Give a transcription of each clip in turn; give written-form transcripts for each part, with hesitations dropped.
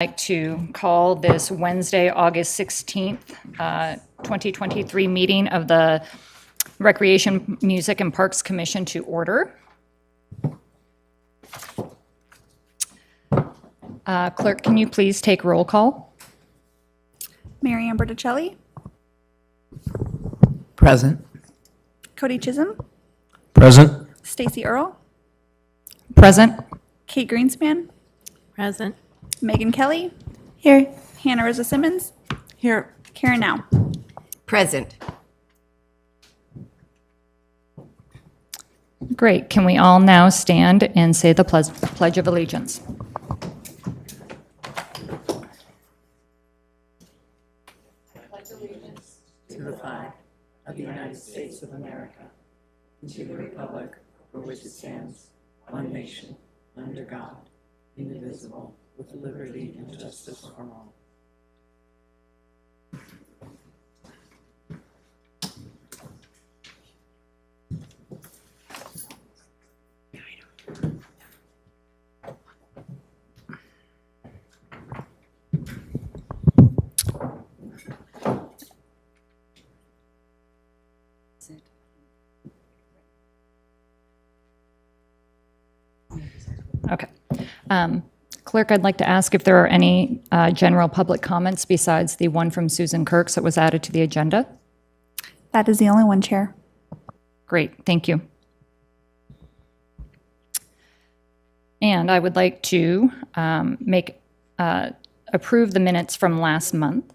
Like to call this Wednesday, August 16th, 2023 meeting of the Recreation, Music, and Parks Commission to order. Clerk, can you please take roll call? Mary Ann Berticelli, Present. Cody Chisholm, Present. Stacy Earle, Present. Kate Greenspan, Present. Megan Kelly, here, Hannah Rosa Simmons, Here. Karen Now. Present. Great. Can we all now stand and say the Pledge of Allegiance? To the flag of the United States of America and to the republic for which it stands, one nation, under God, indivisible, with liberty and justice for all. Okay. Clerk, I'd like to ask if there are any general public comments besides the one from Susan Kirks that was added to the agenda. That is the only one, Chair. Great, thank you. And I would like to approve the minutes from last month.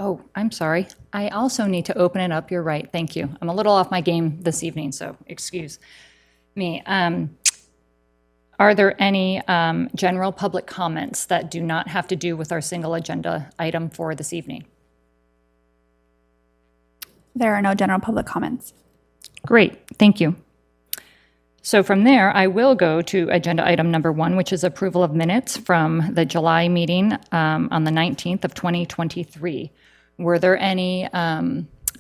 Oh, I'm sorry. I also need to open it up. You're right. Thank you. I'm a little off my game this evening, so excuse me. Are there any general public comments that do not have to do with our single agenda item for this evening? There are no general public comments. Great, thank you. So from there, I will go to agenda item number 1, which is approval of minutes from the July meeting on the 19th of 2023. Were there any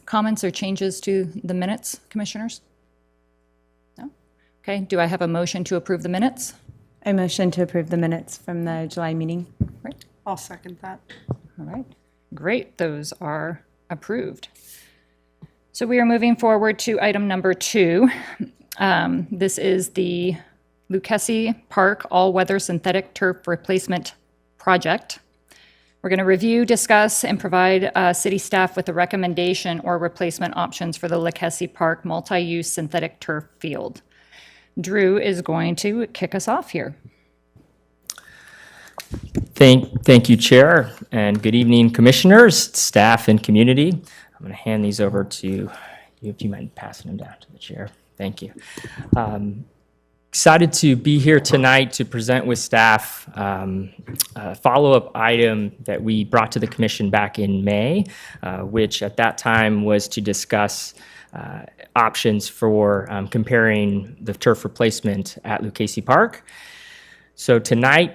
comments or changes to the minutes, commissioners? No? Okay, do I have a motion to approve the minutes? I motion to approve the minutes from the July meeting. Right. I'll second that. All right, great, those are approved. So we are moving forward to item number 2. This is the Lucchese Park All-Weather Synthetic Turf Replacement Project. We're going to review, discuss, and provide city staff with a recommendation or replacement options for the Lucchese Park multi-use synthetic turf field. Drew is going to kick us off here. Thank you, Chair, and good evening, commissioners, staff, and community. I'm going to hand these over to you, if you mind passing them down to the chair. Thank you. Excited to be here tonight to present with staff a follow-up item that we brought to the commission back in May, which at that time was to discuss options for comparing the turf replacement at Lucchese Park. So tonight,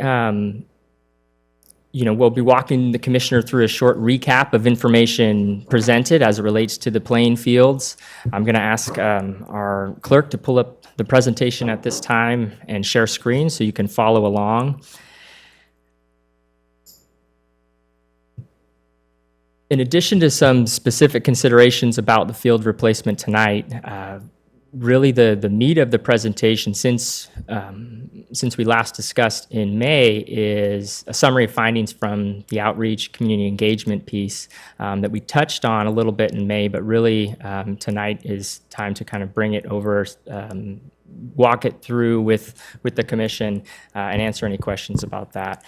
we'll be walking the commissioner through a short recap of information presented as it relates to the playing fields. I'm going to ask our clerk to pull up the presentation at this time and share screen so you can follow along. In addition to some specific considerations about the field replacement tonight, really the meat of the presentation since we last discussed in May is a summary of findings from the outreach community engagement piece that we touched on a little bit in May, but really tonight is time to kind of bring it over, walk it through with the commission and answer any questions about that.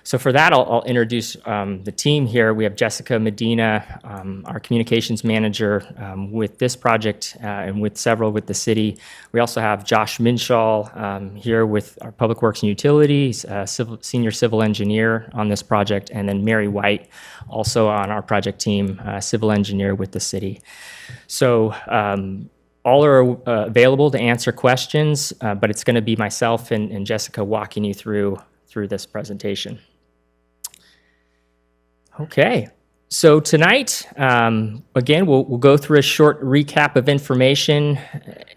So for that, I'll introduce the team here. We have Jessica Medina, our communications manager with this project and with several with the city. We also have Josh Minshall here with our Public Works and Utilities, senior civil engineer on this project, and then Mary White, also on our project team, civil engineer with the city. So all are available to answer questions, but it's going to be myself and Jessica walking you through this presentation. Okay, so tonight, again, we'll go through a short recap of information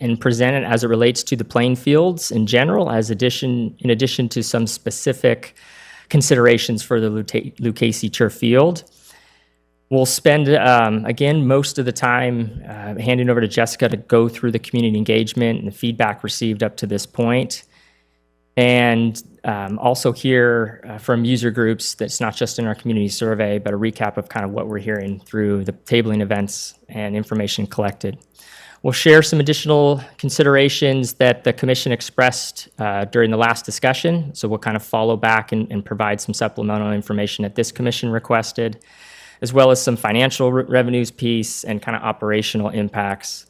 and present it as it relates to the playing fields in general, in addition to some specific considerations for the Lucchese turf field. We'll spend, again, most of the time handing over to Jessica to go through the community engagement and the feedback received up to this point. And also hear from user groups that's not just in our community survey, but a recap of kind of what we're hearing through the tabling events and information collected. We'll share some additional considerations that the commission expressed during the last discussion. So we'll kind of follow back and provide some supplemental information that this commission requested, as well as some financial revenues piece and kind of operational impacts.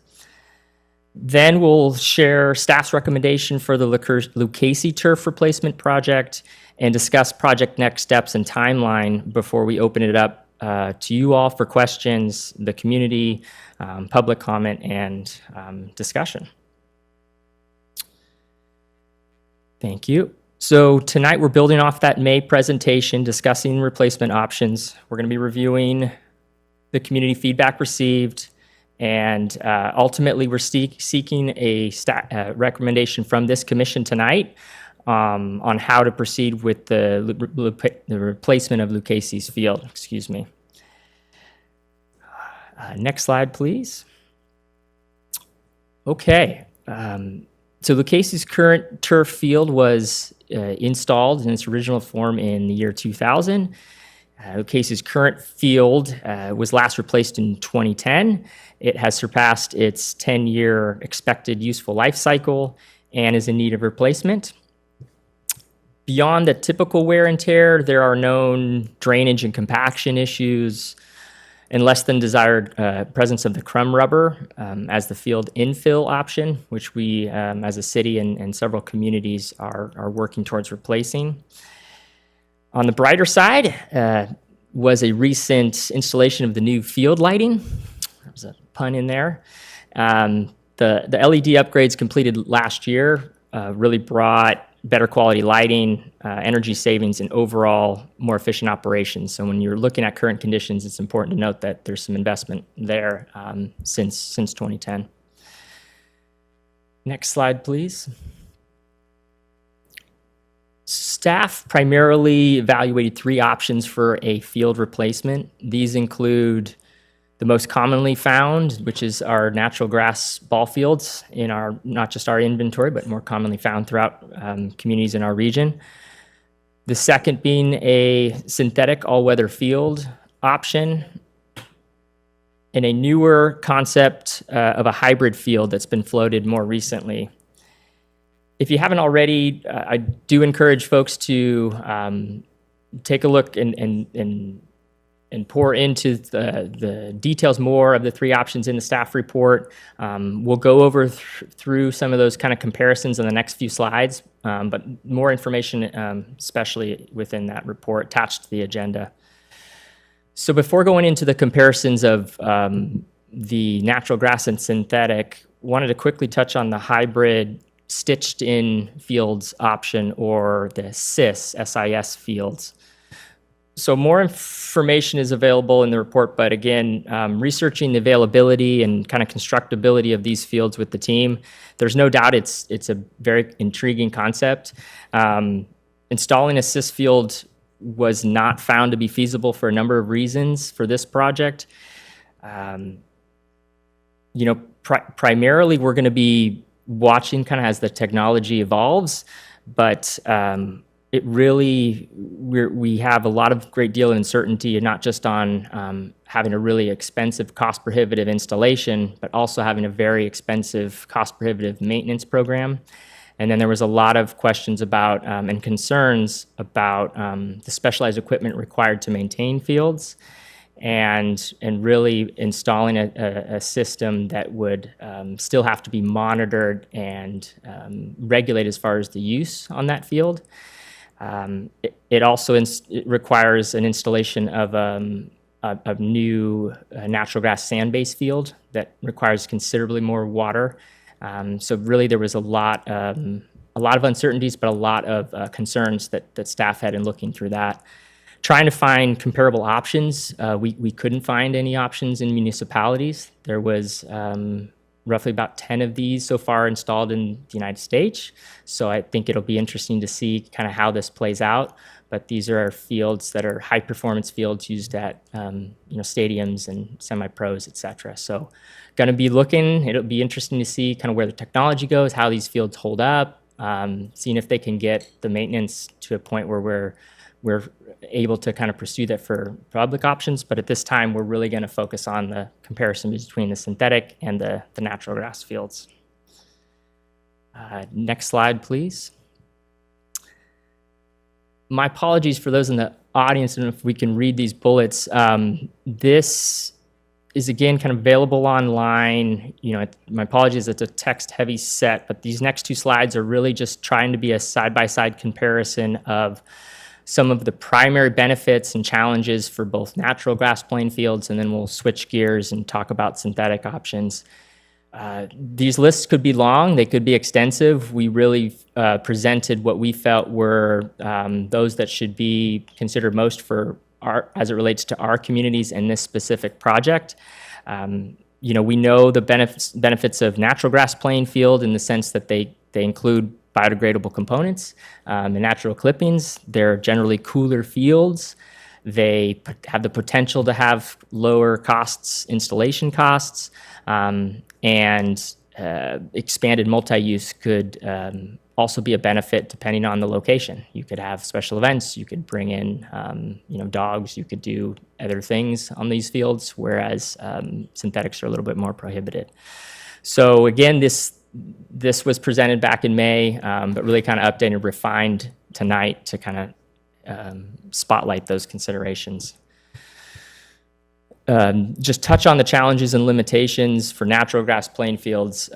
Then we'll share staff's recommendation for the Lucchese turf replacement project and discuss project next steps and timeline before we open it up to you all for questions, the community, public comment, and discussion. Thank you. So tonight we're building off that May presentation, discussing replacement options. We're going to be reviewing the community feedback received, and ultimately we're seeking a recommendation from this commission tonight on how to proceed with the replacement of Lucchese's field. Excuse me. Next slide, please. Okay. So Lucchese's current turf field was installed in its original form in the year 2000. Lucchese's current field was last replaced in 2010. It has surpassed its 10-year expected useful life cycle and is in need of replacement. Beyond the typical wear and tear, there are known drainage and compaction issues and less than desired presence of the crumb rubber as the field infill option, which we as a city and several communities are working towards replacing. On the brighter side was a recent installation of the new field lighting. There's a pun in there. The LED upgrades completed last year really brought better quality lighting, energy savings, and overall more efficient operations. So when you're looking at current conditions, it's important to note that there's some investment there since 2010. Next slide, please. Staff primarily evaluated 3 options for a field replacement. These include the most commonly found, which is our natural grass ball fields in our, not just our inventory, but more commonly found throughout communities in our region. The second being a synthetic all-weather field option, and a newer concept of a hybrid field that's been floated more recently. If you haven't already, I do encourage folks to take a look and pour into the details more of the 3 options in the staff report. We'll go over through some of those kind of comparisons in the next few slides, but more information, especially within that report attached to the agenda. So before going into the comparisons of the natural grass and synthetic, wanted to quickly touch on the hybrid stitched in fields option, or the SIS fields. So more information is available in the report, but again, researching the availability and kind of constructability of these fields with the team, there's no doubt it's a very intriguing concept. Installing a SIS field was not found to be feasible for a number of reasons for this project. Primarily we're going to be watching kind of as the technology evolves, but it really, we have a lot of great deal of uncertainty, not just on having a really expensive, cost-prohibitive installation, but also having a very expensive, cost-prohibitive maintenance program. And then there was a lot of questions about and concerns about the specialized equipment required to maintain fields, and really installing a system that would still have to be monitored and regulated as far as the use on that field. It also it requires an installation of a new natural grass sand-based field that requires considerably more water. So really there was a lot of uncertainties, but a lot of concerns that staff had in looking through that. Trying to find comparable options, we couldn't find any options in municipalities. There was roughly about 10 of these so far installed in the United States. So I think it'll be interesting to see kind of how this plays out. But these are fields that are high performance fields used at stadiums and semi-pros, et cetera. So going to be looking, it'll be interesting to see kind of where the technology goes, how these fields hold up, seeing if they can get the maintenance to a point where we're able to kind of pursue that for public options. But at this time, we're really going to focus on the comparison between the synthetic and the natural grass fields. Next slide, please. My apologies for those in the audience, and if we can read these bullets. This is, again, kind of available online. My apologies, it's a text-heavy set, but these next two slides are really just trying to be a side-by-side comparison of some of the primary benefits and challenges for both natural grass playing fields, and then we'll switch gears and talk about synthetic options. These lists could be long, they could be extensive. We really presented what we felt were those that should be considered most for as it relates to our communities and this specific project. We know the benefits of natural grass playing field in the sense that they include biodegradable components and natural clippings. They're generally cooler fields. They have the potential to have lower costs, installation costs, and expanded multi-use could also be a benefit depending on the location. You could have special events, you could bring in dogs, you could do other things on these fields, whereas synthetics are a little bit more prohibited. So again, this was presented back in May, but really kind of updated and refined tonight to kind of spotlight those considerations. Just touch on the challenges and limitations for natural grass playing fields.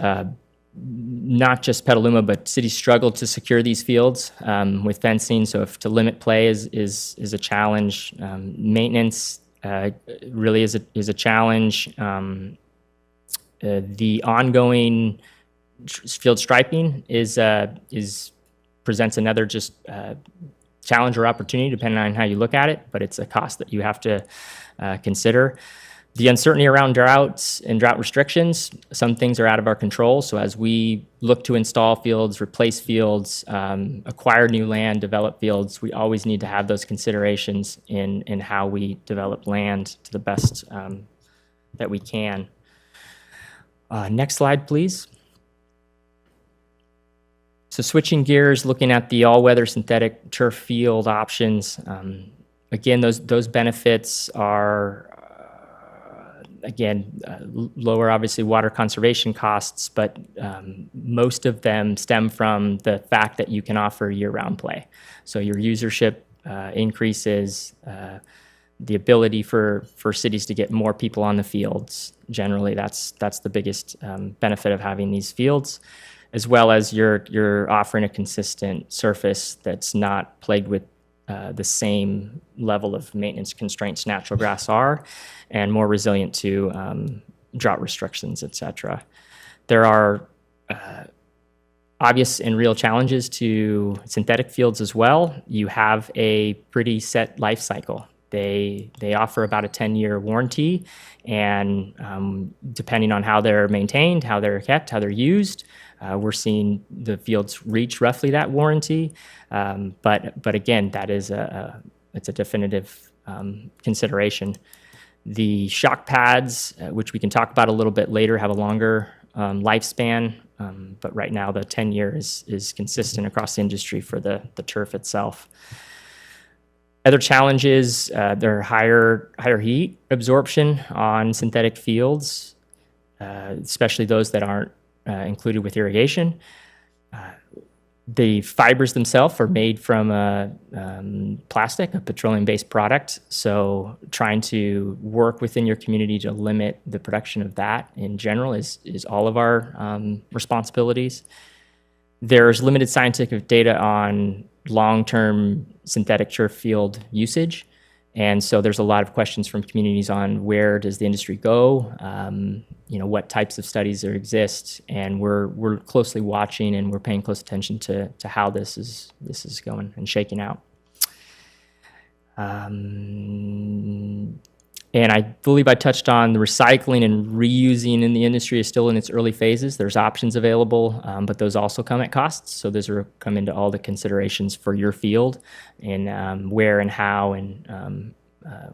Not just Petaluma, but cities struggle to secure these fields with fencing. So if to limit play is a challenge, maintenance really is a challenge. The ongoing field striping presents another challenge or opportunity depending on how you look at it, but it's a cost that you have to consider. The uncertainty around droughts and drought restrictions, some things are out of our control. So as we look to install fields, replace fields, acquire new land, develop fields, we always need to have those considerations in how we develop land to the best that we can. Next slide, please. So switching gears, looking at the all-weather synthetic turf field options. Again, those benefits are, lower, obviously, water conservation costs, but most of them stem from the fact that you can offer year-round play. So your usership increases, the ability for cities to get more people on the fields. Generally, that's the biggest benefit of having these fields, as well as you're offering a consistent surface that's not plagued with the same level of maintenance constraints natural grass are, and more resilient to drought restrictions, et cetera. There are obvious and real challenges to synthetic fields as well. You have a pretty set life cycle. They offer about a 10-year warranty, and depending on how they're maintained, how they're kept, how they're used, we're seeing the fields reach roughly that warranty. But again, that is it's a definitive consideration. The shock pads, which we can talk about a little bit later, have a longer lifespan, but right now the 10-year is consistent across the industry for the turf itself. Other challenges, there are higher heat absorption on synthetic fields, especially those that aren't included with irrigation. The fibers themselves are made from plastic, a petroleum-based product, so trying to work within your community to limit the production of that in general is all of our responsibilities. There's limited scientific data on long-term synthetic turf field usage, and so there's a lot of questions from communities on where does the industry go, what types of studies there exist, and we're closely watching and we're paying close attention to how this is going and shaking out. And I believe I touched on the recycling and reusing in the industry is still in its early phases. There's options available, but those also come at costs. So those are come into all the considerations for your field and where and how and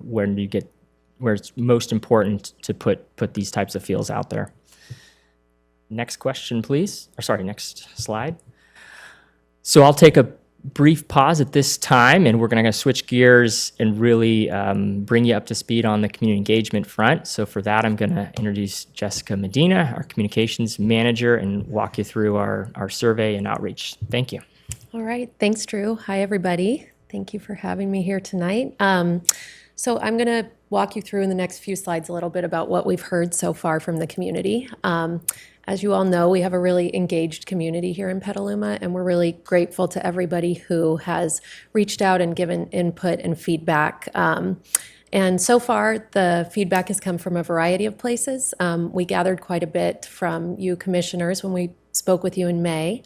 where do you get where it's most important to put these types of fields out there. Next question, please. Or sorry, next slide. So I'll take a brief pause at this time, and we're going to switch gears and really bring you up to speed on the community engagement front. So for that, I'm going to introduce Jessica Medina, our communications manager, and walk you through our survey and outreach. Thank you. All right. Thanks, Drew. Hi, everybody. Thank you for having me here tonight. So I'm going to walk you through in the next few slides a little bit about what we've heard so far from the community. As you all know, we have a really engaged community here in Petaluma, and we're really grateful to everybody who has reached out and given input and feedback. And so far, the feedback has come from a variety of places. We gathered quite a bit from you commissioners when we spoke with you in May.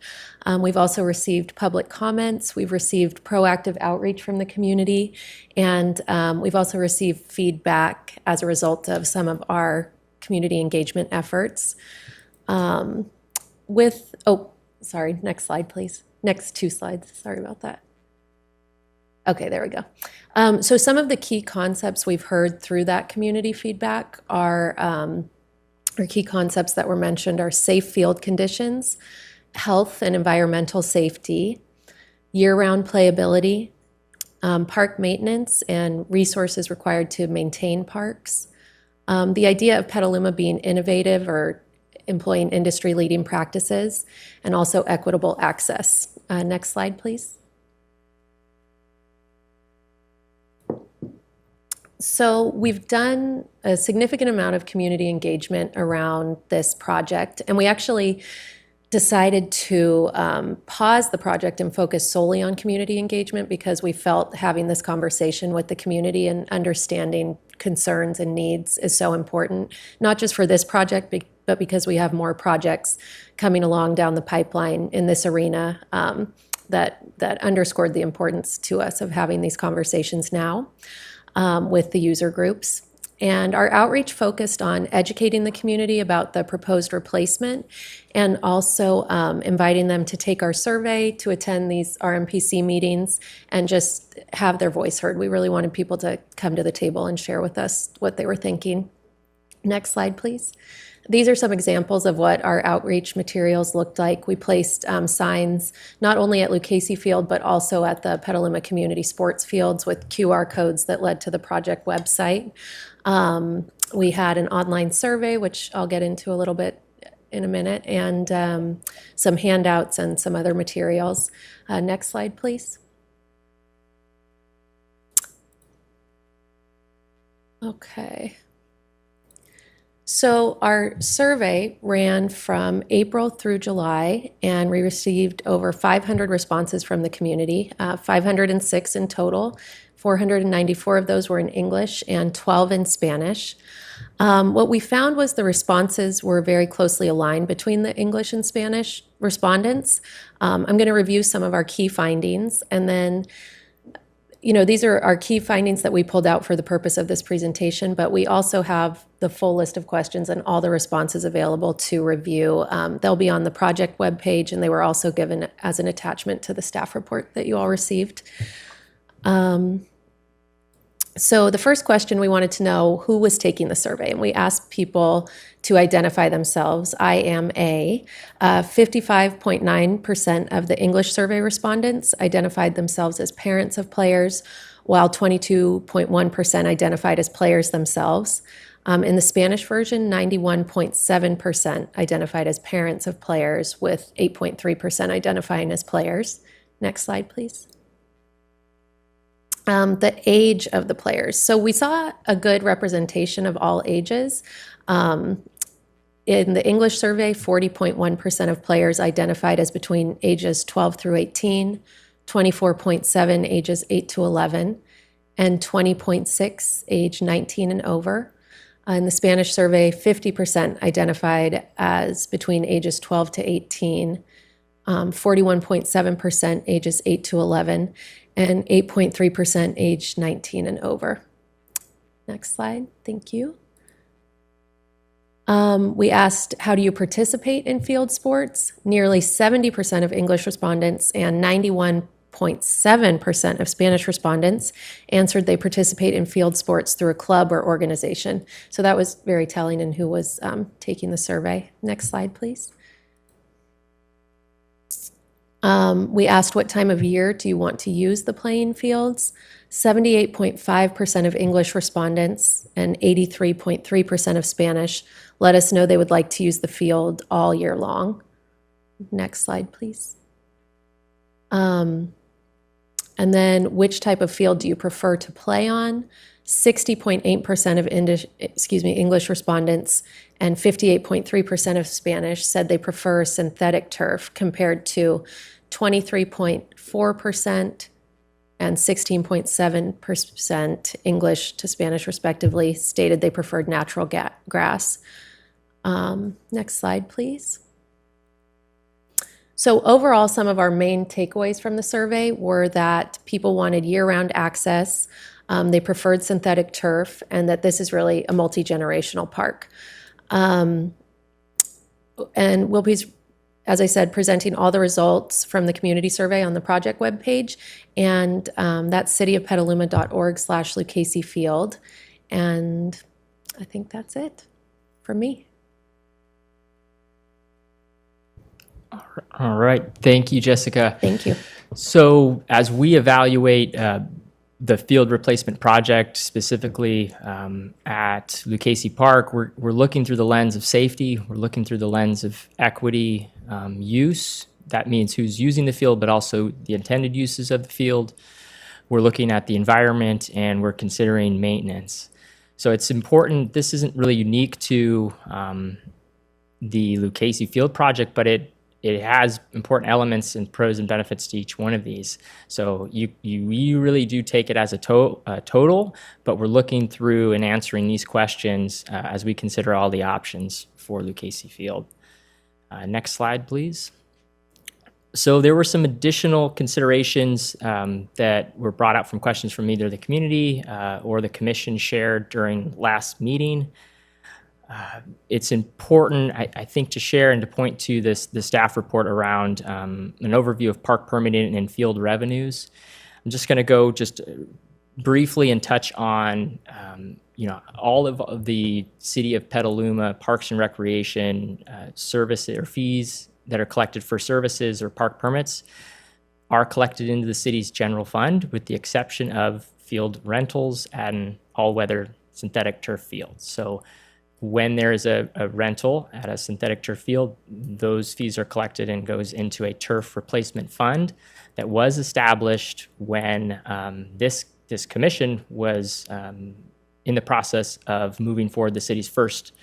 We've also received public comments. We've received proactive outreach from the community, and we've also received feedback as a result of some of our community engagement efforts. Sorry, next slide, please. Next two slides, sorry about that. Okay, there we go. So some of the key concepts we've heard through that community feedback are, or key concepts that were mentioned are safe field conditions, health and environmental safety, year-round playability, park maintenance and resources required to maintain parks, the idea of Petaluma being innovative or employing industry-leading practices, and also equitable access. Next slide, please. So we've done a significant amount of community engagement around this project, and we actually decided to pause the project and focus solely on community engagement because we felt having this conversation with the community and understanding concerns and needs is so important, not just for this project, but because we have more projects coming along down the pipeline in this arena that underscored the importance to us of having these conversations now with the user groups. And our outreach focused on educating the community about the proposed replacement and also inviting them to take our survey, to attend these RMPC meetings, and just have their voice heard. We really wanted people to come to the table and share with us what they were thinking. Next slide, please. These are some examples of what our outreach materials looked like. We placed signs not only at Lucchese Field, but also at the Petaluma Community Sports Fields with QR codes that led to the project website. We had an online survey, which I'll get into a little bit in a minute, and some handouts and some other materials. Next slide, please. Okay. So our survey ran from April through July, and we received over 500 responses from the community, 506 in total. 494 of those were in English and 12 in Spanish. What we found was the responses were very closely aligned between the English and Spanish respondents. I'm going to review some of our key findings, and then these are our key findings that we pulled out for the purpose of this presentation, but we also have the full list of questions and all the responses available to review. They'll be on the project webpage, and they were also given as an attachment to the staff report that you all received. So the first question, we wanted to know who was taking the survey, and we asked people to identify themselves. I am a 55.9% of the English survey respondents identified themselves as parents of players, while 22.1% identified as players themselves. In the Spanish version, 91.7% identified as parents of players, with 8.3% identifying as players. Next slide, please. The age of the players. So we saw a good representation of all ages. In the English survey, 40.1% of players identified as between ages 12 through 18, 24.7 ages 8 to 11, and 20.6 age 19 and over. In the Spanish survey, 50% identified as between ages 12 to 18, 41.7% ages 8 to 11, and 8.3% age 19 and over. Next slide. Thank you. We asked, how do you participate in field sports? Nearly 70% of English respondents and 91.7% of Spanish respondents answered they participate in field sports through a club or organization. So that was very telling in who was taking the survey. Next slide, please. We asked, what time of year do you want to use the playing fields? 78.5% of English respondents and 83.3% of Spanish let us know they would like to use the field all year long. Next slide, please. And then, which type of field do you prefer to play on? 60.8% of English respondents and 58.3% of Spanish said they prefer synthetic turf, compared to 23.4% and 16.7% English to Spanish, respectively, stated they preferred natural grass. Next slide, please. So overall, some of our main takeaways from the survey were that people wanted year-round access, they preferred synthetic turf, and that this is really a multi-generational park. And we'll be, as I said, presenting all the results from the community survey on the project webpage, and that's cityofpetaluma.org/Lucchese Field. And I think that's it from me. All right. Thank you, Jessica. Thank you. So as we evaluate the field replacement project, specifically at Lucchese Park, we're looking through the lens of safety. We're looking through the lens of equity use. That means who's using the field, but also the intended uses of the field. We're looking at the environment, and we're considering maintenance. So it's important. This isn't really unique to the Lucchese Field project, but it has important elements and pros and benefits to each one of these. So you really do take it as a total, but we're looking through and answering these questions as we consider all the options for Lucchese Field. Next slide, please. So there were some additional considerations that were brought up from questions from either the community or the commission shared during last meeting. It's important, I think, to share and to point to the staff report around an overview of park permitting and field revenues. I'm just going to go just briefly and touch on all of the City of Petaluma Parks and Recreation services or fees that are collected for services or park permits are collected into the city's general fund, with the exception of field rentals and all-weather synthetic turf fields. So when there is a rental at a synthetic turf field, those fees are collected and goes into a turf replacement fund that was established when this commission was in the process of moving forward the city's first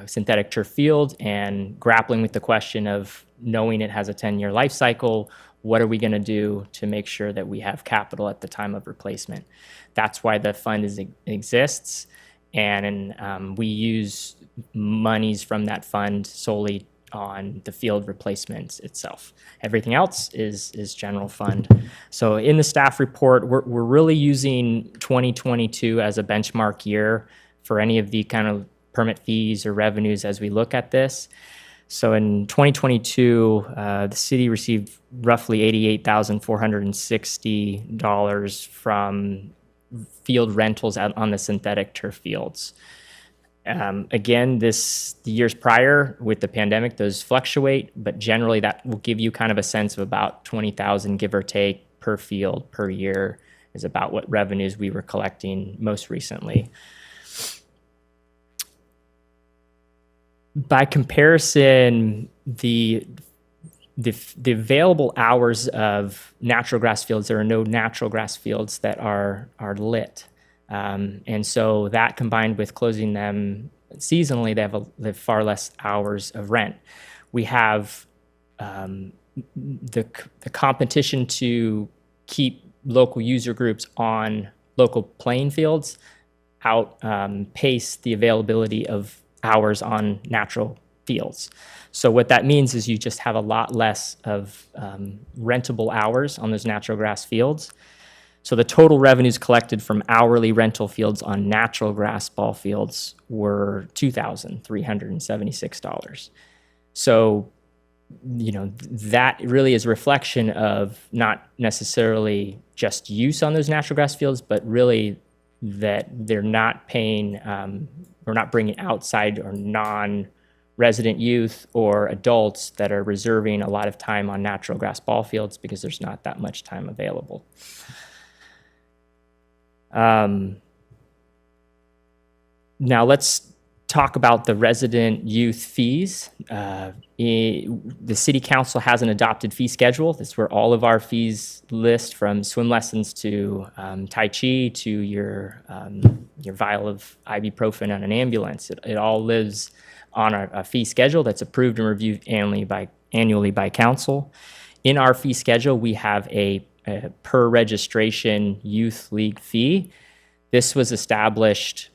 synthetic turf field and grappling with the question of, knowing it has a 10-year life cycle, what are we going to do to make sure that we have capital at the time of replacement? That's why the fund exists. And we use monies from that fund solely on the field replacements itself. Everything else is general fund. So in the staff report, we're really using 2022 as a benchmark year for any of the kind of permit fees or revenues as we look at this. So in 2022, the city received roughly $88,460 from field rentals out on the synthetic turf fields. Again, the years prior with the pandemic, those fluctuate, but generally that will give you kind of a sense of about 20,000, give or take, per field per year is about what revenues we were collecting most recently. By comparison, the available hours of natural grass fields, there are no natural grass fields that are lit. And so that, combined with closing them seasonally, they have far less hours of rent. We have the competition to keep local user groups on local playing fields outpace the availability of hours on natural fields. So what that means is you just have a lot less of rentable hours on those natural grass fields. So the total revenues collected from hourly rental fields on natural grass ball fields were $2,376. So, that really is a reflection of not necessarily just use on those natural grass fields, but really that they're not paying or not bringing outside or non-resident youth or adults that are reserving a lot of time on natural grass ball fields because there's not that much time available. Now let's talk about the resident youth fees. The city council has an adopted fee schedule. That's where all of our fees list, from swim lessons to Tai Chi to your vial of ibuprofen on an ambulance. It all lives on a fee schedule that's approved and reviewed annually by council. In our fee schedule, we have a per registration youth league fee. This was established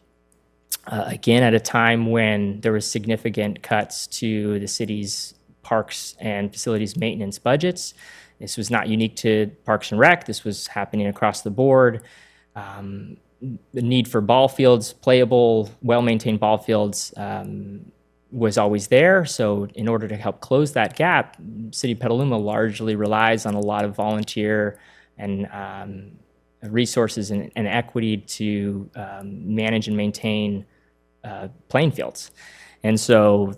again at a time when there was significant cuts to the city's parks and facilities maintenance budgets. This was not unique to Parks and Rec. This was happening across the board. The need for ball fields, playable, well-maintained ball fields, was always there. So in order to help close that gap, City of Petaluma largely relies on a lot of volunteer and resources and equity to manage and maintain playing fields. And so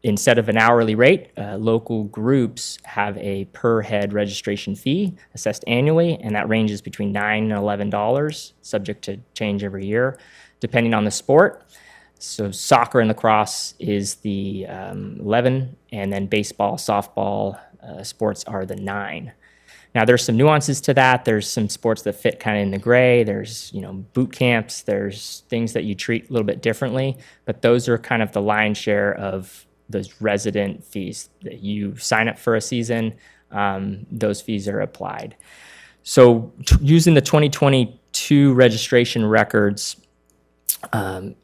instead of an hourly rate, local groups have a per head registration fee assessed annually, and that ranges between $9 and $11, subject to change every year, depending on the sport. So soccer and lacrosse is the 11, and then baseball, softball sports are the 9. Now, there's some nuances to that. There's some sports that fit kind of in the gray. There's, boot camps. There's things that you treat a little bit differently. But those are kind of the lion's share of those resident fees. That you sign up for a season, those fees are applied. So using the 2022 registration records,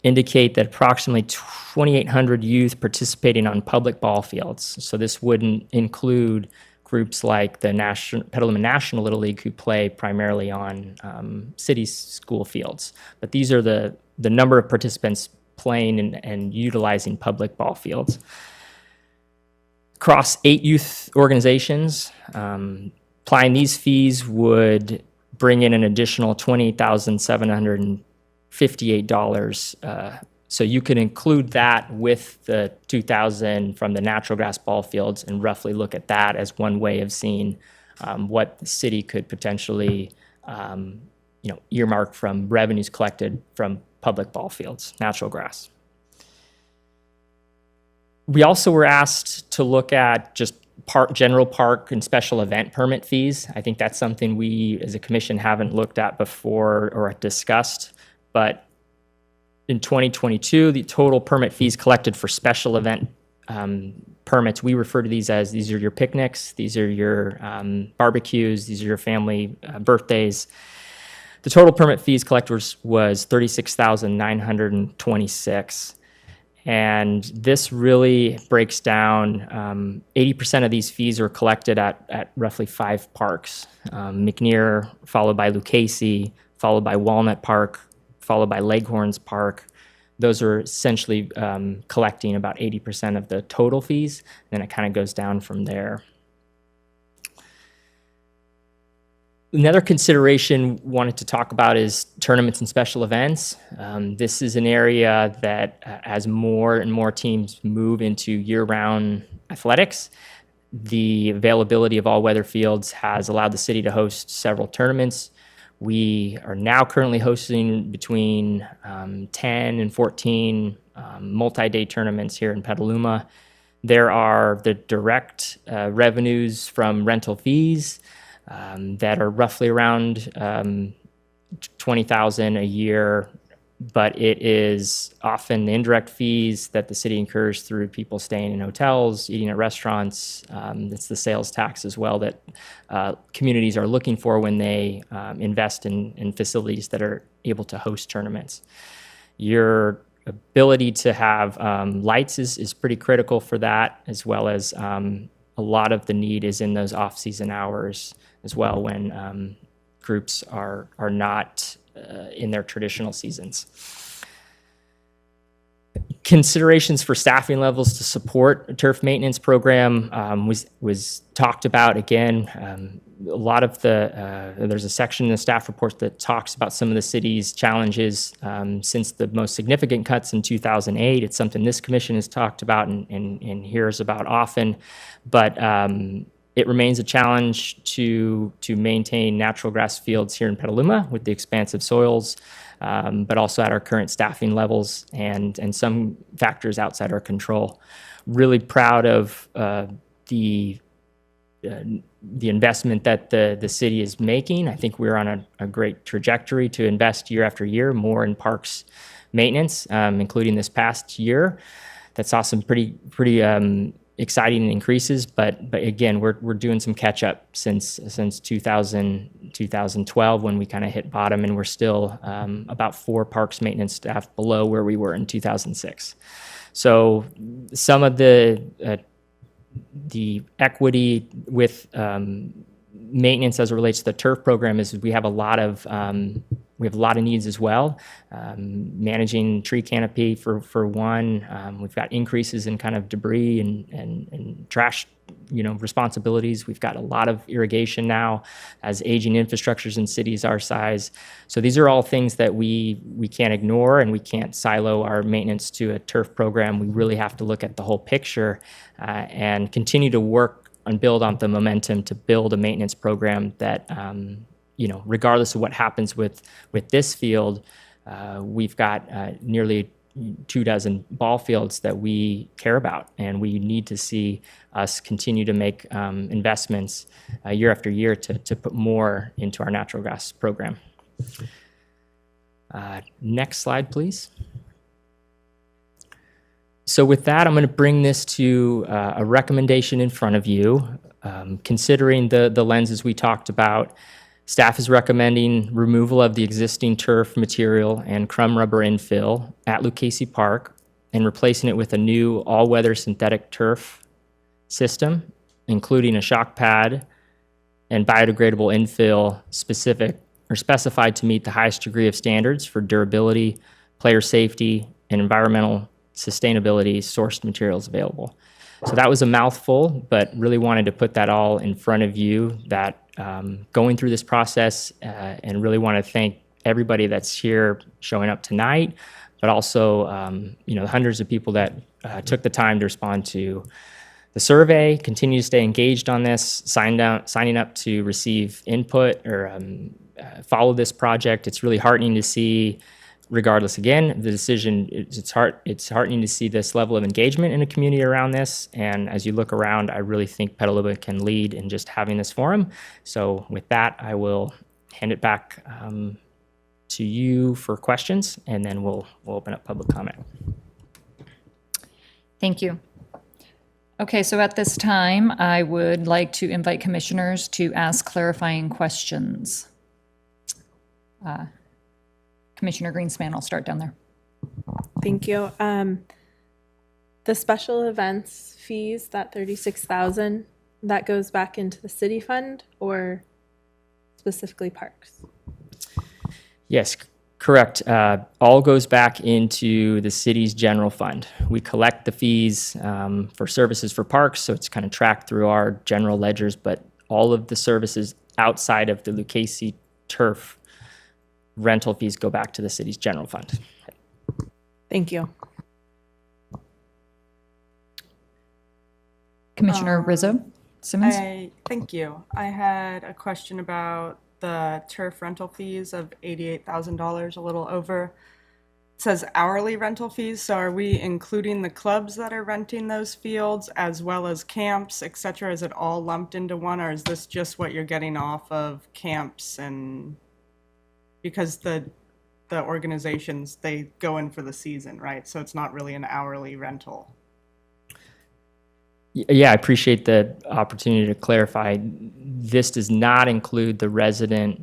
indicate that approximately 2,800 youth participating on public ball fields. So this wouldn't include groups like the Petaluma National Little League, who play primarily on city school fields. But these are the number of participants playing and utilizing public ball fields. Across 8 youth organizations, applying these fees would bring in an additional $28,758. So you can include that with the 2,000 from the natural grass ball fields and roughly look at that as one way of seeing what the city could potentially earmark from revenues collected from public ball fields, natural grass. We also were asked to look at just general park and special event permit fees. I think that's something we as a commission haven't looked at before or discussed, but in 2022, the total permit fees collected for special event permits, we refer to these as, these are your picnics, these are your barbecues, these are your family birthdays. The total permit fees collected was $36,926. And this really breaks down, 80% of these fees are collected at roughly 5 parks. McNear, followed by Lucchese, followed by Walnut Park, followed by Leghorns Park. Those are essentially collecting about 80% of the total fees. Then it kind of goes down from there. Another consideration wanted to talk about is tournaments and special events. This is an area that as more and more teams move into year-round athletics, the availability of all-weather fields has allowed the city to host several tournaments. We are now currently hosting between 10 and 14 multi-day tournaments here in Petaluma. There are the direct revenues from rental fees that are roughly around $20,000 a year, but it is often the indirect fees that the city incurs through people staying in hotels, eating at restaurants. It's the sales tax as well that communities are looking for when they invest in facilities that are able to host tournaments. Your ability to have lights is pretty critical for that, as well as a lot of the need is in those off-season hours as well, when groups are not in their traditional seasons. Considerations for staffing levels to support a turf maintenance program was talked about again. A lot of there's a section in the staff report that talks about some of the city's challenges since the most significant cuts in 2008. It's something this commission has talked about and hears about often, but it remains a challenge to maintain natural grass fields here in Petaluma with the expansive soils, but also at our current staffing levels and some factors outside our control. Really proud of the investment that the city is making. I think we're on a great trajectory to invest year after year more in parks maintenance, including this past year. That saw some pretty exciting increases, but again, we're doing some catch up since 2012 when we kind of hit bottom, and we're still about 4 parks maintenance staff below where we were in 2006. So some of the equity with maintenance as it relates to the turf program is we have a lot of needs as well. Managing tree canopy for one. We've got increases in kind of debris and trash, responsibilities. We've got a lot of irrigation now as aging infrastructures in cities our size. So these are all things that we can't ignore, and we can't silo our maintenance to a turf program. We really have to look at the whole picture and continue to work and build on the momentum to build a maintenance program that, regardless of what happens with this field, we've got nearly 24 ball fields that we care about, and we need to see us continue to make investments year after year to put more into our natural gas program. Next slide, please. So with that, I'm going to bring this to a recommendation in front of you. Considering the lenses we talked about, staff is recommending removal of the existing turf material and crumb rubber infill at Lucchese Park and replacing it with a new all-weather synthetic turf system, including a shock pad and biodegradable infill specified to meet the highest degree of standards for durability, player safety, and environmental sustainability sourced materials available. So that was a mouthful, but really wanted to put that all in front of you, that going through this process, and really want to thank everybody that's here showing up tonight, but also the hundreds of people that took the time to respond to the survey, continue to stay engaged on this, signing up to receive input or follow this project. It's really heartening to see. Regardless, again, the decision, it's heartening to see this level of engagement in the community around this. And as you look around, I really think Petaluma can lead in just having this forum. So with that, I will hand it back to you for questions, and then we'll open up public comment. Thank you. Okay, so at this time, I would like to invite commissioners to ask clarifying questions. Commissioner Greenspan, I'll start down there. Thank you. The special events fees, that $36,000, that goes back into the city fund or specifically parks? Yes, correct. All goes back into the city's general fund. We collect the fees for services for parks, so it's kind of tracked through our general ledgers, but all of the services outside of the Lucchese turf rental fees go back to the city's general fund. Thank you. Commissioner Rizzo Simmons? Thank you. I had a question about the turf rental fees of $88,000, a little over. It says hourly rental fees, so are we including the clubs that are renting those fields as well as camps, et cetera? Is it all lumped into one, or is this just what you're getting off of camps? And because the organizations, they go in for the season, right? So it's not really an hourly rental. Yeah, I appreciate the opportunity to clarify. This does not include the resident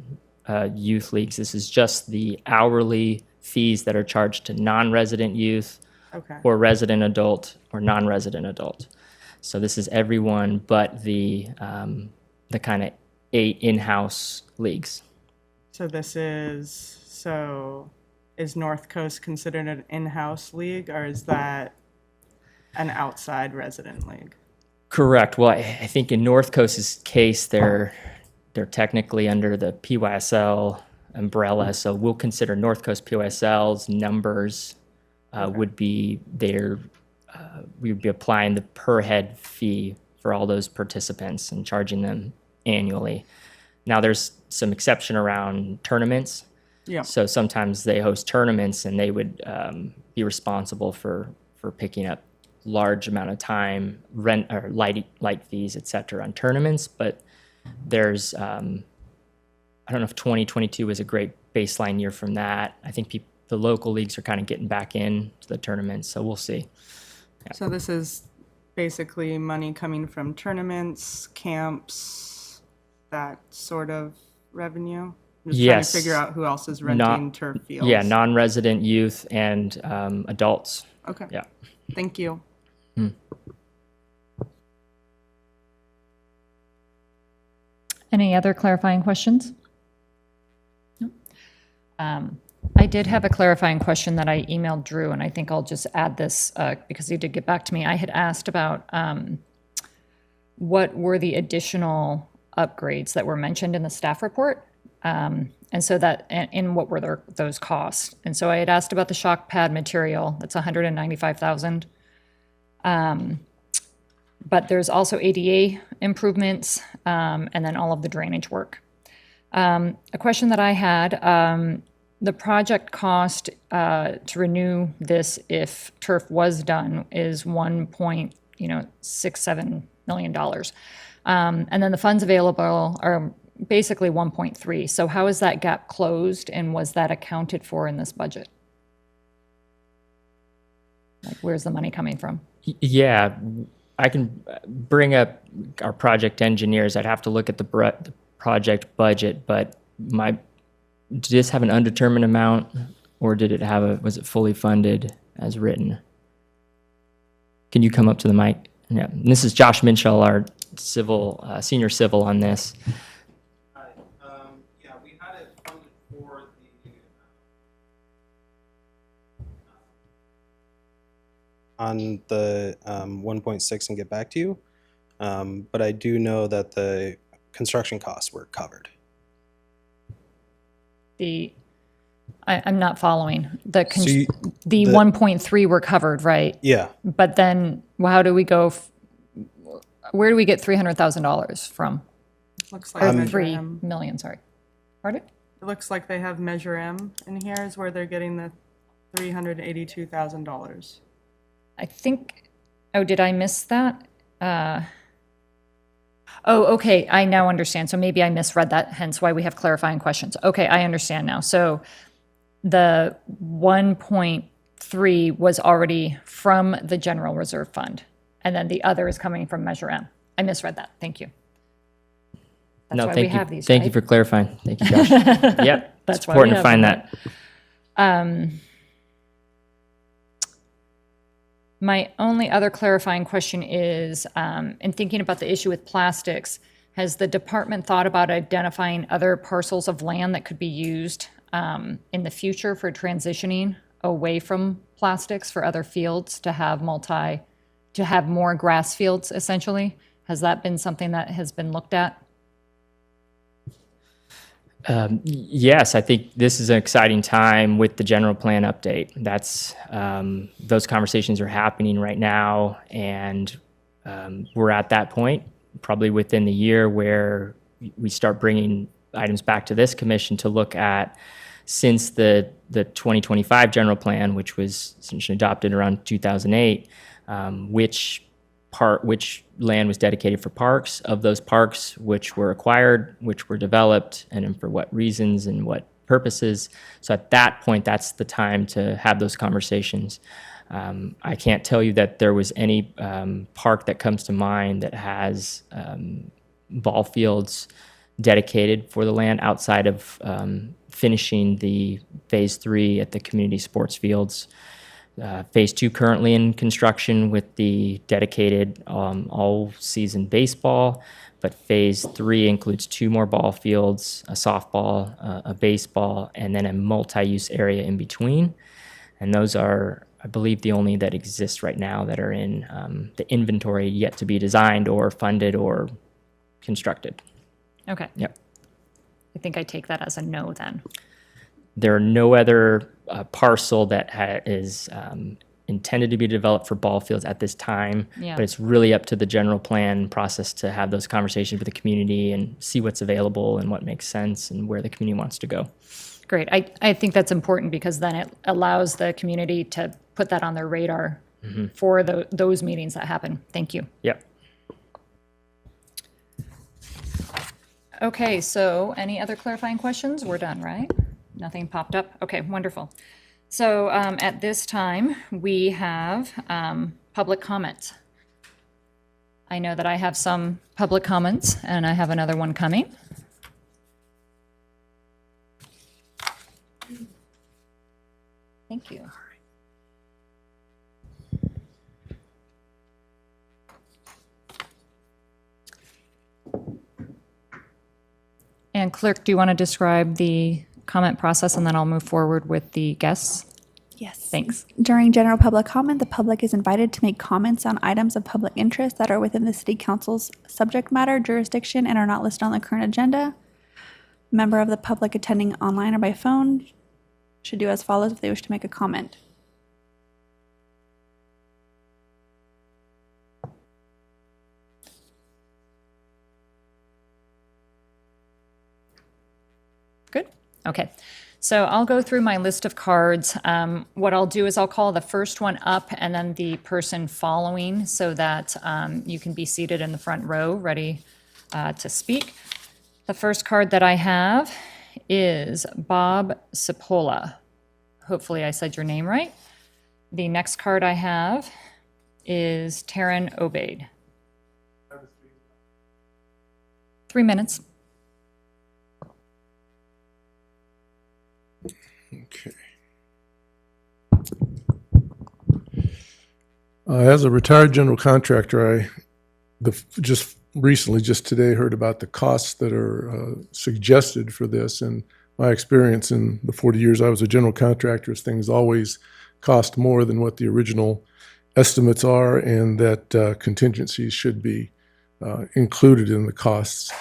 youth leagues. This is just the hourly fees that are charged to non-resident youth, Okay. or resident adult or non-resident adult. So this is everyone but the kind of 8 in-house leagues. Is North Coast considered an in-house league, or is that an outside resident league? Correct. Well, I think in North Coast's case, they're technically under the PYSL umbrella, so we'll consider North Coast PYSL's numbers would be their, we would be applying the per head fee for all those participants and charging them annually. Now, there's some exception around tournaments. Yeah. So sometimes they host tournaments and they would be responsible for picking up large amount of time, rent or light fees, et cetera, on tournaments. But there's, I don't know if 2022 was a great baseline year from that. I think the local leagues are kind of getting back in to the tournaments, so we'll see. So this is basically money coming from tournaments, camps, that sort of revenue? I'm just trying to figure out who else is renting turf fields. Yeah, non-resident youth and adults. Okay. Yeah. Thank you. Any other clarifying questions? No. I did have a clarifying question that I emailed Drew, and I think I'll just add this because he did get back to me. I had asked about what were the additional upgrades that were mentioned in the staff report, and so that, and what were those costs. And so I had asked about the shock pad material. That's $195,000. But there's also ADA improvements, and then all of the drainage work. A question that I had, the project cost to renew this if turf was done is $1.67 million. And then the funds available are basically 1.3. So how is that gap closed, and was that accounted for in this budget? Like, where's the money coming from? Yeah, I can bring up our project engineers. I'd have to look at the project budget, but did this have an undetermined amount, or did it have was it fully funded as written? Can you come up to the mic? Yeah, and this is Josh Minshall, our senior civil on this. Hi. Yeah, we had it funded for the on the 1.6 and get back to you. But I do know that the construction costs were covered. I'm not following. The So the 1.3 were covered, right? Yeah. But then, well, how do we go? Where do we get $300,000 from? Looks like Or Measure 3 M. million, sorry. Pardon? It looks like they have Measure M in here is where they're getting the $382,000. I think, oh, did I miss that? Oh, okay, I now understand. So maybe I misread that, hence why we have clarifying questions. Okay, I understand now. So the 1.3 was already from the general reserve fund, and then the other is coming from Measure M. I misread that. Thank you. That's No, why thank we you. have these, Thank you right? for clarifying. Thank you, Josh. Yep, That's it's why important we to find have that. My only other clarifying question is, in thinking about the issue with plastics, has the department thought about identifying other parcels of land that could be used in the future for transitioning away from plastics for other fields to have more grass fields, essentially? Has that been something that has been looked at? Yes, I think this is an exciting time with the general plan update. That's those conversations are happening right now, and we're at that point, probably within the year, where we start bringing items back to this commission to look at. Since the 2025 general plan, which was essentially adopted around 2008, which land was dedicated for parks, of those parks which were acquired, which were developed, and for what reasons and what purposes. So at that point, that's the time to have those conversations. I can't tell you that there was any park that comes to mind that has ball fields dedicated for the land outside of finishing the phase 3 at the community sports fields. Phase 2 currently in construction with the dedicated all-season baseball, but phase 3 includes 2 more ball fields, a softball, a baseball, and then a multi-use area in between. And those are, I believe, the only that exist right now that are in the inventory yet to be designed or funded or constructed. Okay. Yep. I think I take that as a no then. There are no other parcel that is intended to be developed for ball fields at this time, Yeah. but it's really up to the general plan process to have those conversations with the community and see what's available and what makes sense and where the community wants to go. Great. I think that's important because then it allows the community to put that on their radar for those meetings that happen. Thank you. Yep. Okay, so any other clarifying questions? We're done, right? Nothing popped up? Okay, wonderful. So at this time, we have public comment. I know that I have some public comments, and I have another one coming. Thank you. And clerk, do you want to describe the comment process, and then I'll move forward with the guests? Yes. Thanks. During general public comment, the public is invited to make comments on items of public interest that are within the City Council's subject matter jurisdiction and are not listed on the current agenda. Member of the public attending online or by phone should do as follows if they wish to make a comment. Good. Okay. So I'll go through my list of cards. What I'll do is I'll call the first one up and then the person following so that you can be seated in the front row ready to speak. The first card that I have is Bob Cipolla. Hopefully I said your name right. The next card I have is Taryn Obaid. 3 minutes. Okay. As a retired general contractor, just recently, just today, heard about the costs that are suggested for this. And my experience in the 40 years I was a general contractor is things always cost more than what the original estimates are, and that contingencies should be included in the costs.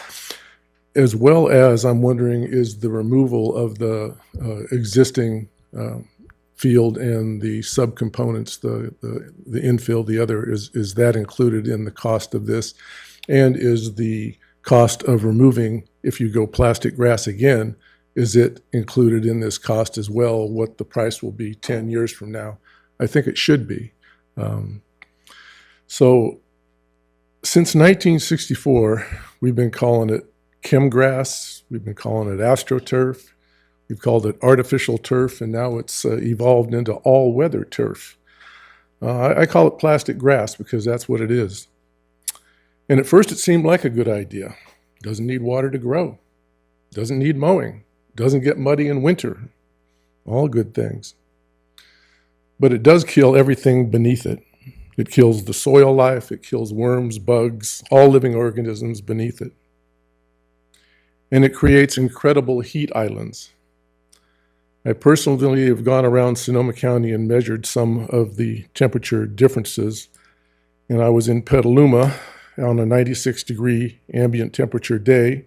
As well as, I'm wondering, is the removal of the existing field and the subcomponents, the infill, the other, is that included in the cost of this? And is the cost of removing, if you go plastic grass again, is it included in this cost as well, what the price will be 10 years from now? I think it should be. So since 1964, we've been calling it chemgrass, we've been calling it astroturf, we've called it artificial turf, and now it's evolved into all-weather turf. I call it plastic grass because that's what it is. And at first it seemed like a good idea. Doesn't need water to grow, doesn't need mowing, doesn't get muddy in winter, all good things. But it does kill everything beneath it. It kills the soil life, it kills worms, bugs, all living organisms beneath it. And it creates incredible heat islands. I personally have gone around Sonoma County and measured some of the temperature differences. And I was in Petaluma on a 96-degree ambient temperature day.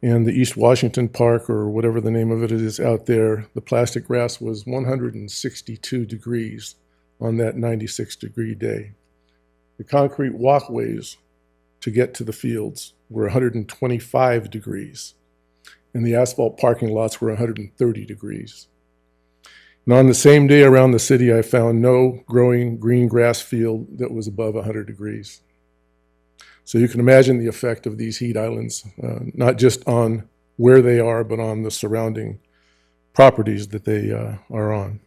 And the East Washington Park, or whatever the name of it is out there, the plastic grass was 162 degrees on that 96-degree day. The concrete walkways to get to the fields were 125 degrees, and the asphalt parking lots were 130 degrees. And on the same day around the city, I found no growing green grass field that was above 100 degrees. So you can imagine the effect of these heat islands, not just on where they are, but on the surrounding properties that they are on.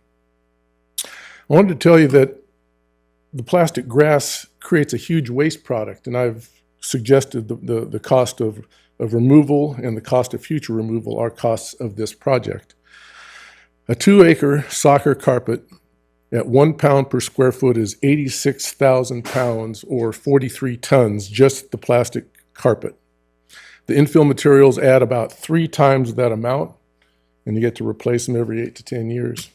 I wanted to tell you that the plastic grass creates a huge waste product, and I've suggested the cost of removal and the cost of future removal are costs of this project. A 2-acre soccer carpet at 1 pound per square foot is 86,000 pounds or 43 tons, just the plastic carpet. The infill materials add about 3 times that amount, and you get to replace them every 8 to 10 years.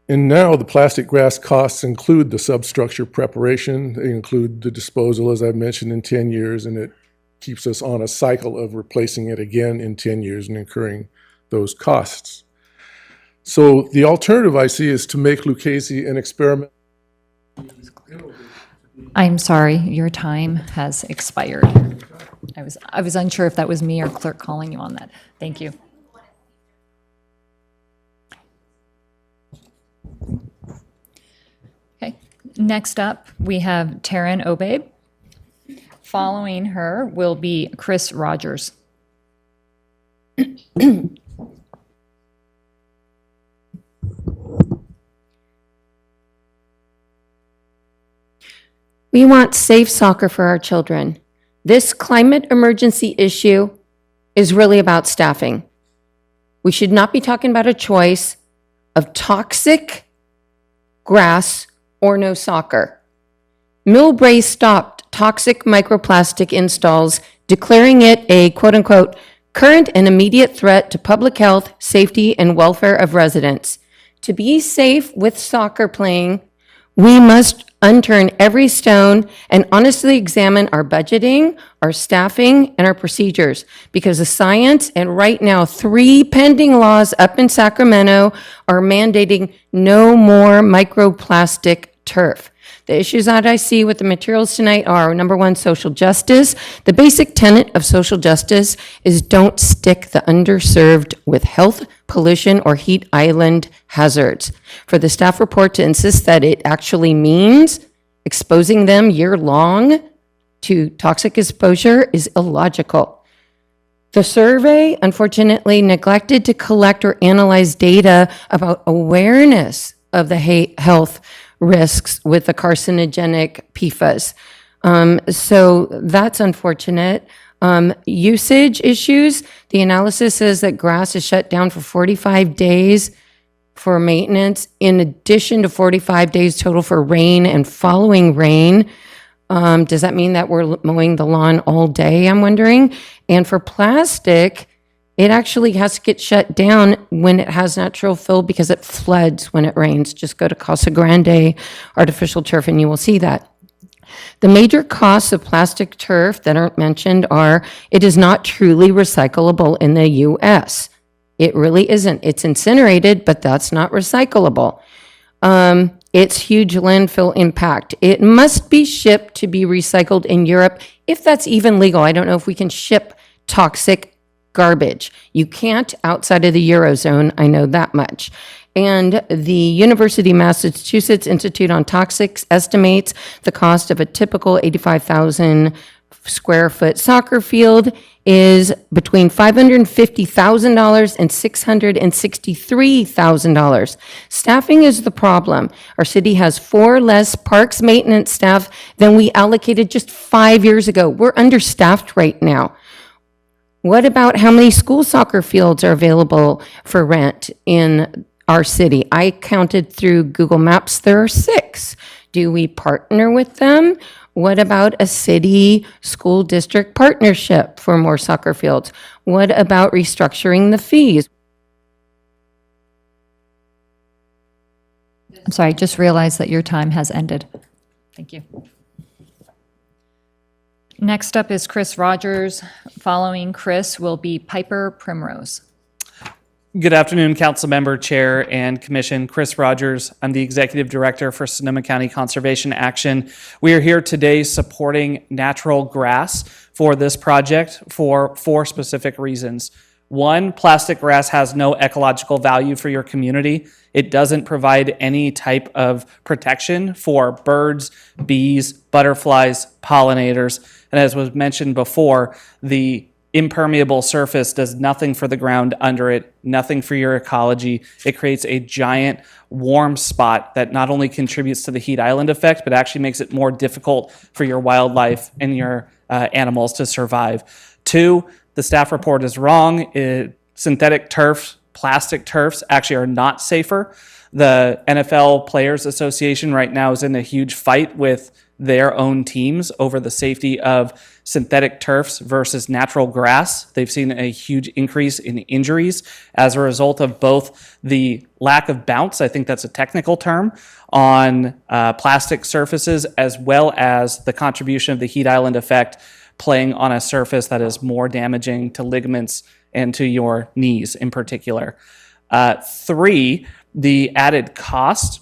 And now the plastic grass costs include the substructure preparation. They include the disposal, as I've mentioned, in 10 years, and it keeps us on a cycle of replacing it again in 10 years and incurring those costs. So the alternative I see is to make Lucchese an experiment. I'm sorry, your time has expired. I was unsure if that was me or clerk calling you on that. Thank you. Okay, next up, we have Taryn Obabe. Following her will be Chris Rogers. We want safe soccer for our children. This climate emergency issue is really about staffing. We should not be talking about a choice of toxic grass or no soccer. Millbrae stopped toxic microplastic installs, declaring it a quote-unquote current and immediate threat to public health, safety, and welfare of residents. To be safe with soccer playing, we must unturn every stone and honestly examine our budgeting, our staffing, and our procedures, because the science and right now 3 pending laws up in Sacramento are mandating no more microplastic turf. The issues that I see with the materials tonight are, number 1, social justice. The basic tenet of social justice is don't stick the underserved with health, pollution, or heat island hazards. For the staff report to insist that it actually means exposing them year-long to toxic exposure is illogical. The survey, unfortunately, neglected to collect or analyze data about awareness of the health risks with the carcinogenic PFAS. So that's unfortunate. Usage issues, the analysis says that grass is shut down for 45 days for maintenance, in addition to 45 days total for rain and following rain. Does that mean that we're mowing the lawn all day, I'm wondering? And for plastic, it actually has to get shut down when it has natural fill because it floods when it rains. Just go to Casa Grande artificial turf and you will see that. The major costs of plastic turf that aren't mentioned are it is not truly recyclable in the U.S. It really isn't. It's incinerated, but that's not recyclable. It's huge landfill impact. It must be shipped to be recycled in Europe, if that's even legal. I don't know if we can ship toxic garbage. You can't outside of the Eurozone, I know that much. And the University of Massachusetts Institute on Toxics estimates the cost of a typical 85,000 square foot soccer field is between $550,000 and $663,000. Staffing is the problem. Our city has 4 less parks maintenance staff than we allocated just 5 years ago. We're understaffed right now. What about how many school soccer fields are available for rent in our city? I counted through Google Maps, there are 6. Do we partner with them? What about a city school district partnership for more soccer fields? What about restructuring the fees? I'm sorry, I just realized that your time has ended. Thank you. Next up is Chris Rogers. Following Chris will be Piper Primrose. Good afternoon, Council Member, Chair, and Commission. Chris Rogers. I'm the Executive Director for Sonoma County Conservation Action. We are here today supporting natural grass for this project for 4 specific reasons. 1, plastic grass has no ecological value for your community. It doesn't provide any type of protection for birds, bees, butterflies, pollinators. And as was mentioned before, the impermeable surface does nothing for the ground under it, nothing for your ecology. It creates a giant warm spot that not only contributes to the heat island effect, but actually makes it more difficult for your wildlife and your animals to survive. 2, the staff report is wrong. Synthetic turf plastic turfs actually are not safer. The NFL Players Association right now is in a huge fight with their own teams over the safety of synthetic turfs versus natural grass. They've seen a huge increase in injuries as a result of both the lack of bounce, I think that's a technical term, on plastic surfaces, as well as the contribution of the heat island effect playing on a surface that is more damaging to ligaments and to your knees in particular. 3, the added cost.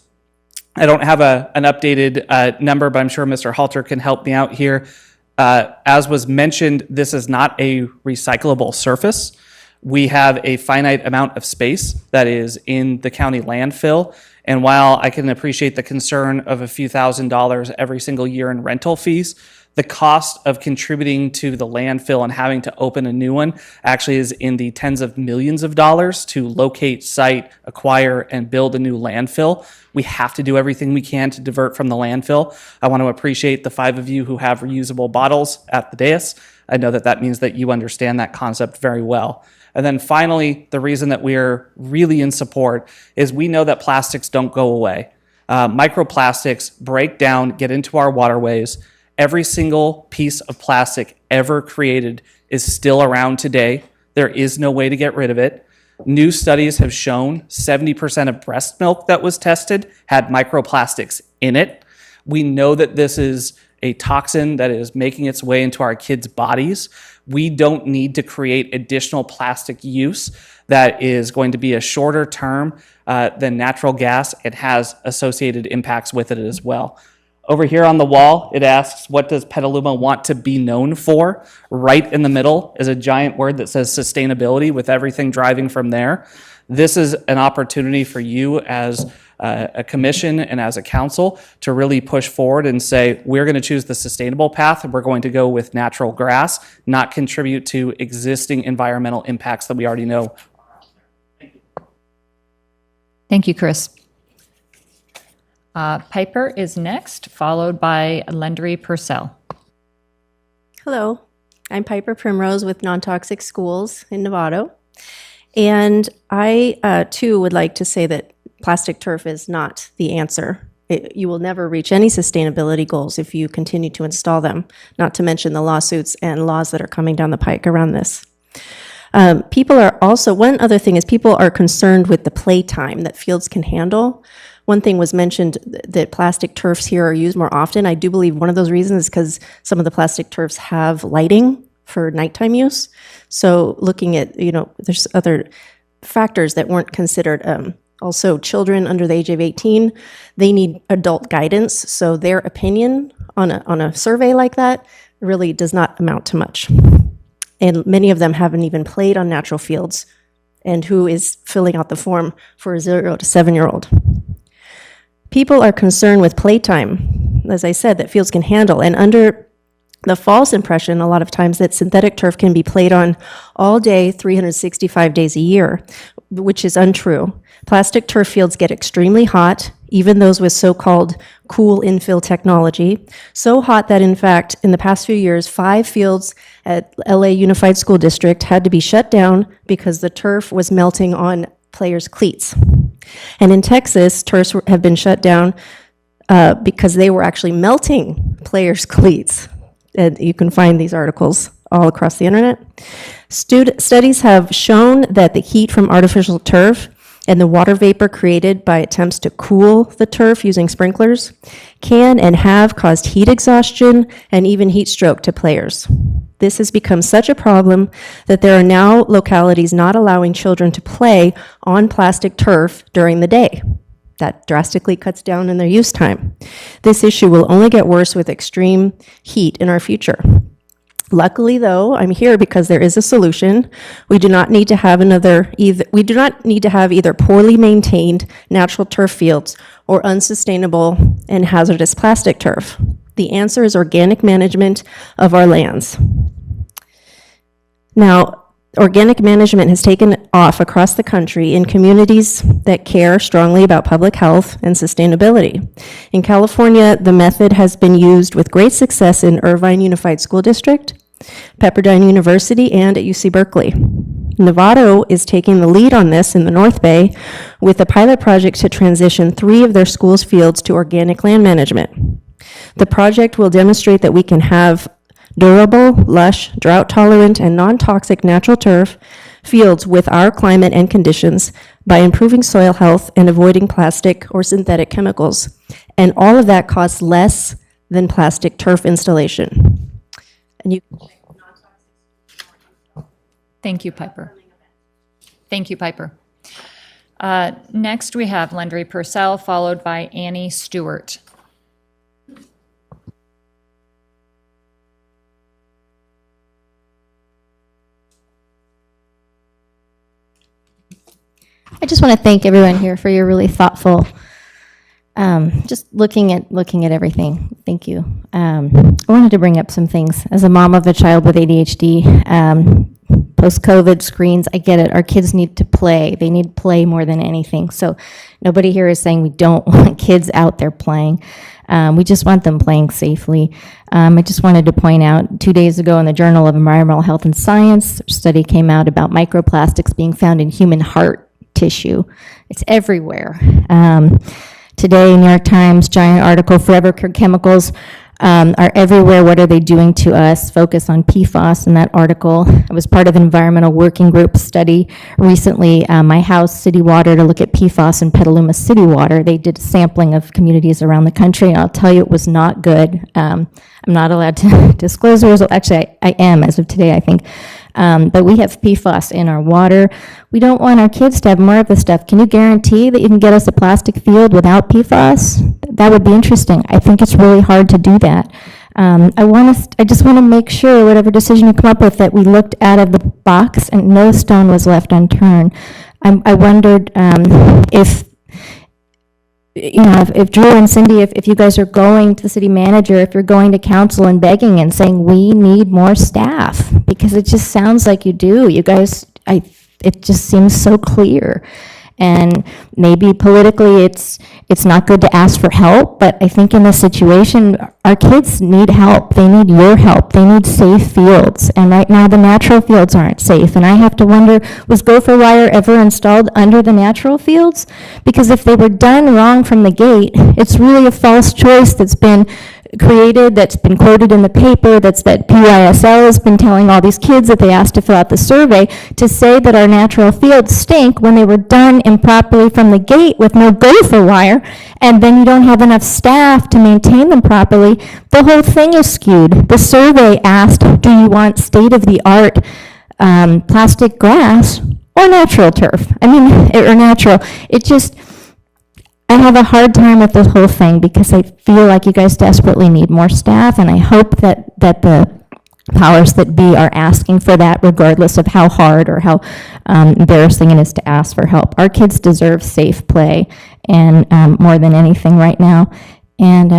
I don't have an updated number, but I'm sure Mr. Halter can help me out here. As was mentioned, this is not a recyclable surface. We have a finite amount of space that is in the county landfill. And while I can appreciate the concern of a few $1,000s every single year in rental fees, the cost of contributing to the landfill and having to open a new one actually is in the tens of millions of dollars to locate, site, acquire, and build a new landfill. We have to do everything we can to divert from the landfill. I want to appreciate the 5 of you who have reusable bottles at the dais. I know that means that you understand that concept very well. And then finally, the reason that we're really in support is we know that plastics don't go away. Microplastics break down, get into our waterways. Every single piece of plastic ever created is still around today. There is no way to get rid of it. New studies have shown 70% of breast milk that was tested had microplastics in it. We know that this is a toxin that is making its way into our kids' bodies. We don't need to create additional plastic use that is going to be a shorter term than natural gas. It has associated impacts with it as well. Over here on the wall, it asks, what does Petaluma want to be known for? Right in the middle is a giant word that says sustainability, with everything driving from there. This is an opportunity for you as a commission and as a council to really push forward and say, we're going to choose the sustainable path. We're going to go with natural grass, not contribute to existing environmental impacts that we already know. Thank you, Chris. Piper is next, followed by Lendry Purcell. Hello, I'm Piper Primrose with Non-Toxic Schools in Novato. And I, too, would like to say that plastic turf is not the answer. You will never reach any sustainability goals if you continue to install them, not to mention the lawsuits and laws that are coming down the pike around this. People are also, one other thing is people are concerned with the playtime that fields can handle. One thing was mentioned that plastic turfs here are used more often. I do believe one of those reasons is because some of the plastic turfs have lighting for nighttime use. So looking at, there's other factors that weren't considered. Also, children under the age of 18, they need adult guidance. So their opinion on a survey like that really does not amount to much. And many of them haven't even played on natural fields. And who is filling out the form for a 0 to 7-year-old? People are concerned with playtime, as I said, that fields can handle. And under the false impression, a lot of times, that synthetic turf can be played on all day, 365 days a year, which is untrue. Plastic turf fields get extremely hot, even those with so-called cool infill technology. So hot that, in fact, in the past few years, 5 fields at LA Unified School District had to be shut down because the turf was melting on players' cleats. And in Texas, turfs have been shut down because they were actually melting players' cleats. And you can find these articles all across the internet. Studies have shown that the heat from artificial turf and the water vapor created by attempts to cool the turf using sprinklers can and have caused heat exhaustion and even heat stroke to players. This has become such a problem that there are now localities not allowing children to play on plastic turf during the day. That drastically cuts down in their use time. This issue will only get worse with extreme heat in our future. Luckily, though, I'm here because there is a solution. We do not need to have either poorly maintained natural turf fields or unsustainable and hazardous plastic turf. The answer is organic management of our lands. Now, organic management has taken off across the country in communities that care strongly about public health and sustainability. In California, the method has been used with great success in Irvine Unified School District, Pepperdine University, and at UC Berkeley. Novato is taking the lead on this in the North Bay with a pilot project to transition 3 of their schools' fields to organic land management. The project will demonstrate that we can have durable, lush, drought-tolerant, and non-toxic natural turf fields with our climate and conditions by improving soil health and avoiding plastic or synthetic chemicals. And all of that costs less than plastic turf installation. And you Thank you, Piper. Thank you, Piper. Next, we have Landry Purcell, followed by Annie Stewart. I just want to thank everyone here for your really thoughtful, just looking at everything. Thank you. I wanted to bring up some things. As a mom of a child with ADHD, post-COVID screens, I get it. Our kids need to play. They need play more than anything. So nobody here is saying we don't want kids out there playing. We just want them playing safely. I just wanted to point out 2 days ago in the Journal of Environmental Health and Science, a study came out about microplastics being found in human heart tissue. It's everywhere. Today, New York Times, giant article, forever chemicals are everywhere. What are they doing to us? Focus on PFAS in that article. I was part of an environmental working group study recently, my house, city water, to look at PFAS in Petaluma city water. They did a sampling of communities around the country, and I'll tell you it was not good. I'm not allowed to disclose the result. Actually, I am as of today, I think. But we have PFAS in our water. We don't want our kids to have more of this stuff. Can you guarantee that you can get us a plastic field without PFAS? That would be interesting. I think it's really hard to do that. I just want to make sure, whatever decision you come up with, that we looked out of the box and no stone was left unturned. I wondered if Drew and Cindy, if you guys are going to the city manager, if you're going to council and begging and saying, we need more staff, because it just sounds like you do. You guys, it just seems so clear. And maybe politically it's not good to ask for help, but I think in this situation, our kids need help. They need your help. They need safe fields. And right now the natural fields aren't safe. And I have to wonder, was gopher wire ever installed under the natural fields? Because if they were done wrong from the gate, it's really a false choice that's been created, that's been quoted in the paper, that PYSL has been telling all these kids that they asked to fill out the survey, to say that our natural fields stink when they were done improperly from the gate with no gopher wire, and then you don't have enough staff to maintain them properly. The whole thing is skewed. The survey asked, do you want state-of-the-art plastic grass or natural turf? Or natural. I have a hard time with this whole thing because I feel like you guys desperately need more staff, and I hope that the powers that be are asking for that, regardless of how hard or how embarrassing it is to ask for help. Our kids deserve safe play, and more than anything right now. And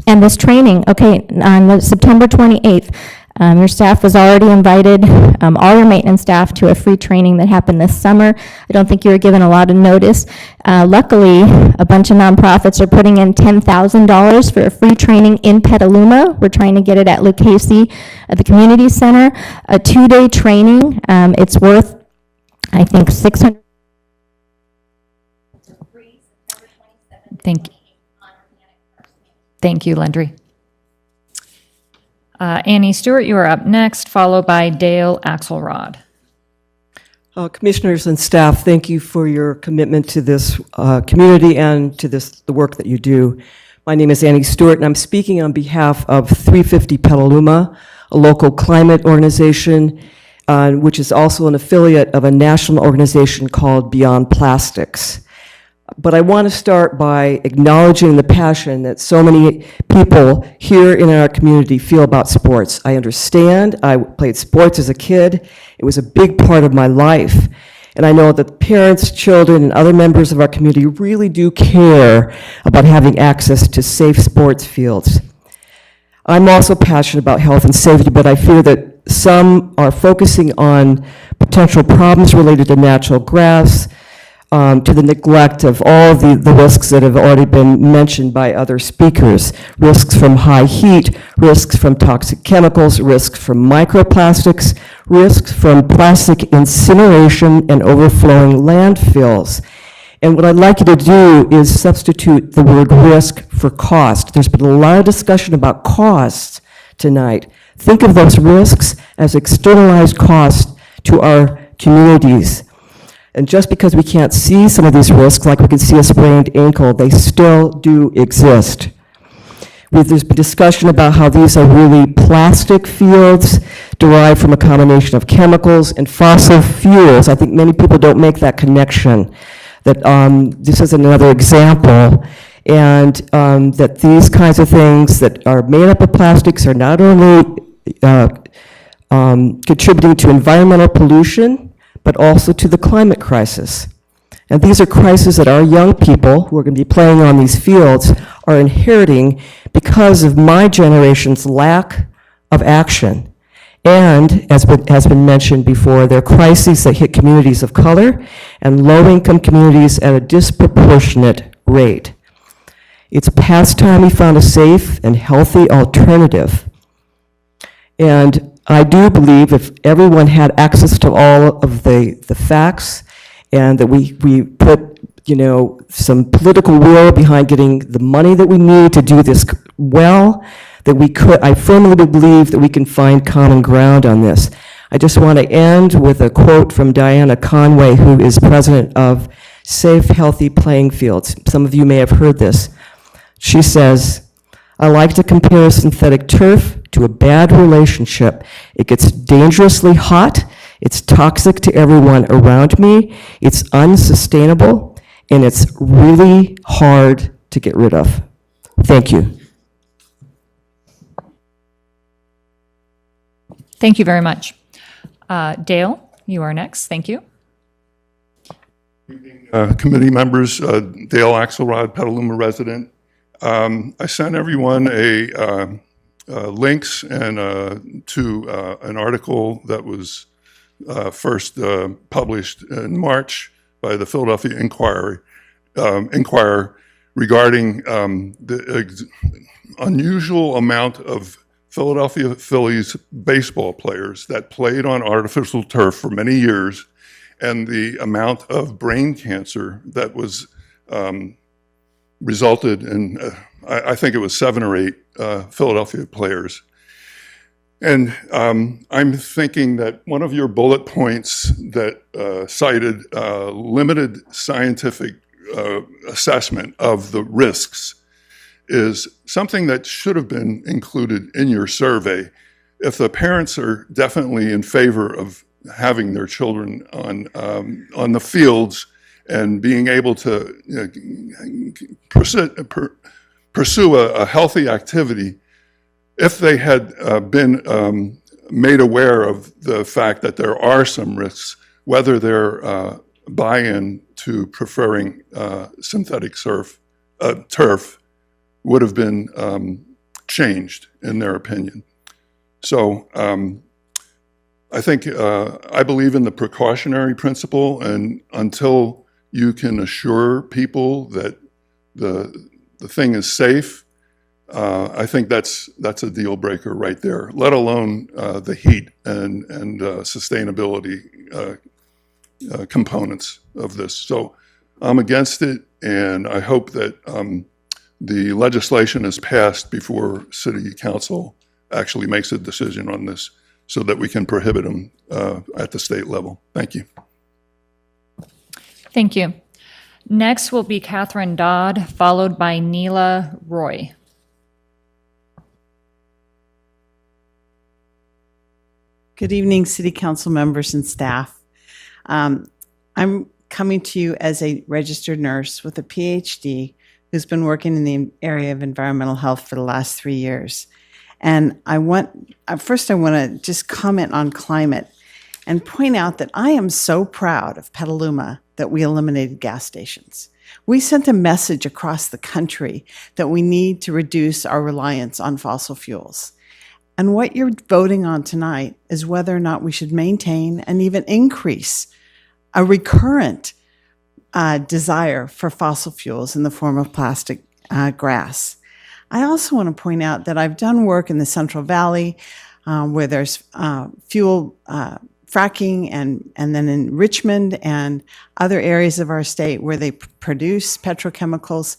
this training, okay, on September 28th, your staff was already invited, all your maintenance staff, to a free training that happened this summer. I don't think you were given a lot of notice. Luckily, a bunch of nonprofits are putting in $10,000 for a free training in Petaluma. We're trying to get it at Lucchese at the community center. A 2-day training. It's worth, I think, $600. Thank you, Landry. Annie Stewart, you are up next, followed by Dale Axelrod. Commissioners and staff, thank you for your commitment to this community and to the work that you do. My name is Annie Stewart, and I'm speaking on behalf of 350 Petaluma, a local climate organization, which is also an affiliate of a national organization called Beyond Plastics. But I want to start by acknowledging the passion that so many people here in our community feel about sports. I understand. I played sports as a kid. It was a big part of my life. And I know that parents, children, and other members of our community really do care about having access to safe sports fields. I'm also passionate about health and safety, but I fear that some are focusing on potential problems related to natural grass, to the neglect of all the risks that have already been mentioned by other speakers. Risks from high heat, risks from toxic chemicals, risks from microplastics, risks from plastic incineration and overflowing landfills. And what I'd like you to do is substitute the word risk for cost. There's been a lot of discussion about costs tonight. Think of those risks as externalized costs to our communities. And just because we can't see some of these risks, like we can see a sprained ankle, they still do exist. There's been discussion about how these are really plastic fields derived from a combination of chemicals and fossil fuels. I think many people don't make that connection, that this is another example, and that these kinds of things that are made up of plastics are not only contributing to environmental pollution, but also to the climate crisis. And these are crises that our young people who are going to be playing on these fields are inheriting because of my generation's lack of action. And, as has been mentioned before, they're crises that hit communities of color and low-income communities at a disproportionate rate. It's past time we found a safe and healthy alternative. And I do believe if everyone had access to all of the facts, and that we put, some political will behind getting the money that we need to do this well, that we could, I firmly believe that we can find common ground on this. I just want to end with a quote from Diana Conway, who is president of Safe, Healthy Playing Fields. Some of you may have heard this. She says, "I like to compare synthetic turf to a bad relationship. It gets dangerously hot, it's toxic to everyone around me, it's unsustainable, and it's really hard to get rid of." Thank you. Thank you very much. Dale, you are next. Thank you. Committee members, Dale Axelrod, Petaluma resident. I sent everyone links and to an article that was first published in March by the Philadelphia Inquirer regarding the unusual amount of Philadelphia Phillies baseball players that played on artificial turf for many years, and the amount of brain cancer that was resulted in, I think it was 7 or 8 Philadelphia players. And I'm thinking that one of your bullet points that cited limited scientific assessment of the risks is something that should have been included in your survey. If the parents are definitely in favor of having their children on the fields and being able to pursue a healthy activity, if they had been made aware of the fact that there are some risks, whether their buy-in to preferring synthetic turf would have been changed, in their opinion. So I think, I believe in the precautionary principle, and until you can assure people that the thing is safe, I think that's a deal breaker right there, let alone the heat and sustainability components of this. So I'm against it, and I hope that the legislation is passed before City Council actually makes a decision on this, so that we can prohibit them at the state level. Thank you. Thank you. Next will be Catherine Dodd, followed by Neela Roy. Good evening, City Council members and staff. I'm coming to you as a registered nurse with a PhD who's been working in the area of environmental health for the last 3 years. And first I want to just comment on climate and point out that I am so proud of Petaluma that we eliminated gas stations. We sent a message across the country that we need to reduce our reliance on fossil fuels. And what you're voting on tonight is whether or not we should maintain and even increase a recurrent desire for fossil fuels in the form of plastic grass. I also want to point out that I've done work in the Central Valley where there's fuel fracking, and then in Richmond and other areas of our state where they produce petrochemicals.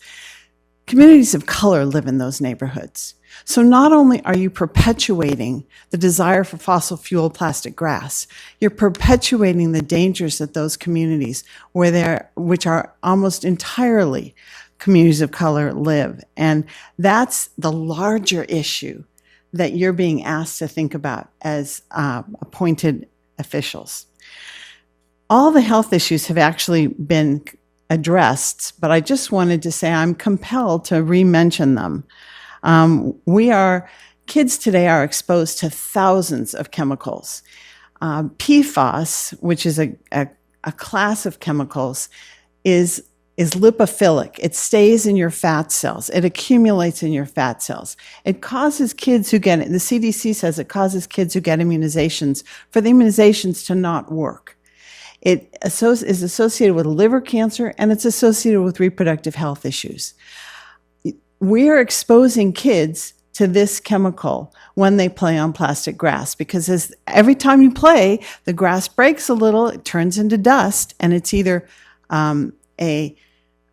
Communities of color live in those neighborhoods. So not only are you perpetuating the desire for fossil fuel plastic grass, you're perpetuating the dangers that those communities, which are almost entirely communities of color, live. And that's the larger issue that you're being asked to think about as appointed officials. All the health issues have actually been addressed, but I just wanted to say I'm compelled to re-mention them. Kids today are exposed to thousands of chemicals. PFAS, which is a class of chemicals, is lipophilic. It stays in your fat cells. It accumulates in your fat cells. It causes kids who get it, the CDC says it causes kids who get immunizations for the immunizations to not work. It is associated with liver cancer, and it's associated with reproductive health issues. We are exposing kids to this chemical when they play on plastic grass, because every time you play, the grass breaks a little, it turns into dust, and it's either a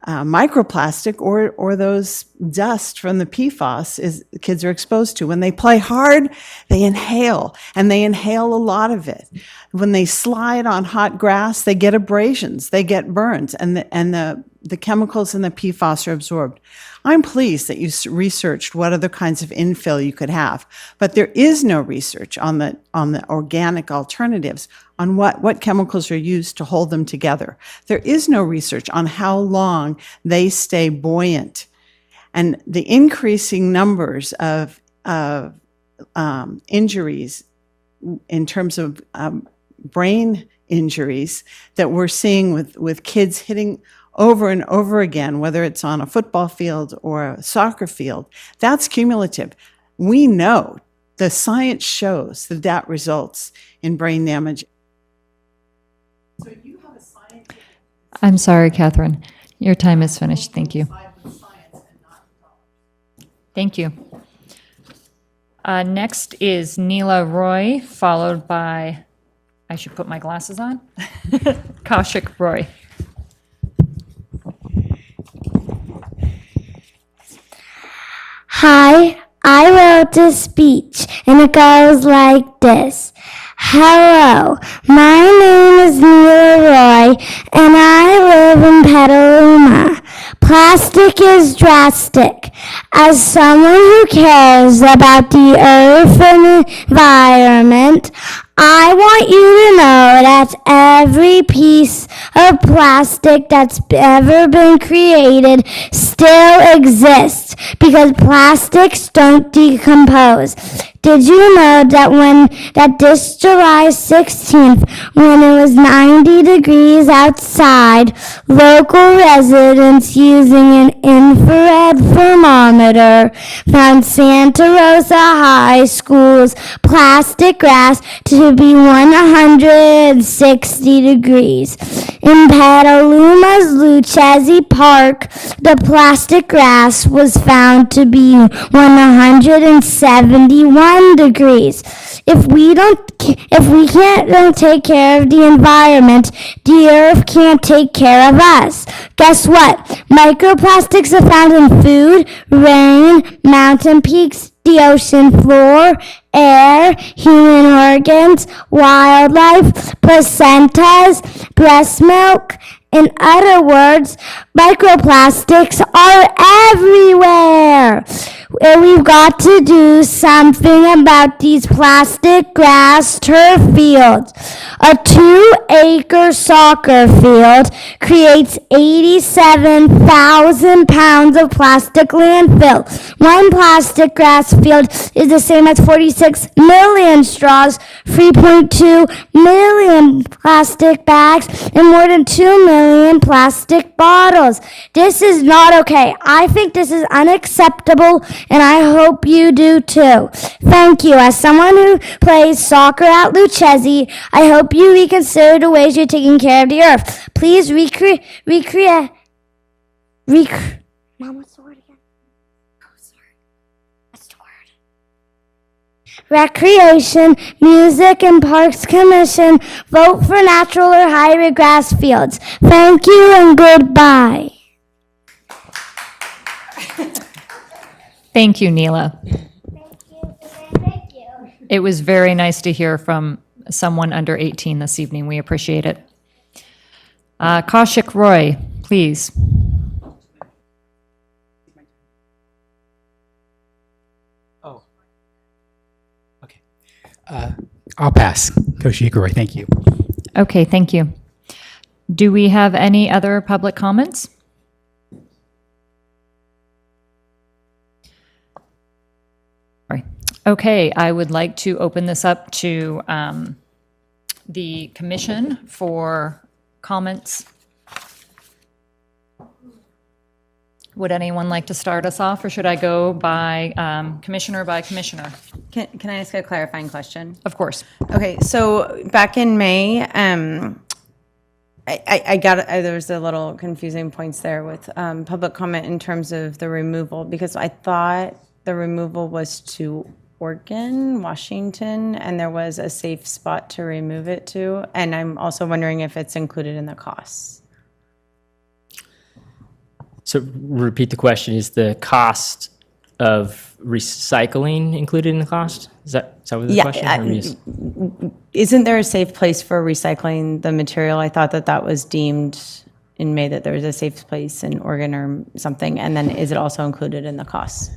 microplastic or those dust from the PFAS kids are exposed to. When they play hard, they inhale, and they inhale a lot of it. When they slide on hot grass, they get abrasions, they get burns, and the chemicals in the PFAS are absorbed. I'm pleased that you researched what other kinds of infill you could have, but there is no research on the organic alternatives, on what chemicals are used to hold them together. There is no research on how long they stay buoyant. And the increasing numbers of injuries in terms of brain injuries that we're seeing with kids hitting over and over again, whether it's on a football field or a soccer field, that's cumulative. We know, the science shows that results in brain damage. So you have a scientific... I'm sorry, Catherine. Your time is finished. Thank you. Thank you. Next is Neela Roy, followed by, I should put my glasses on, Kaushik Roy. Hi, I wrote a speech, and it goes like this. Hello, my name is Neela Roy, and I live in Petaluma. Plastic is drastic. As someone who cares about the earth and environment, I want you to know that every piece of plastic that's ever been created still exists because plastics don't decompose. Did you know that this July 16th, when it was 90 degrees outside, local residents using an infrared thermometer found Santa Rosa High School's plastic grass to be 160 degrees. In Petaluma's Lucchese Park, the plastic grass was found to be 171 degrees. If we don't take care of the environment, the earth can't take care of us. Guess what? Microplastics are found in food, rain, mountain peaks, the ocean floor, air, human organs, wildlife, placentas, breast milk. In other words, microplastics are everywhere. And we've got to do something about these plastic grass turf fields. A 2-acre soccer field creates 87,000 pounds of plastic landfill. One plastic grass field is the same as 46 3.6 million straws, 3.2 million plastic bags, and more than 2 million plastic bottles. This is not okay. I think this is unacceptable, and I hope you do too. Thank you. As someone who plays soccer at Lucchese, I hope you reconsider the ways you're taking care of the earth. Please Mom, what's the word again? Oh, sorry. What's the word? Recreation, Music, and Parks Commission. Vote for natural or hybrid grass fields. Thank you and goodbye. Thank you, Neela. Thank you. It was very nice to hear from someone under 18 this evening. We appreciate it. Kaushik Roy, please. Oh, okay. I'll pass. Kaushik Roy, thank you. Okay, thank you. Do we have any other public comments? Right. Okay, I would like to open this up to the commission for comments. Would anyone like to start us off, or should I go by commissioner by commissioner? Can I ask a clarifying question? Of course. Okay, so back in May, I got there was a little confusing points there with public comment in terms of the removal, because I thought the removal was to Oregon, Washington, and there was a safe spot to remove it to. And I'm also wondering if it's included in the costs. So repeat the question, is the cost of recycling included in the cost? Is that what the question? Isn't there a safe place for recycling the material? I thought that was deemed in May that there was a safe place in Oregon or something. And then is it also included in the costs?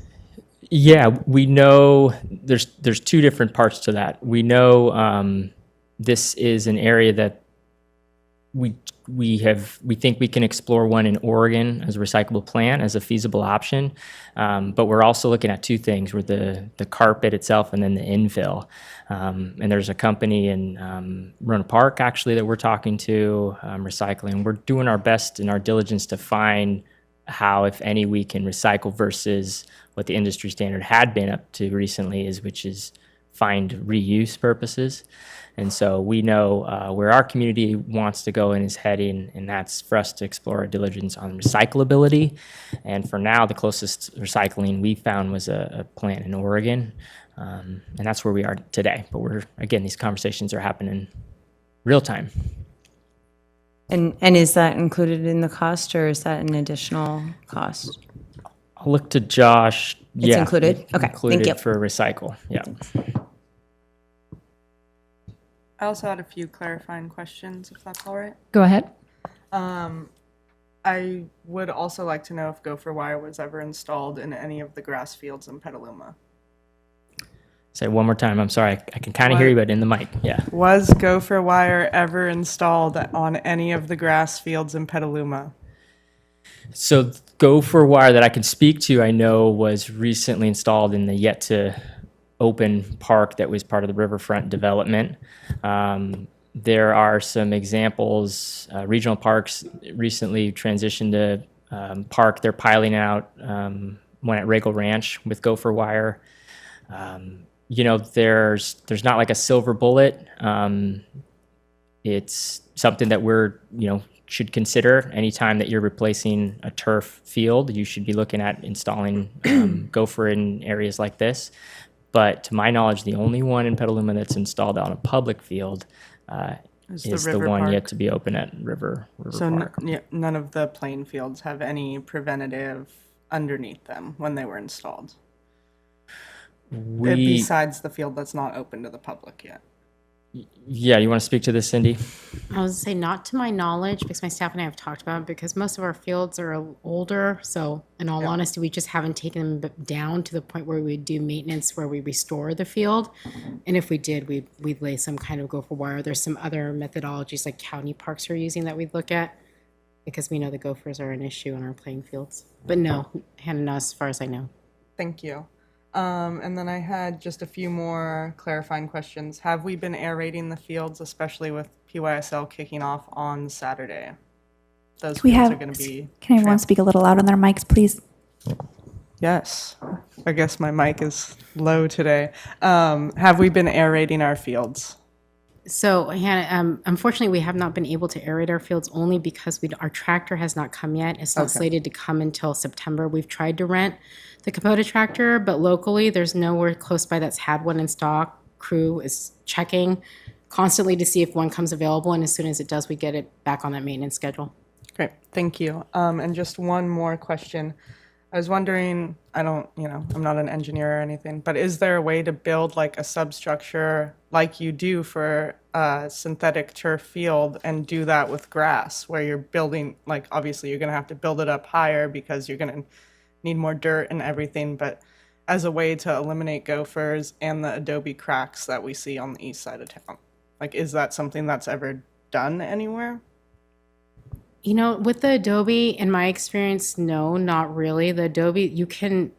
Yeah, we know there's two different parts to that. We know this is an area that we think we can explore one in Oregon as a recyclable plant as a feasible option, but we're also looking at two things: with the carpet itself and then the infill. And there's a company in Roanoke Park actually that we're talking to recycling. We're doing our best in our diligence to find how, if any, we can recycle versus what the industry standard had been up to recently, which is find reuse purposes. And so we know where our community wants to go and is heading, and that's for us to explore our diligence on recyclability. And for now, the closest recycling we found was a plant in Oregon, and that's where we are today. But these conversations are happening real time. And is that included in the cost, or is that an additional cost? I'll look to Josh. It's included? Okay, included thank you. for recycle, yeah. I also had a few clarifying questions, if that's all right. Go ahead. I would also like to know if gopher wire was ever installed in any of the grass fields in Petaluma. Say it one more time. I'm sorry. I can kind of hear you, but in the mic. Yeah. Was gopher wire ever installed on any of the grass fields in Petaluma? So gopher wire that I can speak to, I know was recently installed in the yet to open park that was part of the riverfront development. There are some examples. Regional parks recently transitioned to park. They're piling out one at Regal Ranch with gopher wire. There's not like a silver bullet. It's something that we're should consider anytime that you're replacing a turf field. You should be looking at installing gopher in areas like this. But to my knowledge, the only one in Petaluma that's installed on a public field is the one Park. yet to be open at River Park. None of the plain fields have any preventative underneath them when they were installed? Besides the field that's not open to the public yet. Yeah, you want to speak to this, Cindy? I was say not to my knowledge, because my staff and I have talked about it, because most of our fields are older. So in all honesty, we just haven't taken them down to the point where we do maintenance where we restore the field. And if we did, we'd lay some kind of gopher wire. There's some other methodologies like county parks are using that we'd look at, because we know the gophers are an issue in our playing fields. But no, Hannah, not as far as I know. Thank you. And then I had just a few more clarifying questions. Have we been aerating the fields, especially with PYSL kicking off on Saturday? Those We fields have, are going to be. can everyone speak a little louder on their mics, please? Yes. I guess my mic is low today. Have we been aerating our fields? So, Hannah, unfortunately, we have not been able to aerate our fields only because our tractor has not come yet. It's not Okay. slated to come until September. We've tried to rent the Kubota tractor, but locally, there's nowhere close by that's had one in stock. Crew is checking constantly to see if one comes available, and as soon as it does, we get it back on that maintenance schedule. Great, thank you. And just one more question. I was wondering, I'm not an engineer or anything, but is there a way to build like a substructure like you do for a synthetic turf field and do that with grass, where you're building, like obviously you're going to have to build it up higher because you're going to need more dirt and everything, but as a way to eliminate gophers and the adobe cracks that we see on the east side of town? Like, is that something that's ever done anywhere? With the Adobe, in my experience, no, not really. The Adobe, you can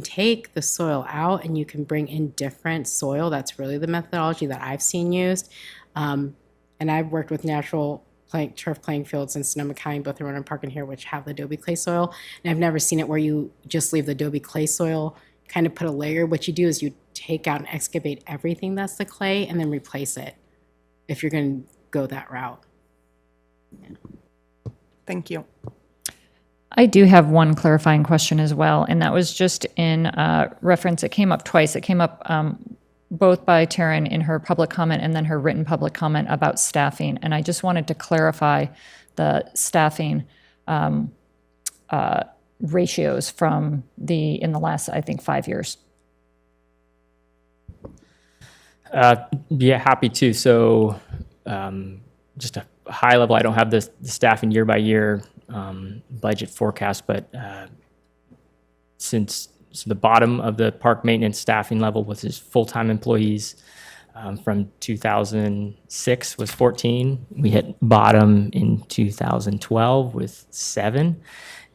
take the soil out and you can bring in different soil. That's really the methodology that I've seen used. And I've worked with natural turf playing fields in Sonoma County, both around Park and here, which have the Adobe clay soil. And I've never seen it where you just leave the Adobe clay soil, kind of put a layer. What you do is you take out and excavate everything that's the clay and then replace it if you're going to go that route. Yeah. Thank you. I do have one clarifying question as well, and that was just in reference. It came up twice. It came up both by Taryn in her public comment and then her written public comment about staffing. And I just wanted to clarify the staffing ratios in the last, I think, 5 years. Yeah, happy to. So just a high level, I don't have the staffing year by year budget forecast, but since the bottom of the park maintenance staffing level was his full-time employees from 2006 was 14. We hit bottom in 2012 with 7.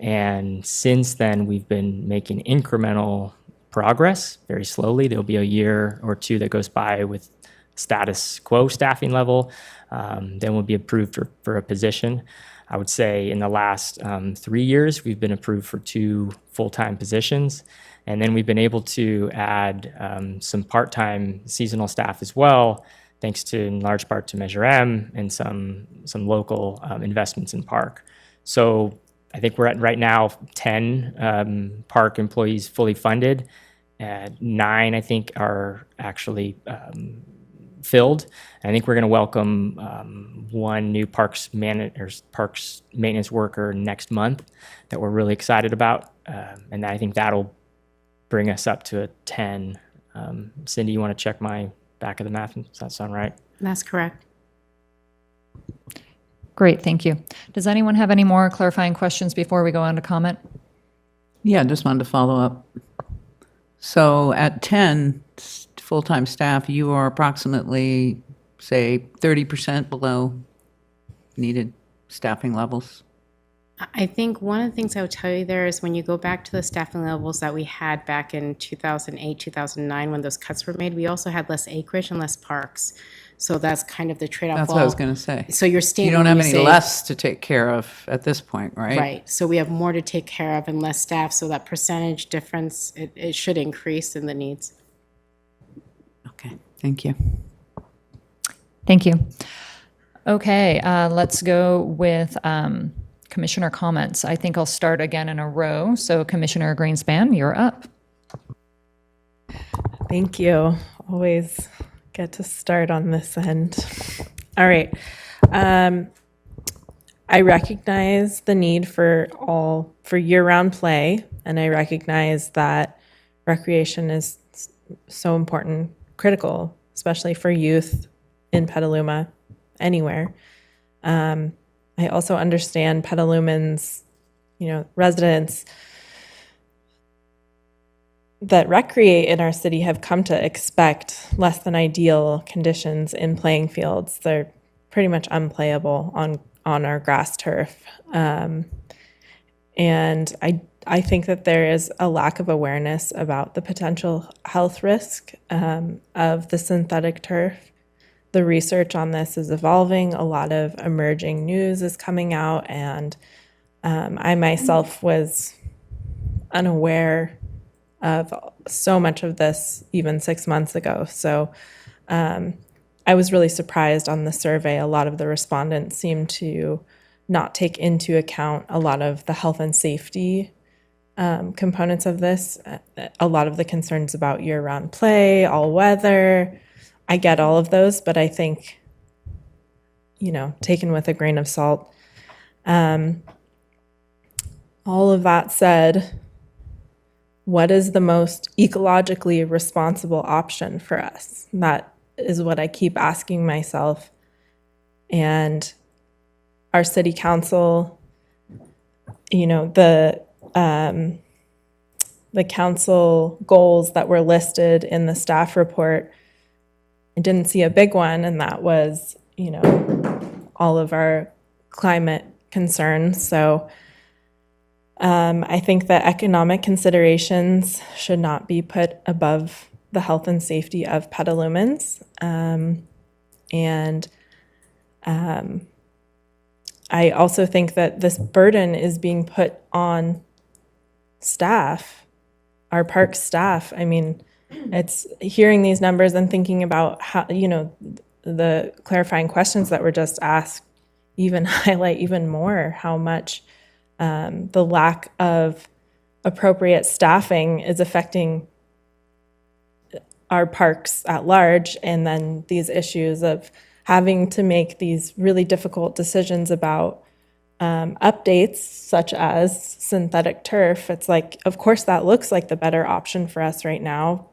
And since then, we've been making incremental progress very slowly. There'll be a year or two that goes by with status quo staffing level. Then we'll be approved for a position. I would say in the last 3 years, we've been approved for 2 full-time positions. And then we've been able to add some part-time seasonal staff as well, thanks to, in large part, to Measure M and some local investments in park. So I think we're at right now 10 park employees fully funded. 9, I think, are actually filled. And I think we're going to welcome 1 new parks maintenance worker next month that we're really excited about. And I think that'll bring us up to a 10. Cindy, you want to check my back of the math? Does that sound right? That's correct. Great, thank you. Does anyone have any more clarifying questions before we go on to comment? Yeah, just wanted to follow up. So at 10 full-time staff, you are approximately, say, 30% below needed staffing levels? I think one of the things I would tell you there is when you go back to the staffing levels that we had back in 2008, 2009, when those cuts were made, we also had less acreage and less parks. So that's kind of the trade-off. That's what I was going to say. So you're staying. You don't have any less to take care of at this point, right? Right. So we have more to take care of and less staff. So that percentage difference, it should increase in the needs. Okay. Thank you. Thank you. Okay, let's go with Commissioner comments. I think I'll start again in a row. So Commissioner Greenspan, you're up. Thank you. Always get to start on this end. All right. I recognize the need for year-round play, and I recognize that recreation is so important, critical, especially for youth in Petaluma, anywhere. I also understand Petalumans, residents that recreate in our city have come to expect less than ideal conditions in playing fields. They're pretty much unplayable on our grass turf. And I I think that there is a lack of awareness about the potential health risk of the synthetic turf. The research on this is evolving. A lot of emerging news is coming out, and I myself was unaware of so much of this even 6 months ago. So I was really surprised on the survey. A lot of the respondents seemed to not take into account a lot of the health and safety components of this. A lot of the concerns about year-round play, all weather. I get all of those, but I think, taken with a grain of salt. All of that said, what is the most ecologically responsible option for us? That is what I keep asking myself. And our city council, the council goals that were listed in the staff report, I didn't see a big one, and that was, all of our climate concerns. So I think that economic considerations should not be put above the health and safety of Petalumans. I also think that this burden is being put on staff, our park staff. I mean, it's hearing these numbers and thinking about how, the clarifying questions that were just asked even highlight even more how much the lack of appropriate staffing is affecting our parks at large. And then these issues of having to make these really difficult decisions about updates such as synthetic turf. It's like, of course, that looks like the better option for us right now,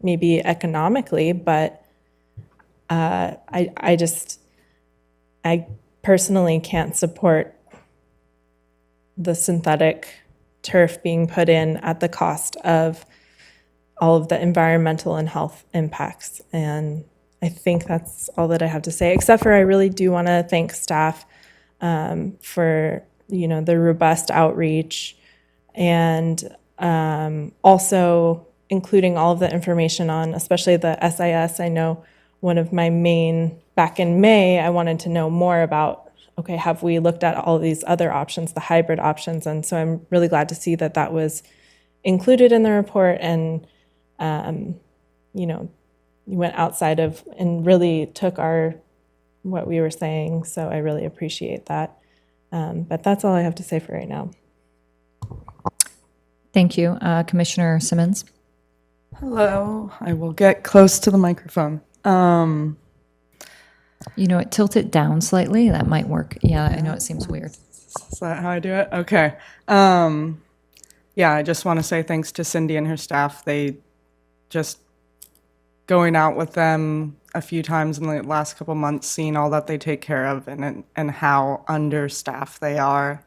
maybe economically, but I personally can't support the synthetic turf being put in at the cost of all of the environmental and health impacts. And I think that's all that I have to say, except for I really do want to thank staff for, the robust outreach and also including all of the information on, especially the SIS. I know one of my back in May, I wanted to know more about, okay, have we looked at all of these other options, the hybrid options? And so I'm really glad to see that that was included in the report and, you went outside of and really took what we were saying. So I really appreciate that. But that's all I have to say for right now. Thank you. Commissioner Simmons? Hello. I will get close to the microphone. Tilt it down slightly. That might work. Yeah, I know it seems weird. Is that how I do it? Okay. I just want to say thanks to Cindy and her staff. They just going out with them a few times in the last couple months, seeing all that they take care of and how understaffed they are,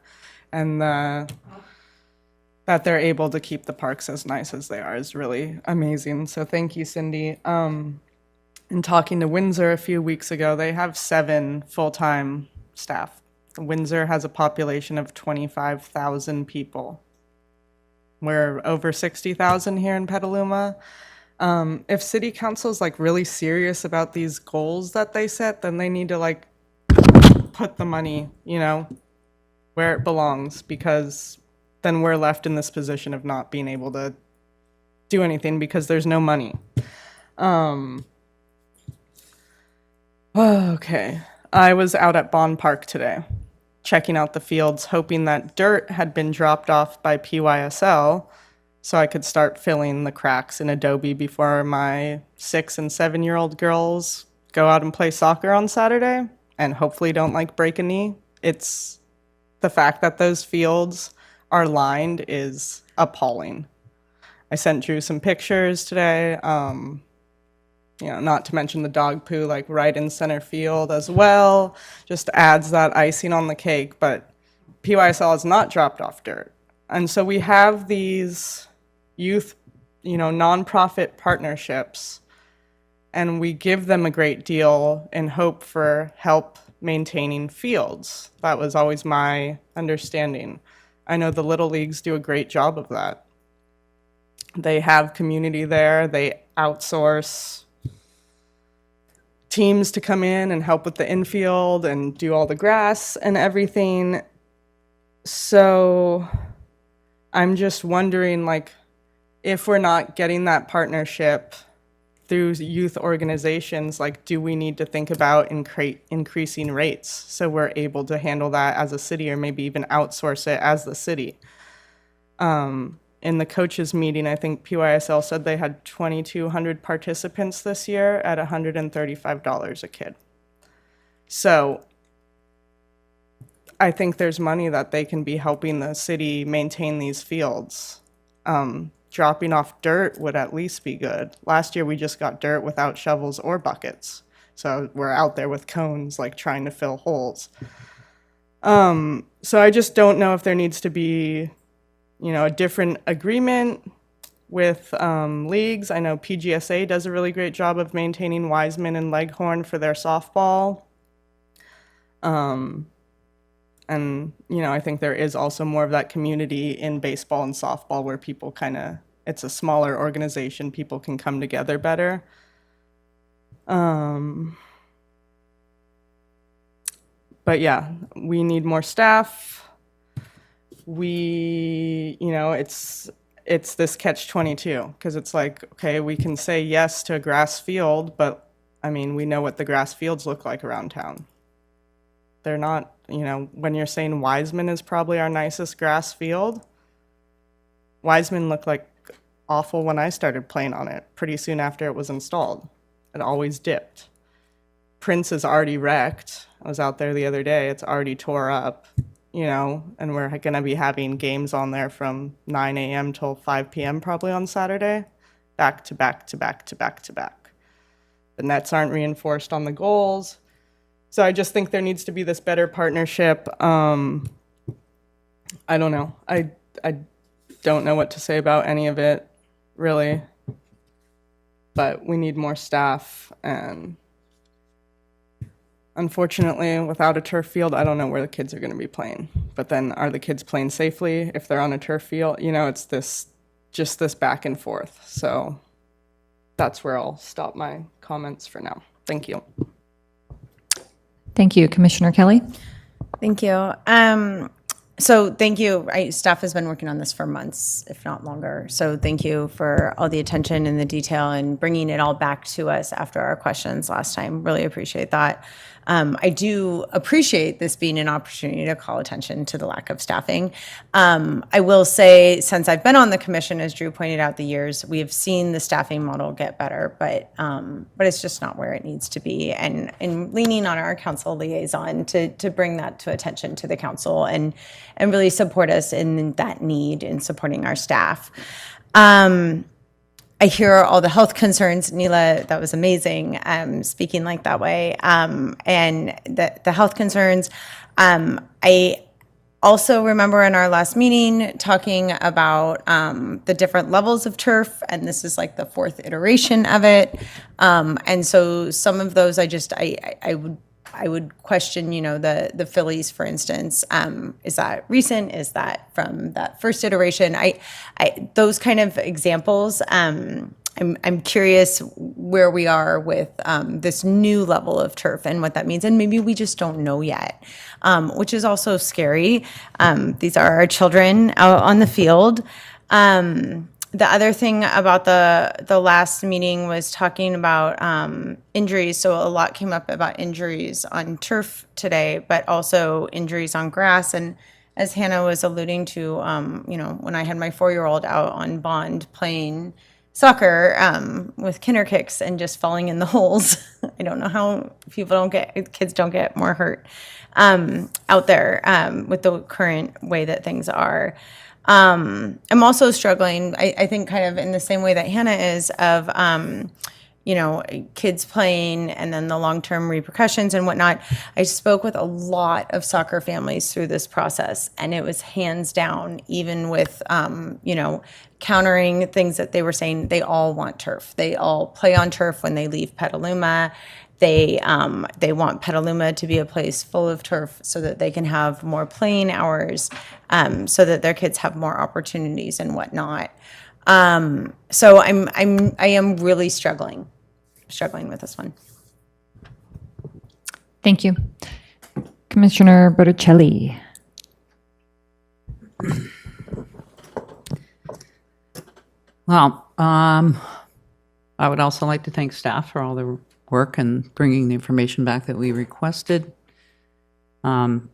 and that they're able to keep the parks as nice as they are is really amazing. So thank you, Cindy. In talking to Windsor a few weeks ago, they have 7 full-time staff. Windsor has a population of 25,000 people. We're over 60,000 here in Petaluma. If city council is really serious about these goals that they set, then they need to put the money, where it belongs, because then we're left in this position of not being able to do anything because there's no money. Okay. I was out at Bond Park today, checking out the fields, hoping that dirt had been dropped off by PYSL so I could start filling the cracks in Adobe before my 6 and 7-year-old girls go out and play soccer on Saturday and hopefully don't break a knee. It's the fact that those fields are lined is appalling. I sent Drew some pictures today. Not to mention the dog poo, right in center field as well, just adds that icing on the cake. But PYSL has not dropped off dirt. And so we have these youth, nonprofit partnerships, and we give them a great deal in hope for help maintaining fields. That was always my understanding. I know the Little Leagues do a great job of that. They have community there. They outsource teams to come in and help with the infield and do all the grass and everything. So I'm just wondering, like, if we're not getting that partnership through youth organizations, like, do we need to think about increasing rates so we're able to handle that as a city, or maybe even outsource it as the city? In the coaches meeting, I think PYSL said they had 2,200 participants this year at $135 a kid. So I think there's money that they can be helping the city maintain these fields. Dropping off dirt would at least be good. Last year we just got dirt without shovels or buckets. So we're out there with cones, like, trying to fill holes. So I just don't know if there needs to be, you know, a different agreement with leagues. I know PGSA does a really great job of maintaining Wiseman and Leghorn for their softball. And, you know, I think there is also more of that community in baseball and softball where people it's a smaller organization, people can come together better. But yeah, we need more staff. You know, it's this catch-22, because it's like, okay, we can say yes to a grass field, but I mean, we know what the grass fields look like around town. They're not, you know, when you're saying Wiseman is probably our nicest grass field, Wiseman looked like awful when I started playing on it pretty soon after it was installed. It always dipped. Prince is already wrecked. I was out there the other day. It's already tore up, you know, and we're going to be having games on there from 9 a.m. till 5 p.m. probably on Saturday, back to back to back to back to back. The nets aren't reinforced on the goals. So I just think there needs to be this better partnership. I don't know. I don't know what to say about any of it, really. But we need more staff, and unfortunately, without a turf field, I don't know where the kids are going to be playing. But then, are the kids playing safely if they're on a turf field? You know, it's just this back and forth. So that's where I'll stop my comments for now. Thank you. Thank you, Commissioner Kelly. Thank you. So thank you. Staff has been working on this for months, if not longer. So thank you for all the attention and the detail and bringing it all back to us after our questions last time. Really appreciate that. I do appreciate this being an opportunity to call attention to the lack of staffing. I will say, since I've been on the commission, as Drew pointed out, the years, we have seen the staffing model get better, but it's just not where it needs to be. And leaning on our council liaison to bring that to attention to the council and really support us in that need in supporting our staff. I hear all the health concerns. Neela, that was amazing, speaking like that way. And the health concerns. I also remember in our last meeting talking about the different levels of turf, and this is like the fourth iteration of it. And so some of those I would question, you know, the Phillies, for instance. Is that recent? Is that from that first iteration? Those kind of examples. I'm curious where we are with this new level of turf and what that means, and maybe we just don't know yet, which is also scary. These are our children out on the field. The other thing about the last meeting was talking about injuries. So a lot came up about injuries on turf today, but also injuries on grass. And as Hannah was alluding to, you know, when I had my 4-year-old out on Bond playing soccer with kinder kicks and just falling in the holes, I don't know how kids don't get more hurt out there with the current way that things are. I'm also struggling, I think, kind of in the same way that Hannah is, of, you know, kids playing and then the long-term repercussions and whatnot. I spoke with a lot of soccer families through this process, and it was hands down, even with, you know, countering things that they were saying, they all want turf. They all play on turf when they leave Petaluma. They want Petaluma to be a place full of turf so that they can have more playing hours, so that their kids have more opportunities and whatnot. So I am really struggling with this one. Thank you. Commissioner Botticelli. Well, I would also like to thank staff for all their work and bringing the information back that we requested. And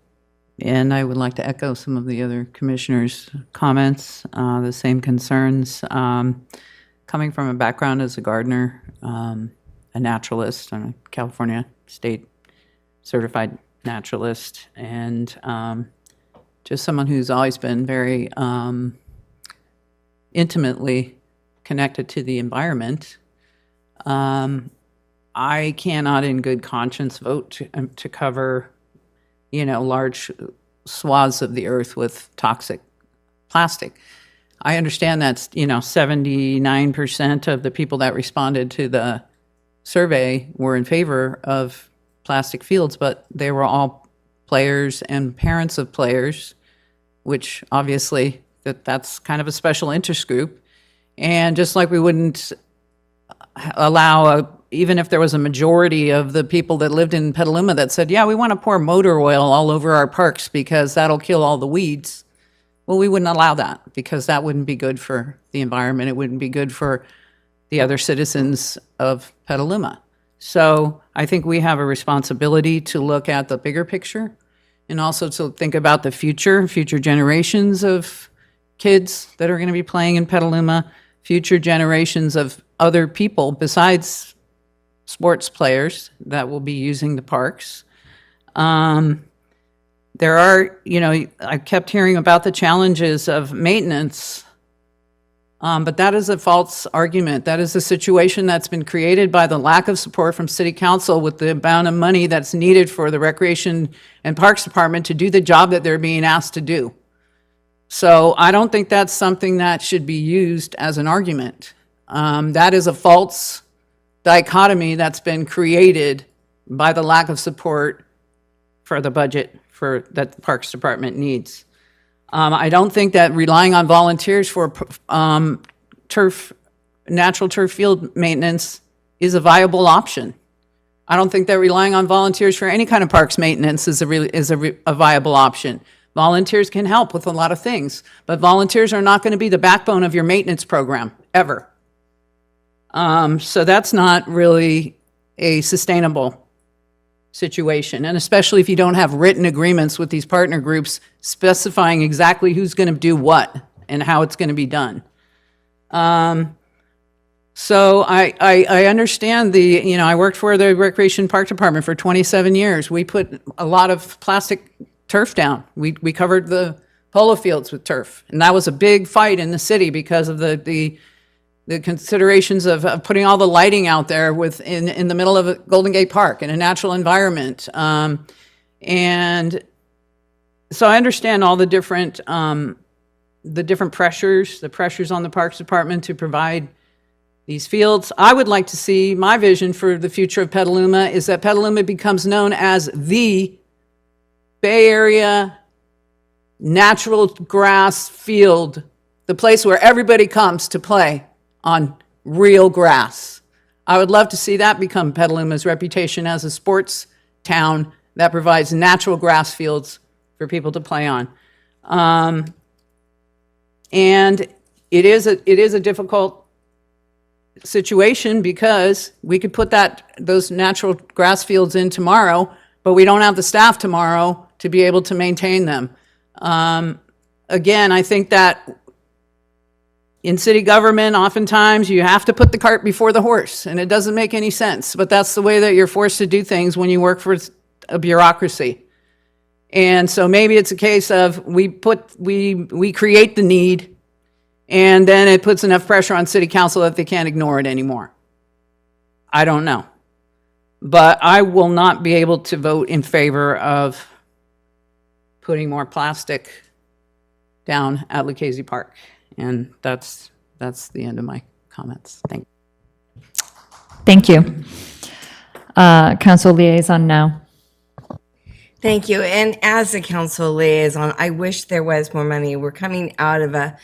I would like to echo some of the other commissioners' comments, the same concerns. Coming from a background as a gardener, a naturalist, I'm a California State certified naturalist, and just someone who's always been very intimately connected to the environment. I cannot in good conscience vote to cover, large swaths of the earth with toxic plastic. I understand that's, 79% of the people that responded to the survey were in favor of plastic fields, but they were all players and parents of players, which obviously that's kind of a special interest group. And just like we wouldn't allow even if there was a majority of the people that lived in Petaluma that said, yeah, we want to pour motor oil all over our parks because that'll kill all the weeds. Well, we wouldn't allow that because that wouldn't be good for the environment. It wouldn't be good for the other citizens of Petaluma. So I think we have a responsibility to look at the bigger picture and also to think about the future generations of kids that are going to be playing in Petaluma, future generations of other people besides sports players that will be using the parks. There are, I kept hearing about the challenges of maintenance, but that is a false argument. That is a situation that's been created by the lack of support from City Council with the amount of money that's needed for the Recreation and Parks Department to do the job that they're being asked to do. So I don't think that's something that should be used as an argument. That is a false dichotomy that's been created by the lack of support for the budget that the Parks Department needs. I don't think that relying on volunteers for natural turf field maintenance is a viable option. I don't think that relying on volunteers for any kind of parks maintenance is a viable option. Volunteers can help with a lot of things, but volunteers are not going to be the backbone of your maintenance program, ever. So that's not really a sustainable situation, and especially if you don't have written agreements with these partner groups specifying exactly who's going to do what and how it's going to be done. So I understand I worked for the Recreation Park Department for 27 years. We put a lot of plastic turf down. We covered the polo fields with turf, and that was a big fight in the city because of the considerations of putting all the lighting out there in the middle of a Golden Gate Park in a natural environment. And so I understand all the different pressures, the pressures on the Parks Department to provide these fields. I would like to see, my vision for the future of Petaluma is that Petaluma becomes known as the Bay Area natural grass field, the place where everybody comes to play on real grass. I would love to see that become Petaluma's reputation as a sports town that provides natural grass fields for people to play on. And it is a difficult situation because we could put those natural grass fields in tomorrow, but we don't have the staff tomorrow to be able to maintain them. Again, I think that in city government, oftentimes you have to put the cart before the horse, and it doesn't make any sense, but that's the way that you're forced to do things when you work for a bureaucracy. And so maybe it's a case of we create the need, and then it puts enough pressure on City Council that they can't ignore it anymore. I don't know. But I will not be able to vote in favor of putting more plastic down at Lucchese Park. And that's the end of my comments. Thank you. Thank you. Council Liaison now. Thank you. And as a council liaison, I wish there was more money. We're coming out of a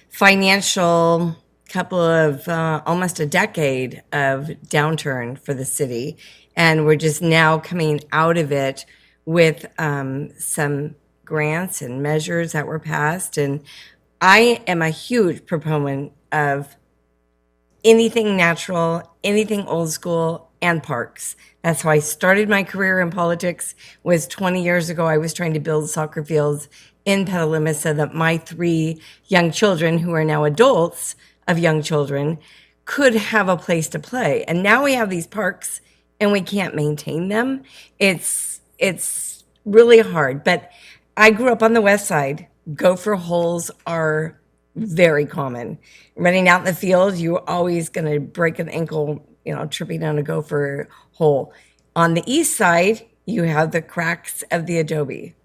financial couple of almost a decade of downturn for the city. And we're just now coming out of it with some grants and measures that were passed. And I am a huge proponent of anything natural, anything old school, and parks. That's how I started my career in politics. Was 20 years ago. I was trying to build soccer fields in Petaluma so that my 3 young children, who are now adults of young children, could have a place to play. And now we have these parks and we can't maintain them. It's really hard. But I grew up on the west side. Gopher holes are very common. Running out in the field, you're always going to break an ankle, tripping down a gopher hole. On the east side, you have the cracks of the adobe.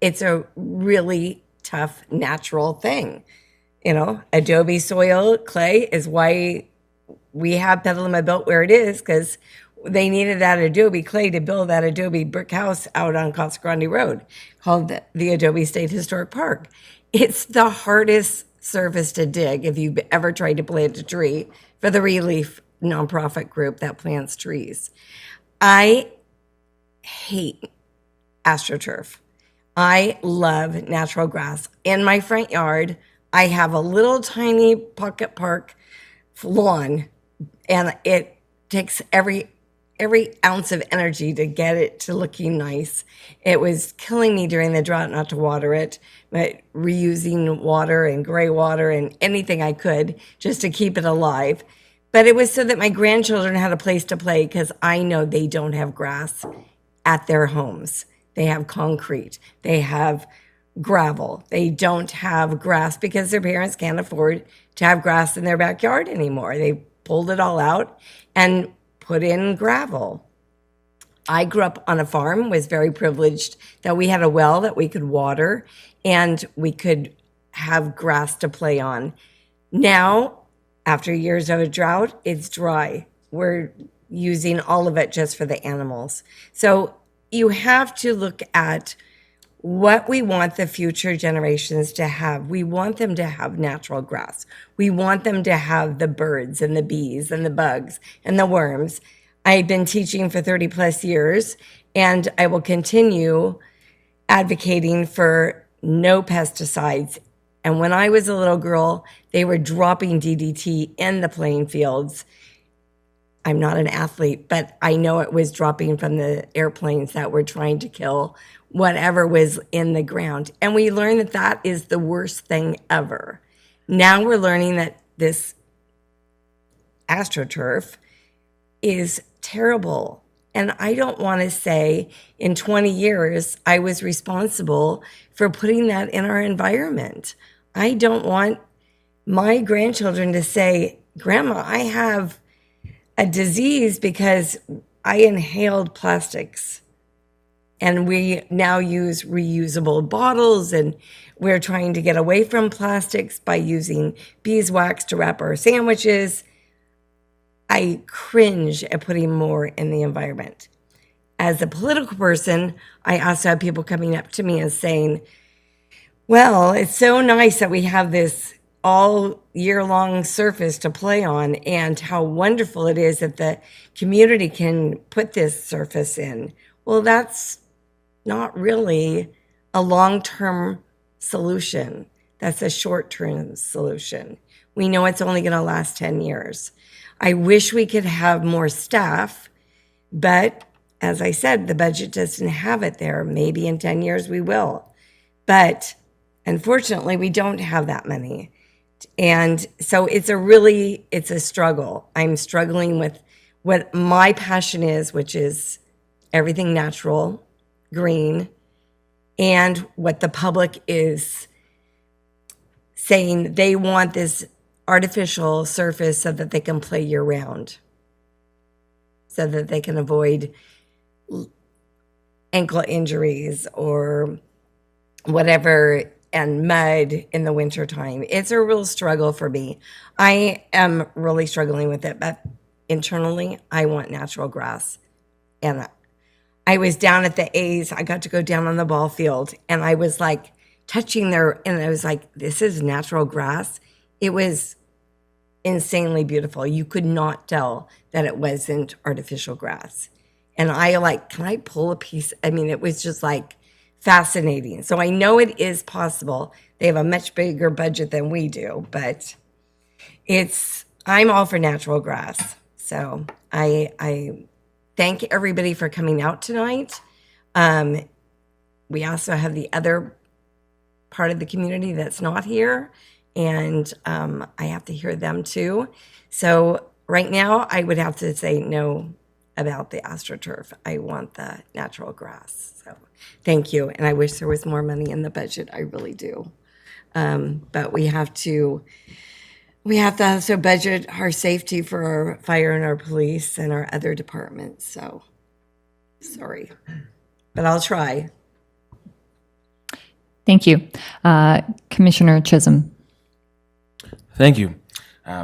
It's a really tough natural thing. Adobe soil, clay is why we have Petaluma built where it is, because they needed that adobe clay to build that adobe brick house out on Casa Grande Road called the Adobe State Historic Park. It's the hardest surface to dig if you've ever tried to plant a tree for the Relief nonprofit group that plants trees. I hate AstroTurf. I love natural grass. In my front yard, I have a little tiny pocket park lawn, and it takes every ounce of energy to get it to looking nice. It was killing me during the drought not to water it, but reusing water and gray water and anything I could just to keep it alive. But it was so that my grandchildren had a place to play, because I know they don't have grass at their homes. They have concrete. They have gravel. They don't have grass because their parents can't afford to have grass in their backyard anymore. They pulled it all out and put in gravel. I grew up on a farm, was very privileged that we had a well that we could water and we could have grass to play on. Now, after years of a drought, it's dry. We're using all of it just for the animals. So you have to look at what we want the future generations to have. We want them to have natural grass. We want them to have the birds and the bees and the bugs and the worms. I've been teaching for 30 plus years, and I will continue advocating for no pesticides. And when I was a little girl, they were dropping DDT in the playing fields. I'm not an athlete, but I know it was dropping from the airplanes that were trying to kill whatever was in the ground. And we learned that that is the worst thing ever. Now we're learning that this AstroTurf is terrible. And I don't want to say in 20 years, I was responsible for putting that in our environment. I don't want my grandchildren to say, Grandma, I have a disease because I inhaled plastics. And we now use reusable bottles, and we're trying to get away from plastics by using beeswax to wrap our sandwiches. I cringe at putting more in the environment. As a political person, I also have people coming up to me and saying, well, it's so nice that we have this all year long surface to play on, and how wonderful it is that the community can put this surface in. Well, that's not really a long-term solution. That's a short-term solution. We know it's only going to last 10 years. I wish we could have more staff, but as I said, the budget doesn't have it there. Maybe in 10 years we will. But unfortunately, we don't have that many. And so it's a struggle. I'm struggling with what my passion is, which is everything natural, green, and what the public is saying they want this artificial surface so that they can play year round, so that they can avoid ankle injuries or whatever, and mud in the wintertime. It's a real struggle for me. I am really struggling with it, but internally, I want natural grass And I was down at the A's. I got to go down on the ball field, and I was like touching their, and I was like, this is natural grass. It was insanely beautiful. You could not tell that it wasn't artificial grass. And I like, can I pull a piece? I mean, it was just like fascinating. So I know it is possible. They have a much bigger budget than we do, but I'm all for natural grass. So I thank everybody for coming out tonight. We also have the other part of the community that's not here, and I have to hear them too. So right now, I would have to say no about the AstroTurf. I want the natural grass. So thank you, and I wish there was more money in the budget. I really do, but we have to also budget our safety for our fire and our police and our other departments. So sorry, but I'll try. Thank you. Commissioner Chisholm. Thank you.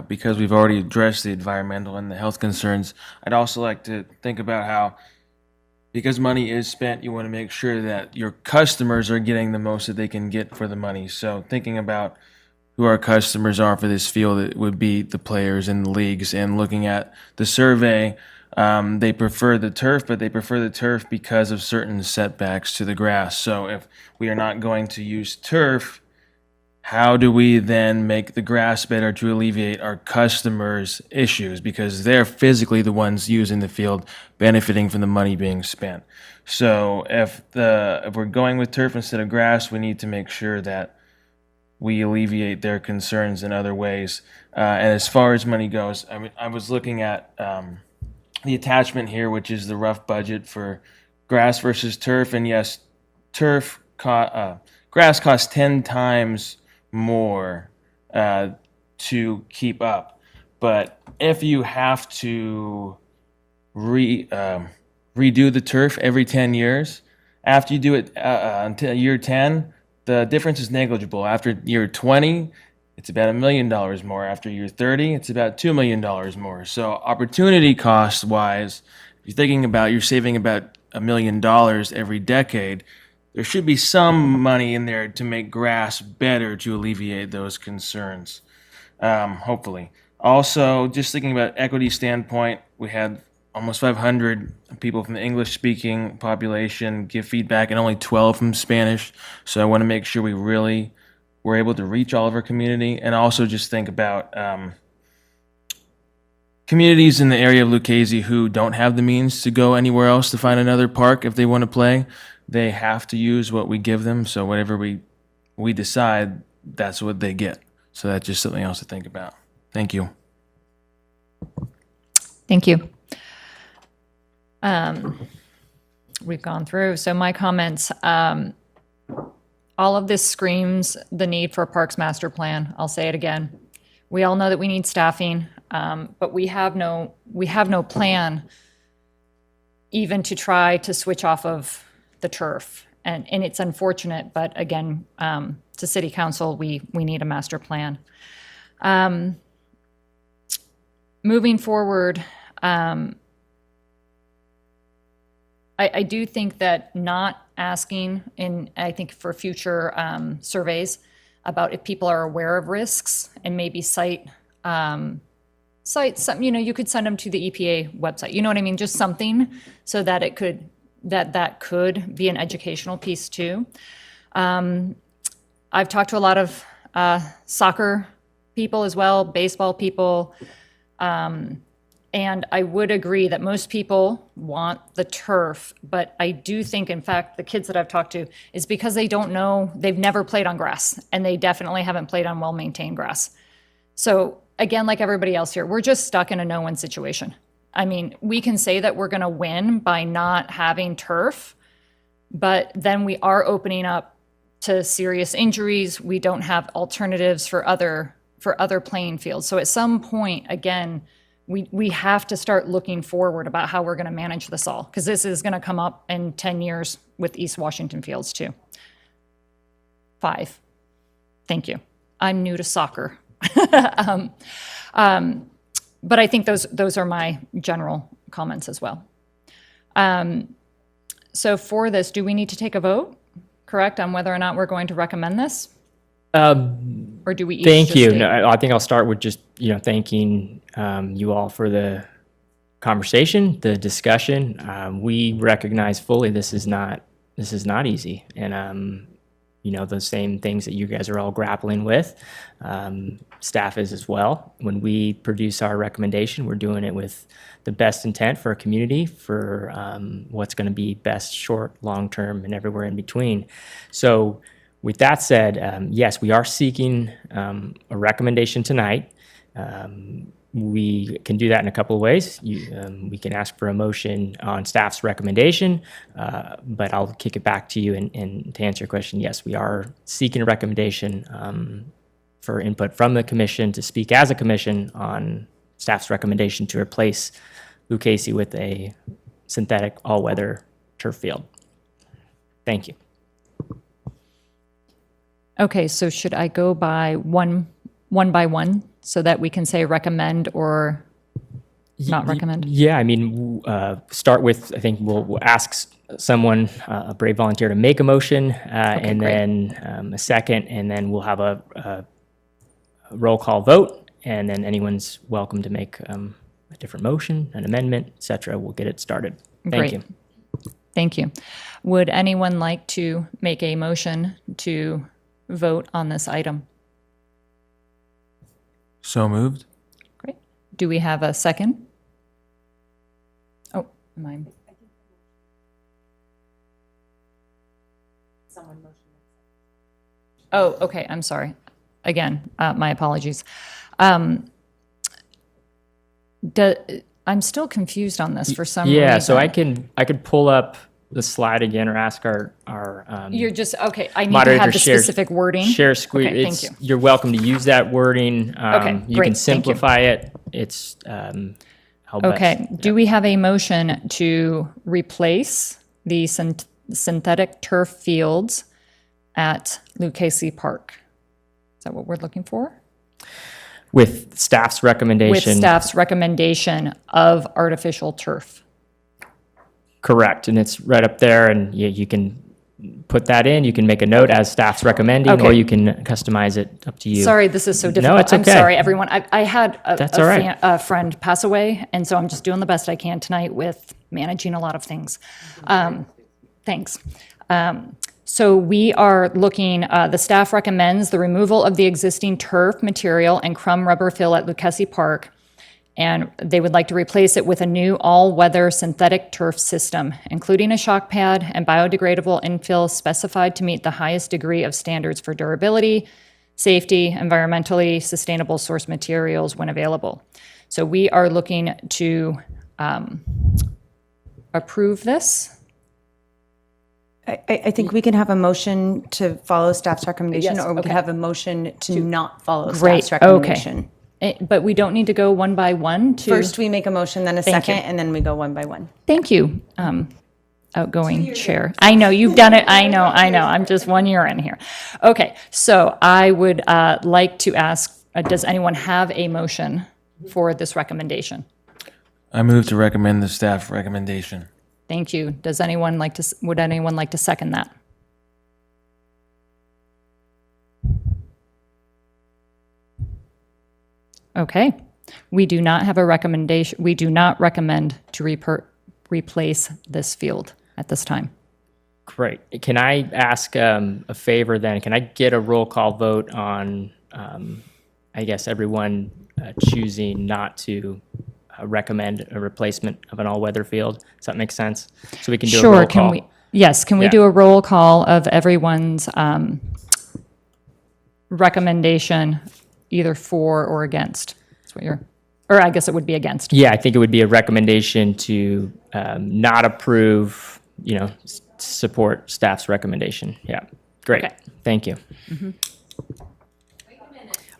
Because we've already addressed the environmental and the health concerns, I'd also like to think about how, because money is spent, you want to make sure that your customers are getting the most that they can get for the money. So thinking about who our customers are for this field, it would be the players in the leagues. And looking at the survey, they prefer the turf, but they prefer the turf because of certain setbacks to the grass. So if we are not going to use turf, how do we then make the grass better to alleviate our customers' issues? Because they're physically the ones using the field, benefiting from the money being spent. So if we're going with turf instead of grass, we need to make sure that we alleviate their concerns in other ways. And as far as money goes, I was looking at the attachment here, which is the rough budget for grass versus turf. And yes, grass costs 10 times more to keep up. But if you have to redo the turf every 10 years, after you do it until year 10, the difference is negligible. After year 20, it's about $1 million more. After year 30, it's about $2 million more. So opportunity cost wise, if you're thinking about you're saving about $1 million every decade, there should be some money in there to make grass better to alleviate those concerns, hopefully. Also, just thinking about equity standpoint, we had almost 500 people from the English-speaking population give feedback and only 12 from Spanish. So I want to make sure we really were able to reach all of our community, and also just think about communities in the area of Lucchese who don't have the means to go anywhere else to find another park if they want to play. They have to use what we give them. So whatever we decide, that's what they get. So that's just something else to think about. Thank you. Thank you. We've gone through. So my comments, all of this screams the need for a parks master plan. I'll say it again. We all know that we need staffing, but we have no plan even to try to switch off of the turf. And it's unfortunate, but again, to city council, we need a master plan. Moving forward, I do think that not asking I think for future surveys about if people are aware of risks and maybe cite some, you could send them to the EPA website. You know what I mean? Just something so that it could, that could be an educational piece too. I've talked to a lot of soccer people as well, baseball people, and I would agree that most people want the turf, but I do think, in fact, the kids that I've talked to is because they don't know, they've never played on grass, and they definitely haven't played on well-maintained grass. So again, like everybody else here, we're just stuck in a no-win situation. I mean, we can say that we're going to win by not having turf, but then we are opening up to serious injuries. We don't have alternatives for other playing fields. So at some point, again, we have to start looking forward about how we're going to manage this all, because this is going to come up in 10 years with East Washington Fields too. 5. Thank you. I'm new to soccer. But I think those are my general comments as well. So for this, do we need to take a vote, correct, on whether or not we're going to recommend this? Or do we each Thank just you. state- No, I think I'll start with just, thanking you all for the conversation, the discussion. We recognize fully this is not easy. And, the same things that you guys are all grappling with, staff is as well. When we produce our recommendation, we're doing it with the best intent for our community, for what's going to be best short, long term, and everywhere in between. So with that said, yes, we are seeking a recommendation tonight. We can do that in a couple of ways. We can ask for a motion on staff's recommendation, but I'll kick it back to you. And to answer your question, yes, we are seeking a recommendation for input from the commission to speak as a commission on staff's recommendation to replace Lucchese with a synthetic all-weather turf field. Thank you. Okay, so should I go by one by one so that we can say recommend or not recommend? Yeah, I mean, start with, I think we'll ask someone, a brave volunteer, to make a motion, and great. then a second, and then we'll have a roll call vote, and then anyone's welcome to make a different motion, an amendment, et cetera. We'll get it started. Thank Great. you. Thank you. Would anyone like to make a motion to vote on this item? So moved. Great. Do we have a second? Oh, am I? Oh, okay, I'm sorry. Again, my apologies. I'm still confused on this for some reason. Yeah, so I could pull up the slide again or ask our You're just, okay, I need to moderator have the specific wording. Share screen. Okay, thank you. You're welcome to use that wording. Okay, you great, can thank you. simplify it. It's how best. Okay, do we have a motion to replace the synthetic turf fields at Lucchese Park? Is that what we're looking for? With staff's recommendation. With staff's recommendation of artificial turf. Correct, and it's right up there, and you can put that in. You can make a note as staff's recommending, Okay. or you can customize it, up to you. Sorry, this is so difficult. No, it's okay. I'm sorry, everyone. I had That's all right. a friend pass away, and so I'm just doing the best I can tonight with managing a lot of things. Thanks. So we are looking, the staff recommends the removal of the existing turf material and crumb rubber fill at Lucchese Park, and they would like to replace it with a new all-weather synthetic turf system, including a shock pad and biodegradable infill specified to meet the highest degree of standards for durability, safety, environmentally sustainable source materials when available. So we are looking to approve this. I think we can have a motion to follow staff's recommendation, Yes, or we can okay. have a motion to not follow Great, staff's recommendation. okay. But we don't need to go one by one to. First, we make a motion, then a Thank you. second, and then we go one by one. Thank you, outgoing chair. I know, you've done it, I know. I'm just 1 year in here. Okay, so I would like to ask, does anyone have a motion for this recommendation? I move to recommend the staff recommendation. Thank you. Would anyone like to second that? Okay. We do not have a recommendation. We do not recommend to replace this field at this time. Great. Can I ask a favor then? Can I get a roll call vote on, I guess, everyone choosing not to recommend a replacement of an all-weather field? Does that make sense? So we can do a roll Sure, call. can we Yeah. do a roll call of everyone's recommendation, either for or against? That's what or I guess it would be against. Yeah, I think it would be a recommendation to not approve, support staff's recommendation. Yeah, great. Okay. Thank you.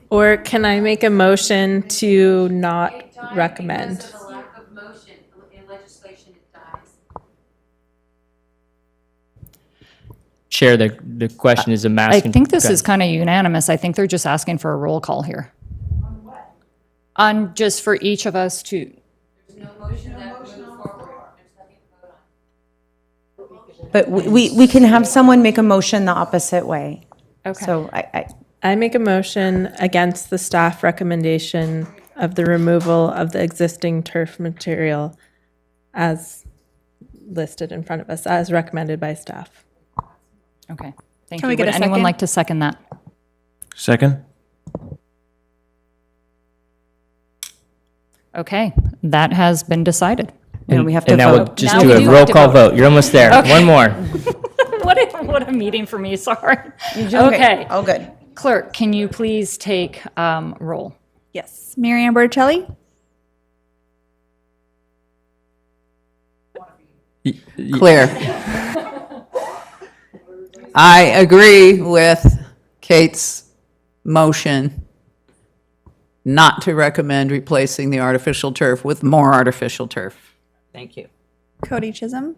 Or can I make a motion to not recommend? Chair, the question is a mask. I think this is kind of unanimous. I think they're just asking for a roll call here. On what? On just for each of us to. but we can have someone make a motion the opposite way. Okay. So I make a motion against the staff recommendation of the removal of the existing turf material as listed in front of us, as recommended by staff. Okay, thank Can you. we get Would a anyone second? like to second that? Second? Okay, that has been decided. And we have to And now we'll vote. just Now do we a do roll have to call vote. vote. You're almost there. Okay. One more. What a meeting for me, sorry. Okay. Oh, good. Clerk, can you please take roll? Yes. Marianne Berticelli? Clear. I agree with Kate's motion not to recommend replacing the artificial turf with more artificial turf. Thank you. Cody Chisholm?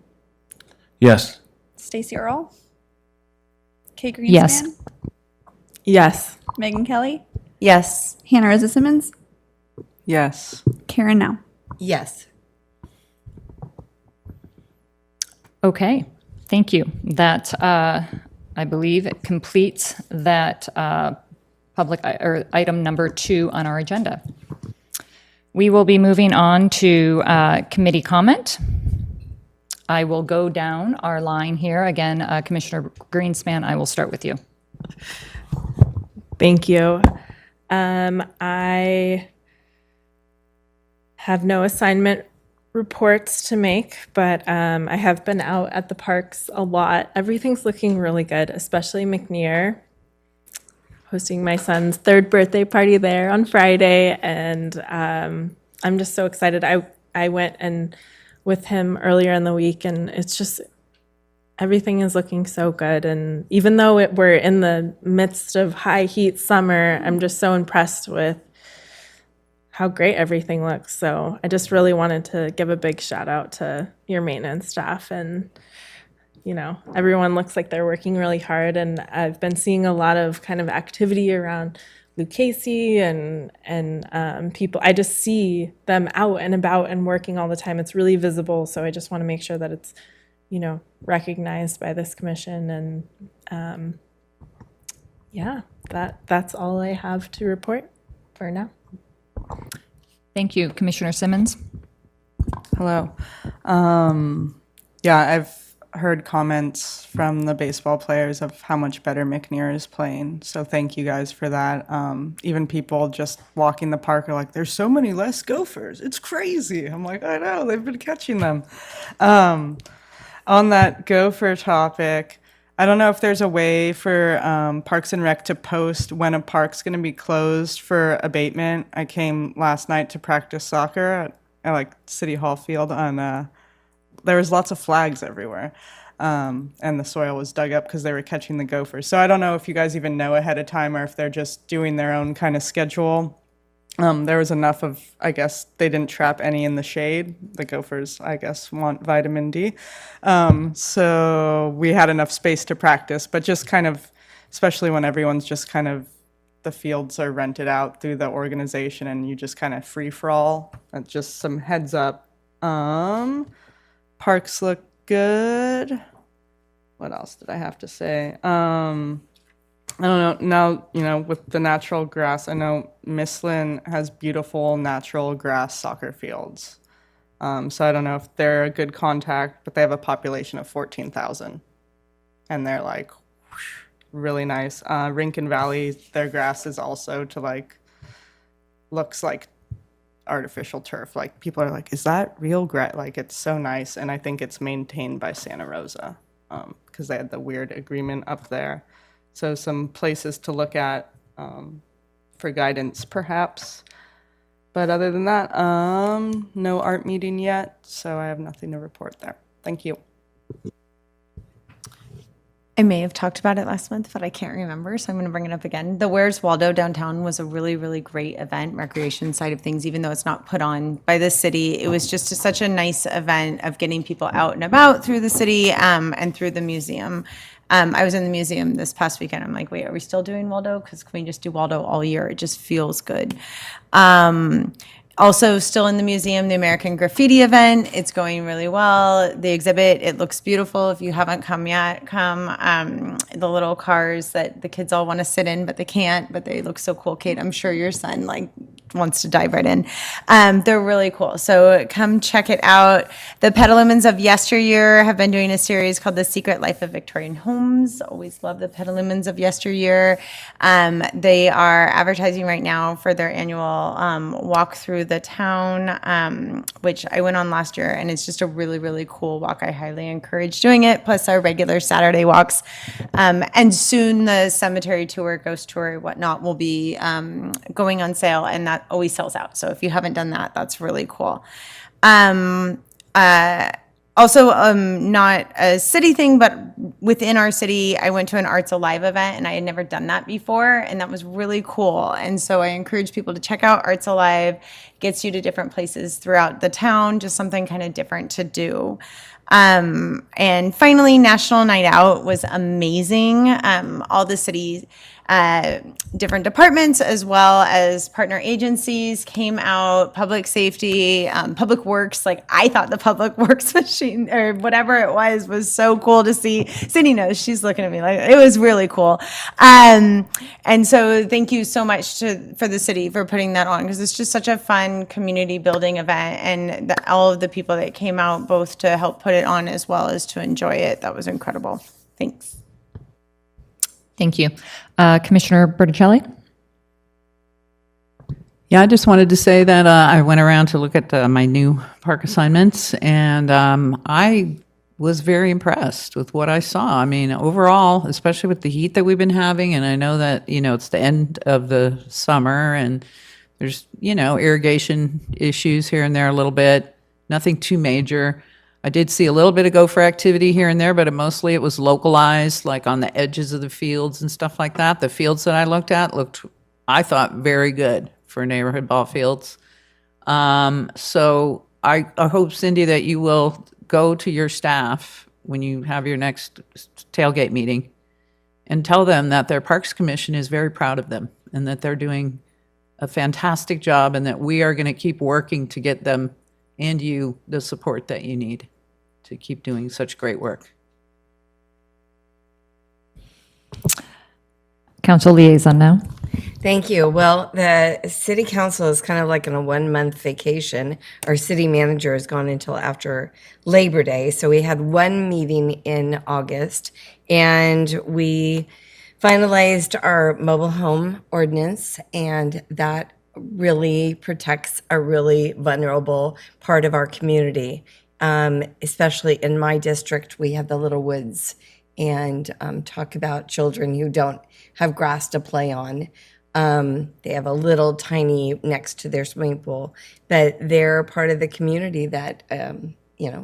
Yes. Stacy Earle? Kate Greenspan? Yes. Yes. Megan Kelly? Yes. Hannah Rosa Simmons? Yes. Karen Now? Yes. Okay, thank you. That, I believe, completes that public or item number 2 on our agenda. We will be moving on to committee comment. I will go down our line here. Again, Commissioner Greenspan, I will start with you. Thank you. I have no assignment reports to make, but I have been out at the parks a lot. Everything's looking really good, especially McNear. Hosting my son's 3rd birthday party there on Friday, and I'm just so excited. I went and with him earlier in the week, and it's just everything is looking so good. And even though we're in the midst of high heat summer, I'm just so impressed with how great everything looks. So I just really wanted to give a big shout out to your maintenance staff. And, you know, everyone looks like they're working really hard. And I've been seeing a lot of kind of activity around Lucchese and people. I just see them out and about and working all the time. It's really visible. So I just want to make sure that it's, you know, recognized by this commission. And yeah, that's all I have to report for now. Thank you, Commissioner Simmons. Hello. Yeah, I've heard comments from the baseball players of how much better McNear is playing. So thank you guys for that. Even people just walking the park are like, there's so many less Gophers. It's crazy. I'm like, I know, they've been catching them. On that Gopher topic, I don't know if there's a way for Parks and Rec to post when a park's going to be closed for abatement. I came last night to practice soccer at like City Hall field on there was lots of flags everywhere, and the soil was dug up because they were catching the gophers. So I don't know if you guys even know ahead of time or if they're just doing their own kind of schedule. There was enough of, I guess, they didn't trap any in the shade. The gophers, I guess, want vitamin D. So we had enough space to practice, but just kind of, especially when everyone's just kind of, the fields are rented out through the organization and you just kind of free for all. Just some heads up. Parks look good. What else did I have to say? I don't know. Now, you know, with the natural grass, I know Mislin has beautiful natural grass soccer fields. So I don't know if they're a good contact, but they have a population of 14,000. And they're like whoosh, really nice. Rincon Valley, their grass is also to like, looks like artificial turf. Like people are like, is that real grass? Like it's so nice. And I think it's maintained by Santa Rosa because they had the weird agreement up there. So some places to look at for guidance, perhaps. But other than that, no art meeting yet, so I have nothing to report there. Thank you. I may have talked about it last month, but I can't remember, so I'm going to bring it up again. The Where's Waldo downtown was a really, really great event, recreation side of things, even though it's not put on by the city. It was just such a nice event of getting people out and about through the city and through the museum. I was in the museum this past weekend. I'm like, wait, are we still doing Waldo? Because can we just do Waldo all year? It just feels good. Also, still in the museum, the American Graffiti event. It's going really well. The exhibit, it looks beautiful. If you haven't come yet, come. The little cars that the kids all want to sit in, but they can't. But they look so cool, Kate. I'm sure your son wants to dive right in. They're really cool. So come check it out. The Petalumans of yesteryear have been doing a series called The Secret Life of Victorian Homes. Always love the Petalumans of yesteryear. They are advertising right now for their annual walk through the town, which I went on last year, and it's just a really, really cool walk. I highly encourage doing it, plus our regular Saturday walks. And soon the cemetery tour, ghost tour, whatnot, will be going on sale, and that always sells out. So if you haven't done that, that's really cool. Also, not a city thing, but within our city, I went to an Arts Alive event, and I had never done that before, and that was really cool. And so I encourage people to check out Arts Alive. Gets you to different places throughout the town, just something kind of different to do. And finally, National Night Out was amazing. All the city different departments as well as partner agencies came out, public safety, public works. Like, I thought the public works machine or whatever it was so cool to see. Cindy knows, she's looking at me like, it was really cool. And so thank you so much for the city for putting that on, because it's just such a fun community building event, and all of the people that came out both to help put it on as well as to enjoy it. That was incredible. Thanks. Thank you. Commissioner Berticelli? Yeah, I just wanted to say that I went around to look at my new park assignments, and I was very impressed with what I saw. I mean, overall, especially with the heat that we've been having, and I know that, it's the end of the summer, and there's, irrigation issues here and there a little bit, nothing too major. I did see a little bit of gopher activity here and there, but mostly it was localized, like on the edges of the fields and stuff like that. The fields that I looked at looked, I thought, very good for neighborhood ball fields. So I hope, Cindy, that you will go to your staff when you have your next tailgate meeting and tell them that their Parks Commission is very proud of them and that they're doing a fantastic job, and that we are going to keep working to get them and you the support that you need to keep doing such great work. Council liaison now. Thank you. Well, the city council is kind of like on a 1-month vacation. Our city manager has gone until after Labor Day. So we had one meeting in August, and we finalized our mobile home ordinance, and that really protects a really vulnerable part of our community. Especially in my district, we have the Little Woods, and talk about children who don't have grass to play on. They have a little tiny next to their swimming pool, but they're part of the community that,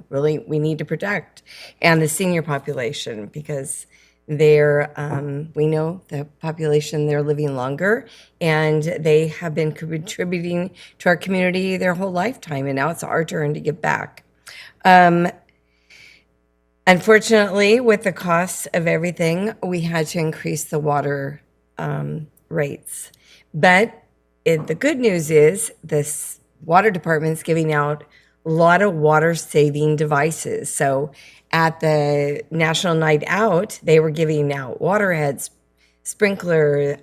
really we need to protect. And the senior population, because they're, we know the population, they're living longer, and they have been contributing to our community their whole lifetime, and now it's our turn to give back. Unfortunately, with the cost of everything, we had to increase the water rates. But the good news is this water department is giving out a lot of water saving devices. So at the National Night Out, they were giving out water heads, sprinkler,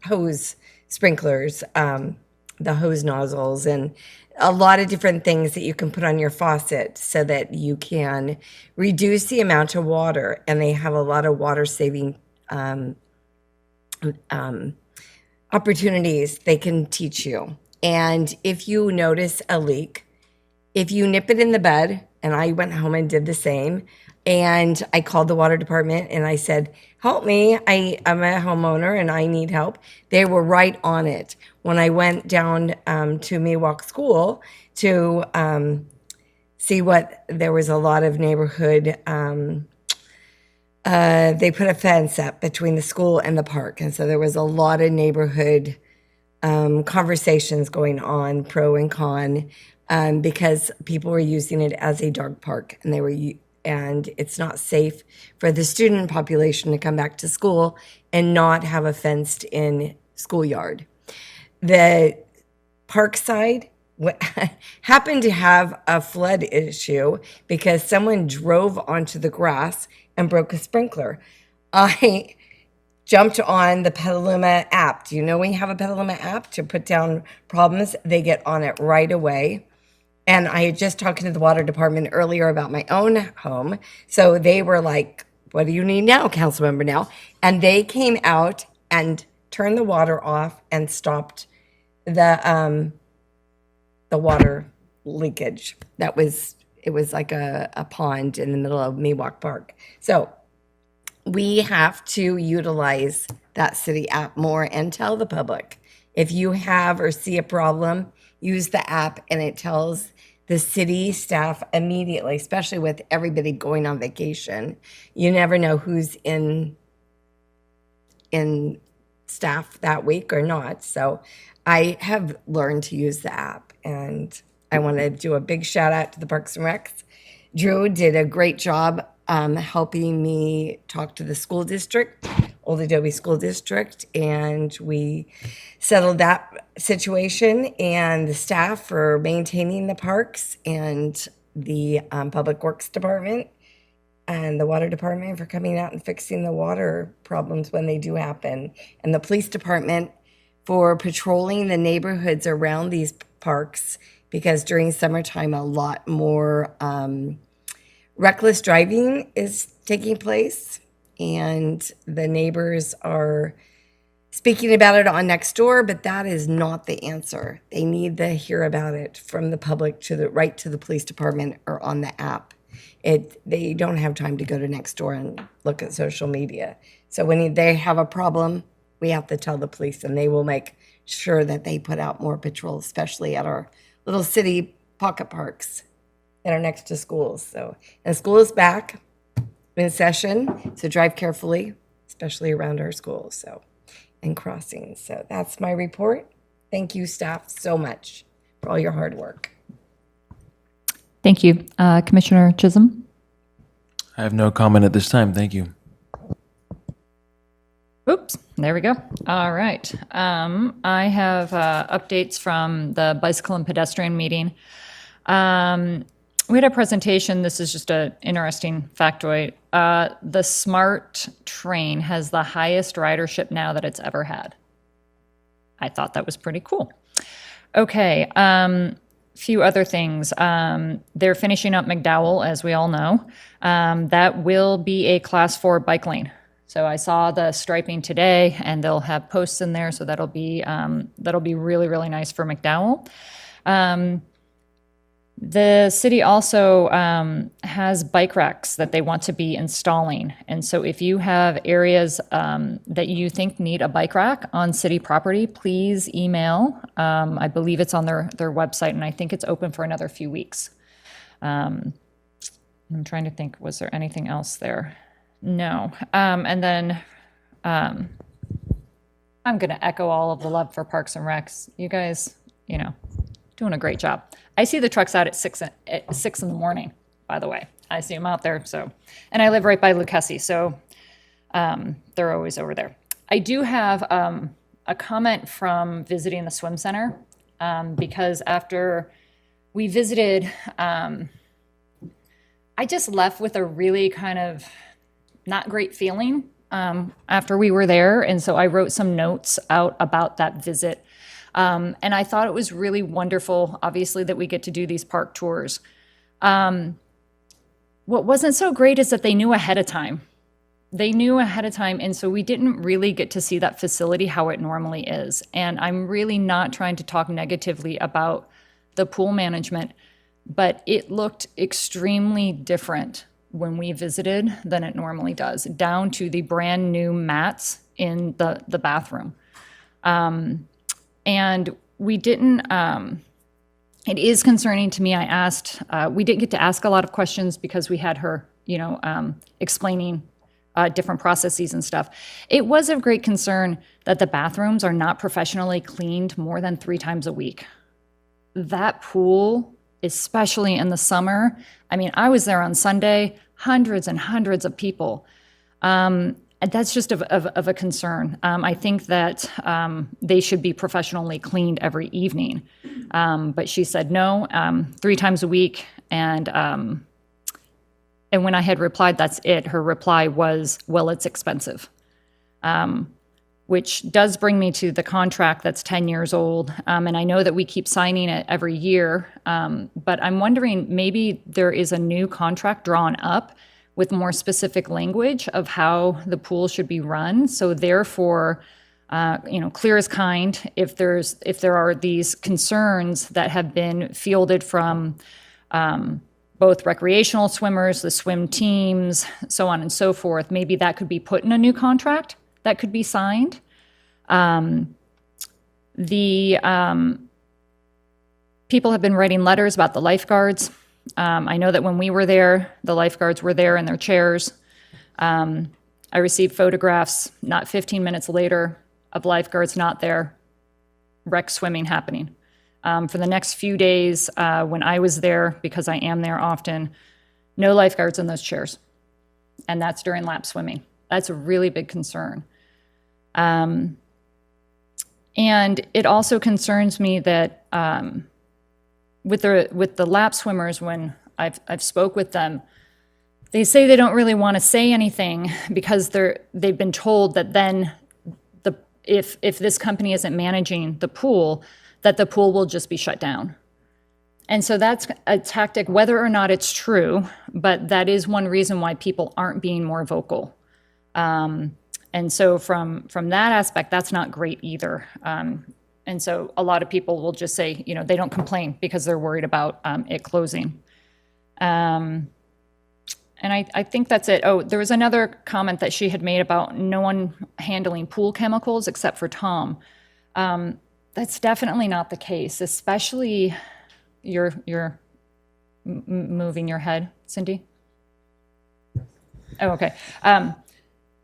hose sprinklers, the hose nozzles, and a lot of different things that you can put on your faucet so that you can reduce the amount of water. And they have a lot of water saving opportunities they can teach you. And if you notice a leak, if you nip it in the bud, and I went home and did the same, and I called the water department and I said, help me, I'm a homeowner and I need help. They were right on it. When I went down to Miwok School to see what, there was a lot of neighborhood, they put a fence up between the school and the park. And so there was a lot of neighborhood conversations going on, pro and con, because people were using it as a dog park, and it's not safe for the student population to come back to school and not have a fenced in schoolyard. The Parkside happened to have a flood issue because someone drove onto the grass and broke a sprinkler. I jumped on the Petaluma app. Do you know when you have a Petaluma app to put down problems? They get on it right away. And I had just talked to the water department earlier about my own home. So they were like, what do you need now, council member now? And they came out and turned the water off and stopped the water leakage. It was like a pond in the middle of Miwok Park. So we have to utilize that city app more and tell the public. If you have or see a problem, use the app and it tells the city staff immediately, especially with everybody going on vacation. You never know who's in staff that week or not. So I have learned to use the app, and I want to do a big shout out to the Parks and Recs. Drew did a great job helping me talk to the school district, Old Adobe School District, and we settled that situation, and the staff for maintaining the parks, and the Public Works Department and the Water Department for coming out and fixing the water problems when they do happen, and the Police Department for patrolling the neighborhoods around these parks, because during summertime a lot more reckless driving is taking place, and the neighbors are speaking about it on Nextdoor, but that is not the answer. They need to hear about it from the public to the police department or on the app. They don't have time to go to Nextdoor and look at social media. So when they have a problem, we have to tell the police, and they will make sure that they put out more patrols, especially at our little city pocket parks that are next to schools. So, and school is back in session, so drive carefully, especially around our schools, so, and crossings. So that's my report. Thank you, staff, so much for all your hard work. Thank you. Commissioner Chisholm? I have no comment at this time. Thank you. Oops, there we go. All right. I have updates from the bicycle and pedestrian meeting. We had a presentation. This is just an interesting factoid. The SMART train has the highest ridership now that it's ever had. I thought that was pretty cool. Okay. Few other things. They're finishing up McDowell, as we all know. That will be a Class 4 bike lane. So I saw the striping today, and they'll have posts in there. So that'll be really, really nice for McDowell. The city also has bike racks that they want to be installing. And so if you have areas that you think need a bike rack on city property, please email. I believe it's on their website, and I think it's open for another few weeks. I'm trying to think, was there anything else there? No. And then I'm going to echo all of the love for Parks and Recs. You guys, doing a great job. I see the trucks out at 6 in the morning, by the way. I see them out there. So, and I live right by Lucchese, so they're always over there. I do have a comment from visiting the swim center, because after we visited, I just left with a really kind of not great feeling after we were there. And so I wrote some notes out about that visit. And I thought it was really wonderful, obviously, that we get to do these park tours. What wasn't so great is that they knew ahead of time. And so we didn't really get to see that facility how it normally is. And I'm really not trying to talk negatively about the pool management, but it looked extremely different when we visited than it normally does, down to the brand new mats in the bathroom. And we didn't, it is concerning to me. I asked, we didn't get to ask a lot of questions because we had her, explaining different processes and stuff. It was of great concern that the bathrooms are not professionally cleaned more than 3 times a week. That pool, especially in the summer, I mean, I was there on Sunday, hundreds and hundreds of people. And that's just of a concern. I think that they should be professionally cleaned every evening. But she said no, 3 times a week. And when I had replied, that's it, her reply was, well, it's expensive. Which does bring me to the contract that's 10 years old. And I know that we keep signing it every year. But I'm wondering, maybe there is a new contract drawn up with more specific language of how the pool should be run. So therefore, clear as kind, if there are these concerns that have been fielded from both recreational swimmers, the swim teams, so on and so forth, maybe that could be put in a new contract that could be signed. People have been writing letters about the lifeguards. I know that when we were there, the lifeguards were there in their chairs. I received photographs not 15 minutes later of lifeguards not there, wreck swimming happening. For the next few days when I was there, because I am there often, no lifeguards in those chairs. And that's during lap swimming. That's a really big concern. And it also concerns me that with the lap swimmers, when I've spoke with them, they say they don't really want to say anything because they've been told that then if this company isn't managing the pool, that the pool will just be shut down. And so that's a tactic, whether or not it's true, but that is one reason why people aren't being more vocal. And so from that aspect, that's not great either. And so a lot of people will just say, they don't complain because they're worried about it closing. And I think that's it. Oh, there was another comment that she had made about no one handling pool chemicals except for Tom. That's definitely not the case, especially you're moving your head, Cindy? Oh, okay.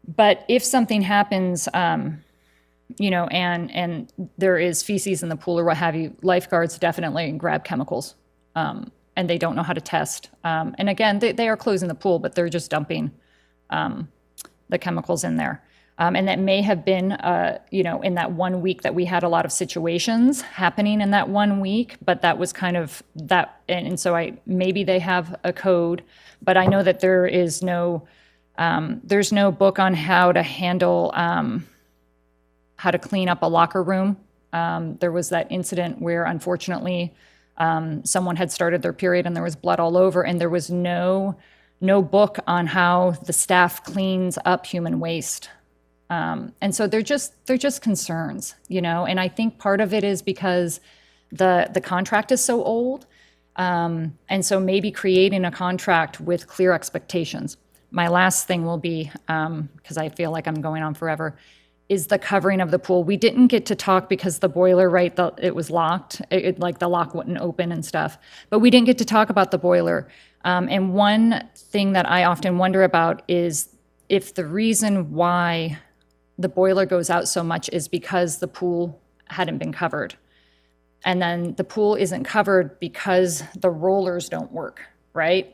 But if something happens, and there is feces in the pool or what have you, lifeguards definitely grab chemicals, and they don't know how to test. And again, they are closing the pool, but they're just dumping the chemicals in there. And that may have been, in that 1 week that we had a lot of situations happening in that 1 week, but that was kind of that. And so maybe they have a code, but I know that there is there's no book on how to handle, how to clean up a locker room. There was that incident where, unfortunately, someone had started their period and there was blood all over, and there was no book on how the staff cleans up human waste. And so they're just concerns, and I think part of it is because the contract is so old. And so maybe creating a contract with clear expectations. My last thing will be, because I feel like I'm going on forever, is the covering of the pool. We didn't get to talk because the boiler, it was locked. Like the lock wouldn't open and stuff. But we didn't get to talk about the boiler. And one thing that I often wonder about is if the reason why the boiler goes out so much is because the pool hadn't been covered. And then the pool isn't covered because the rollers don't work, right?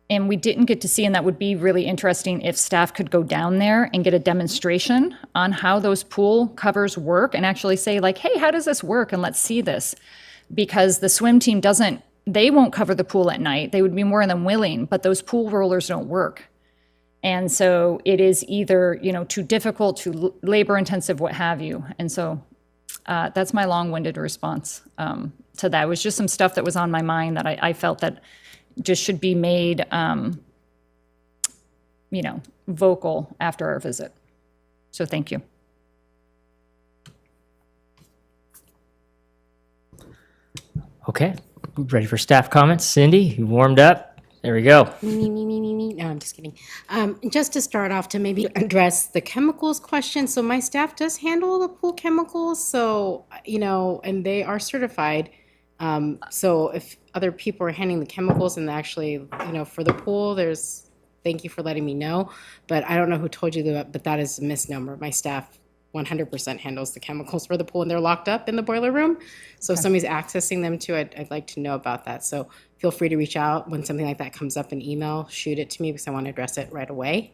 And we didn't get to see, and that would be really interesting if staff could go down there and get a demonstration on how those pool covers work and actually say like, hey, how does this work? And let's see this. Because the swim team they won't cover the pool at night. They would be more than willing, but those pool rollers don't work. And so it is either, too difficult, too labor intensive, what have you. And so that's my long-winded response to that. It was just some stuff that was on my mind that I felt that just should be made, vocal after our visit. So thank you. Okay, ready for staff comments? Cindy, you warmed up. There we go. Me. No, I'm just kidding. Just to start off, to maybe address the chemicals question. So my staff does handle the pool chemicals. So, and they are certified. So if other people are handling the chemicals and actually, for the pool, thank you for letting me know. But I don't know who told you that, but that is a misnomer. My staff 100% handles the chemicals for the pool, and they're locked up in the boiler room. So if somebody's accessing them too, I'd like to know about that. So feel free to reach out when something like that comes up in email, shoot it to me because I want to address it right away.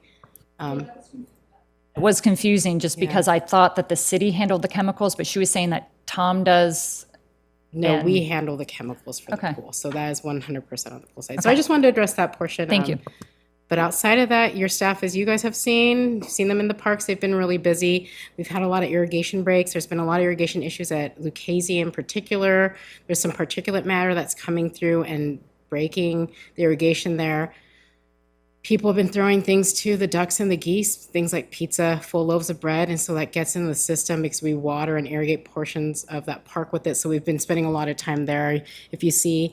It was confusing just because I thought that the city handled the chemicals, but she was saying that Tom does. No, and- we handle the chemicals for Okay. the pool. So that is 100% on the pool side. So I just wanted to address that portion. Thank you. But outside of that, your staff, as you guys have seen, you've seen them in the parks. They've been really busy. We've had a lot of irrigation breaks. There's been a lot of irrigation issues at Lucchese in particular. There's some particulate matter that's coming through and breaking the irrigation there. People have been throwing things to the ducks and the geese, things like pizza, full loaves of bread, and so that gets into the system because we water and irrigate portions of that park with it. So we've been spending a lot of time there. If you see,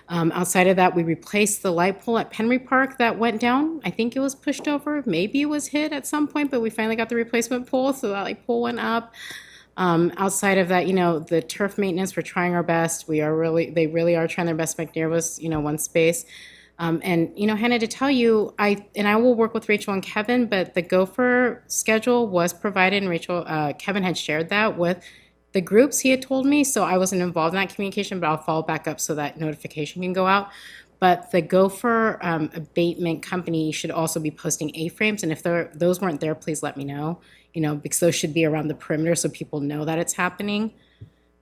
outside of that, we replaced the light pole at Penry Park that went down. I think it was pushed over, maybe it was hit at some point, but we finally got the replacement pole, so that light pole went up. Outside of that, the turf maintenance, we're trying our best. They really are trying their best. McNair was, one space. And Hannah, to tell you, I will work with Rachel and Kevin, but the gopher schedule was provided, and Kevin had shared that with the groups he had told me, so I wasn't involved in that communication, but I'll follow back up so that notification can go out. But the gopher abatement company should also be posting A-frames, and if those weren't there, please let me know, because those should be around the perimeter so people know that it's happening.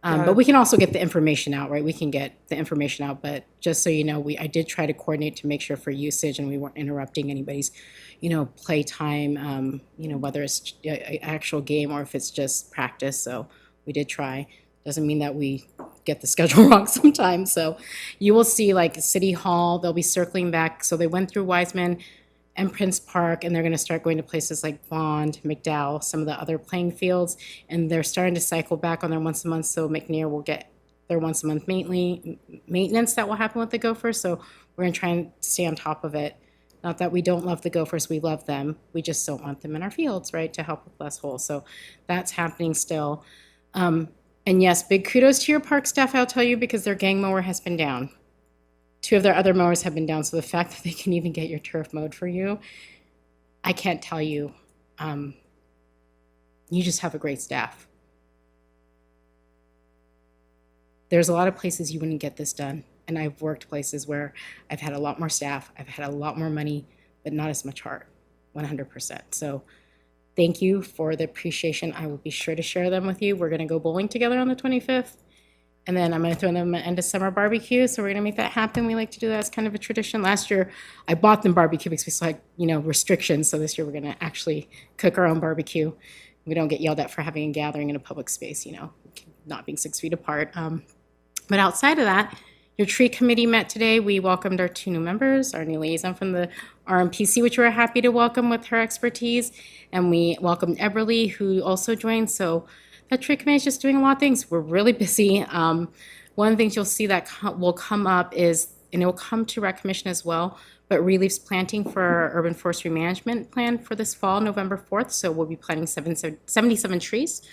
But we can also get the information out, right? We can get the information out, but just so you know, I did try to coordinate to make sure for usage and we weren't interrupting anybody's, playtime, whether it's an actual game or if it's just practice. So we did try. Doesn't mean that we get the schedule wrong sometimes. So you will see like City Hall, they'll be circling back. So they went through Wiseman and Prince Park, and they're going to start going to places like Bond, McDowell, some of the other playing fields, and they're starting to cycle back on their once a month, so McNair will get their once a month maintenance that will happen with the Gophers, so we're going to try and stay on top of it. Not that we don't love the Gophers, we love them, we just don't want them in our fields, right, to help with less holes, so that's happening still. And yes, big kudos to your park staff, I'll tell you, because their gang mower has been down. 2 of their other mowers have been down, so the fact that they can even get your turf mowed for you, I can't tell you. You just have a great staff. There's a lot of places you wouldn't get this done, and I've worked places where I've had a lot more staff, I've had a lot more money, but not as much heart, 100%. So thank you for the appreciation. I will be sure to share them with you. We're going to go bowling together on the 25th. And then I'm going to throw them an end of summer barbecue. So we're going to make that happen. We like to do that as kind of a tradition. Last year, I bought them barbecue because we still had, restrictions. So this year, we're going to actually cook our own barbecue. We don't get yelled at for having a gathering in a public space, not being 6 feet apart. But outside of that, your tree committee met today. We welcomed our 2 new members, our new liaison from the RMPC, which we're happy to welcome with her expertise. And we welcomed Eberly, who also joined. So that tree committee is just doing a lot of things. We're really busy. One of the things you'll see that will come up is, and it will come to Rec Commission as well, but reliefs planting for our urban forestry management plan for this fall, November 4th. So we'll be planting 77 trees.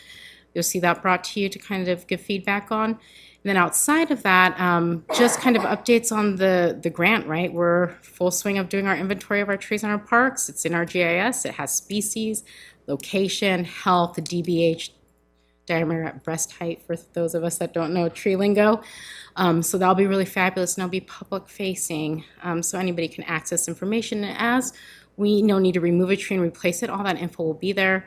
You'll see that brought to you to kind of give feedback on. And then outside of that, just kind of updates on the grant, right? We're full swing of doing our inventory of our trees in our parks. It's in our GIS. It has species, location, health, DBH, diameter at breast height for those of us that don't know tree lingo. So that'll be really fabulous, and it'll be public facing, so anybody can access information. And as we need to remove a tree and replace it, all that info will be there.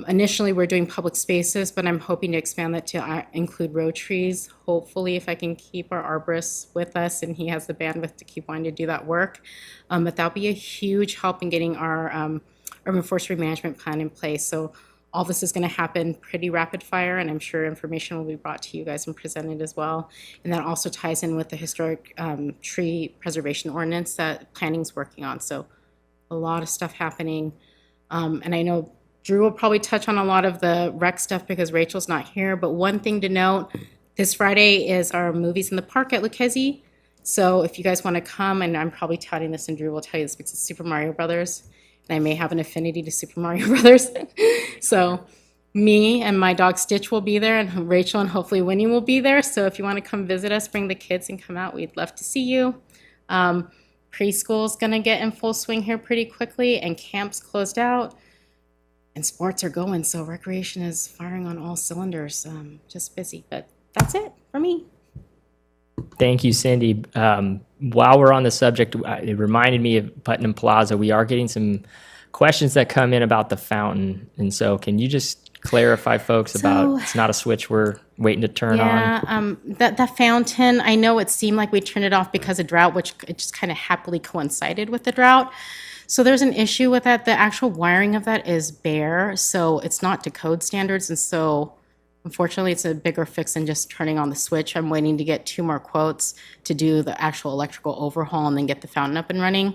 Initially, we're doing public spaces, but I'm hoping to expand that to include road trees. Hopefully, if I can keep our arborist with us and he has the bandwidth to keep wanting to do that work. But that'll be a huge help in getting our urban forestry management plan in place. So all this is going to happen pretty rapid fire, and I'm sure information will be brought to you guys and presented as well. And that also ties in with the historic tree preservation ordinance that planning's working on. So a lot of stuff happening. And I know Drew will probably touch on a lot of the rec stuff because Rachel's not here. But one thing to note, this Friday is our Movies in the Park at Lucchese. So if you guys want to come, and I'm probably touting this, and Drew will tell you this because it's Super Mario Brothers. And I may have an affinity to Super Mario Brothers. So me and my dog Stitch will be there, and Rachel and hopefully Winnie will be there. So if you want to come visit us, bring the kids and come out. We'd love to see you. Preschool's going to get in full swing here pretty quickly, and camp's closed out. and sports are going, so recreation is firing on all cylinders. Just busy, but that's it for me. Thank you, Cindy. While we're on the subject, it reminded me of Putnam Plaza. We are getting some questions that come in about the fountain. And so can you just clarify, folks, about it's not a switch we're waiting to turn on? Yeah, that fountain, I know it seemed like we turned it off because of drought, which it just kind of happily coincided with the drought. So there's an issue with that. The actual wiring of that is bare, so it's not to code standards. And so unfortunately, it's a bigger fix than just turning on the switch. I'm waiting to get 2 more quotes to do the actual electrical overhaul and then get the fountain up and running.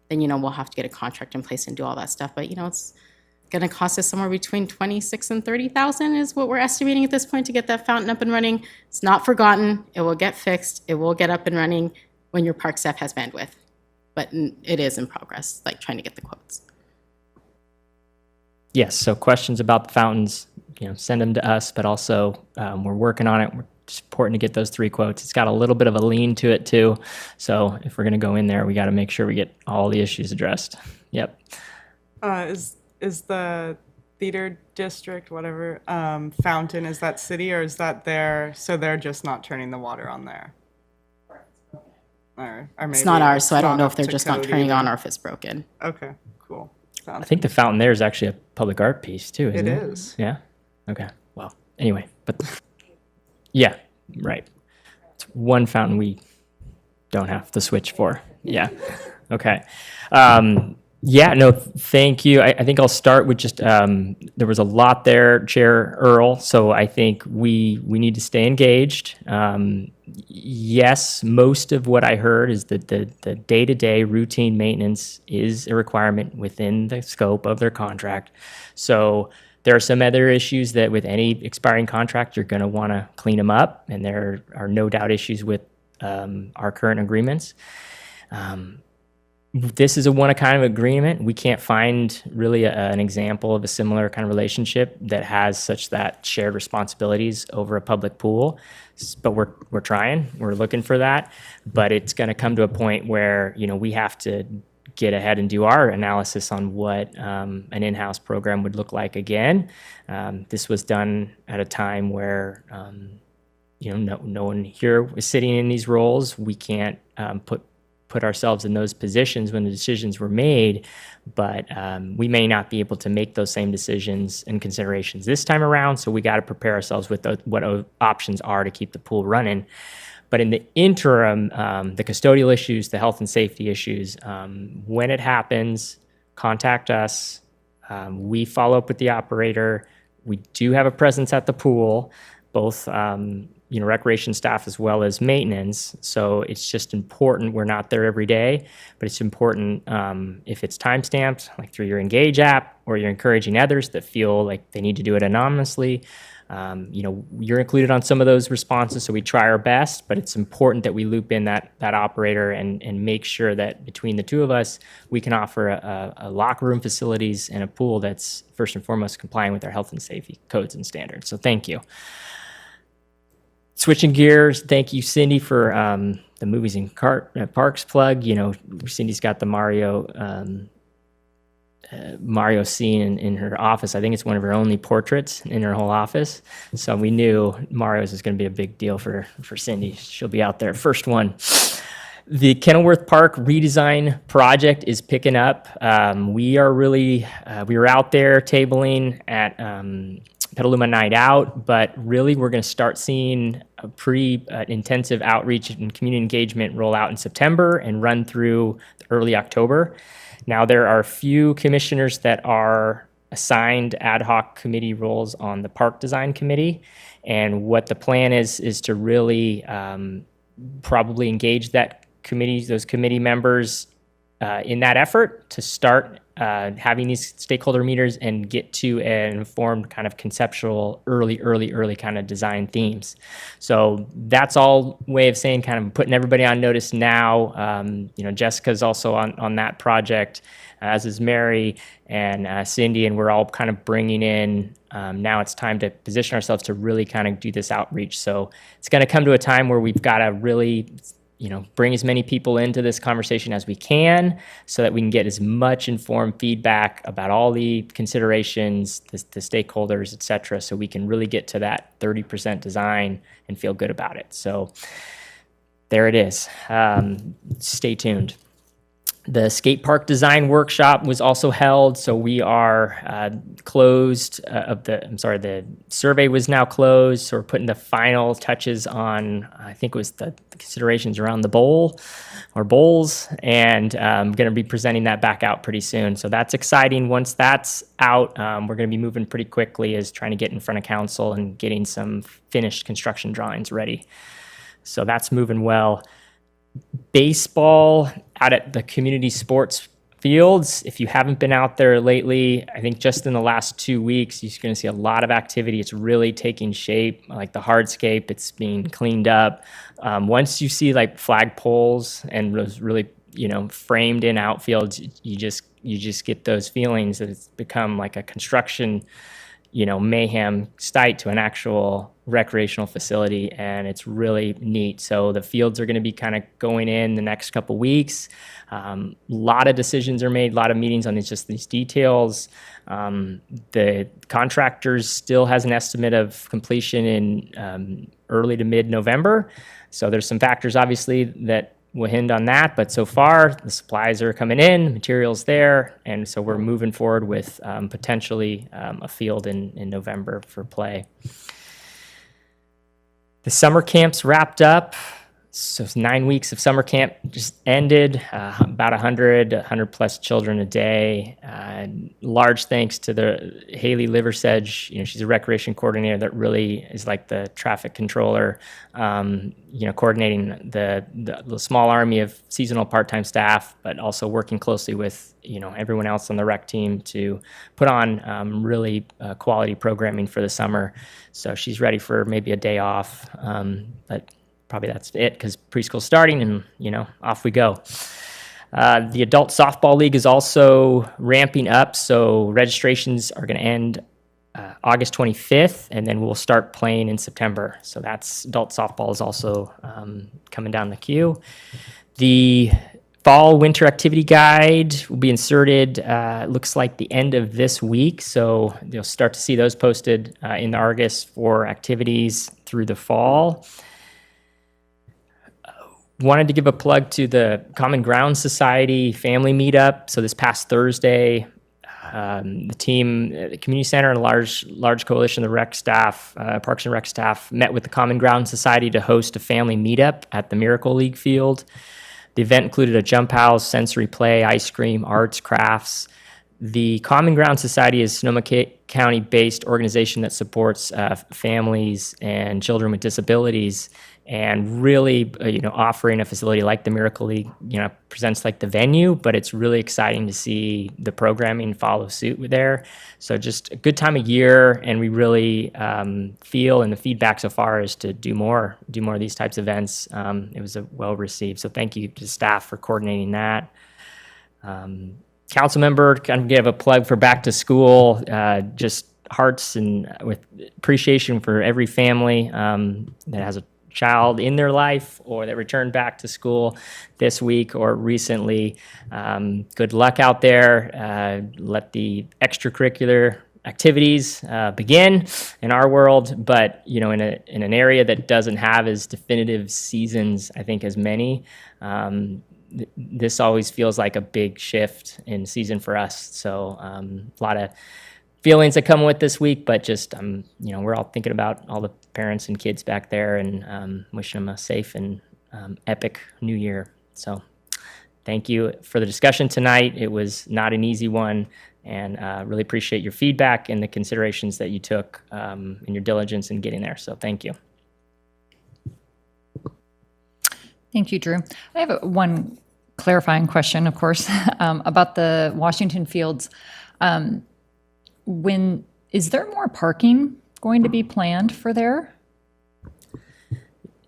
Then, we'll have to get a contract in place and do all that stuff. But, it's going to cost us somewhere between $26,000 and $30,000 is what we're estimating at this point to get that fountain up and running. It's not forgotten. It will get fixed. It will get up and running when your park staff has bandwidth. But it is in progress, like trying to get the quotes. Yes, so questions about the fountains, send them to us, but also we're working on it. We're just important to get those 3 quotes. It's got a little bit of a lean to it too. So if we're going to go in there, we got to make sure we get all the issues addressed. Yep. Is the theater district, whatever, fountain, is that city or is that there? So they're just not turning the water on there? Or maybe It's not ours, so I don't know if they're to just not code turning either. on or if it's broken. Okay, cool. I think the fountain there is actually a public art piece too, isn't It it? is. Yeah? Okay. Well, anyway, but yeah, right. It's one fountain we don't have the switch for. Yeah. Okay. Yeah, no, thank you. I think I'll start with just, there was a lot there, Chair Earl, so I think we need to stay engaged. Yes, most of what I heard is that the day-to-day routine maintenance is a requirement within the scope of their contract. So there are some other issues that with any expiring contract, you're going to want to clean them up, and there are no doubt issues with our current agreements. This is a one-of-kind agreement. We can't find really an example of a similar kind of relationship that has such that shared responsibilities over a public pool. But we're trying. We're looking for that. But it's going to come to a point where we have to get ahead and do our analysis on what an in-house program would look like again. This was done at a time where no one here was sitting in these roles. We can't put ourselves in those positions when the decisions were made, but we may not be able to make those same decisions and considerations this time around, so we got to prepare ourselves with what options are to keep the pool running. But in the interim, the custodial issues, the health and safety issues, when it happens, contact us. We follow up with the operator. We do have a presence at the pool, both recreation staff as well as maintenance. So it's just important. We're not there every day, but it's important if it's time-stamped, like through your Engage app, or you're encouraging others that feel like they need to do it anonymously. You're included on some of those responses, so we try our best, but it's important that we loop in that operator and make sure that between the two of us, we can offer a locker room facilities and a pool that's first and foremost complying with our health and safety codes and standards. So thank you. Switching gears, thank you, Cindy, for the movies and parks plug. Cindy's got the Mario scene in her office. I think it's one of her only portraits in her whole office. So we knew Mario's is going to be a big deal for Cindy. She'll be out there. First one. The Kenilworth Park redesign project is picking up. We were out there tabling at Petaluma Night Out, but really we're going to start seeing a pretty intensive outreach and community engagement roll out in September and run through early October. Now, there are a few commissioners that are assigned ad hoc committee roles on the Park Design Committee, and what the plan is to really probably engage those committee members in that effort to start having these stakeholder meetings and get to an informed kind of conceptual early kind of design themes. So that's all way of saying kind of putting everybody on notice now. Jessica's also on that project, as is Mary and Cindy, and we're all kind of bringing in, now it's time to position ourselves to really kind of do this outreach. So it's going to come to a time where we've got to really bring as many people into this conversation as we can so that we can get as much informed feedback about all the considerations, the stakeholders, et cetera, so we can really get to that 30% design and feel good about it. So there it is. Stay tuned. The skate park design workshop was also held, so we are closed. The survey was now closed, so we're putting the final touches on, I think it was the considerations around the bowl or bowls, and I'm going to be presenting that back out pretty soon. So that's exciting. Once that's out, we're going to be moving pretty quickly as trying to get in front of council and getting some finished construction drawings ready. So that's moving well. Baseball out at the community sports fields. If you haven't been out there lately, I think just in the last 2 weeks, you're going to see a lot of activity. It's really taking shape, like the hardscape. It's being cleaned up. Once you see like flagpoles and really, framed in outfields, you just get those feelings that it's become like a construction, mayhem site to an actual recreational facility, and it's really neat. So the fields are going to be kind of going in the next couple weeks. A lot of decisions are made, a lot of meetings on these details. The contractors still has an estimate of completion in early to mid-November. So there's some factors obviously that will hinge on that, but so far the supplies are coming in, materials there, and so we're moving forward with potentially a field in November for play. The summer camps wrapped up. So 9 weeks of summer camp just ended. About 100 plus children a day. Large thanks to the Haley Liversedge. She's a recreation coordinator that really is like the traffic controller. Coordinating the small army of seasonal part-time staff, but also working closely with everyone else on the rec team to put on really quality programming for the summer. So she's ready for maybe a day off, but probably that's it because preschool's starting and, off we go. The adult softball league is also ramping up. So registrations are going to end August 25th, and then we'll start playing in September. So that's adult softball is also coming down the queue. The fall winter activity guide will be inserted, looks like the end of this week. So you'll start to see those posted in the Argus for activities through the fall. Wanted to give a plug to the Common Ground Society family meetup. So this past Thursday, the team, the community center, and a large coalition of the rec staff, Parks and Rec staff, met with the Common Ground Society to host a family meetup at the Miracle League field. The event included a jump house, sensory play, ice cream, arts, crafts. The Common Ground Society is a Sonoma County-based organization that supports families and children with disabilities, and really, offering a facility like the Miracle League, presents like the venue, but it's really exciting to see the programming follow suit there. So just a good time of year, and we really feel, and the feedback so far is to do more of these types of events. It was well received. So thank you to staff for coordinating that. Council member, kind of give a plug for back to school, just hearts and with appreciation for every family that has a child in their life or that returned back to school this week or recently. Good luck out there. Let the extracurricular activities begin in our world, but in an area that doesn't have as definitive seasons, I think, as many. This always feels like a big shift in season for us. So a lot of feelings that come with this week, but just we're all thinking about all the parents and kids back there, and wishing them a safe and epic new year. So thank you for the discussion tonight. It was not an easy one, and really appreciate your feedback and the considerations that you took and your diligence in getting there. So thank you. Thank you, Drew. I have one clarifying question, of course, about the Washington Fields. Is there more parking going to be planned for there?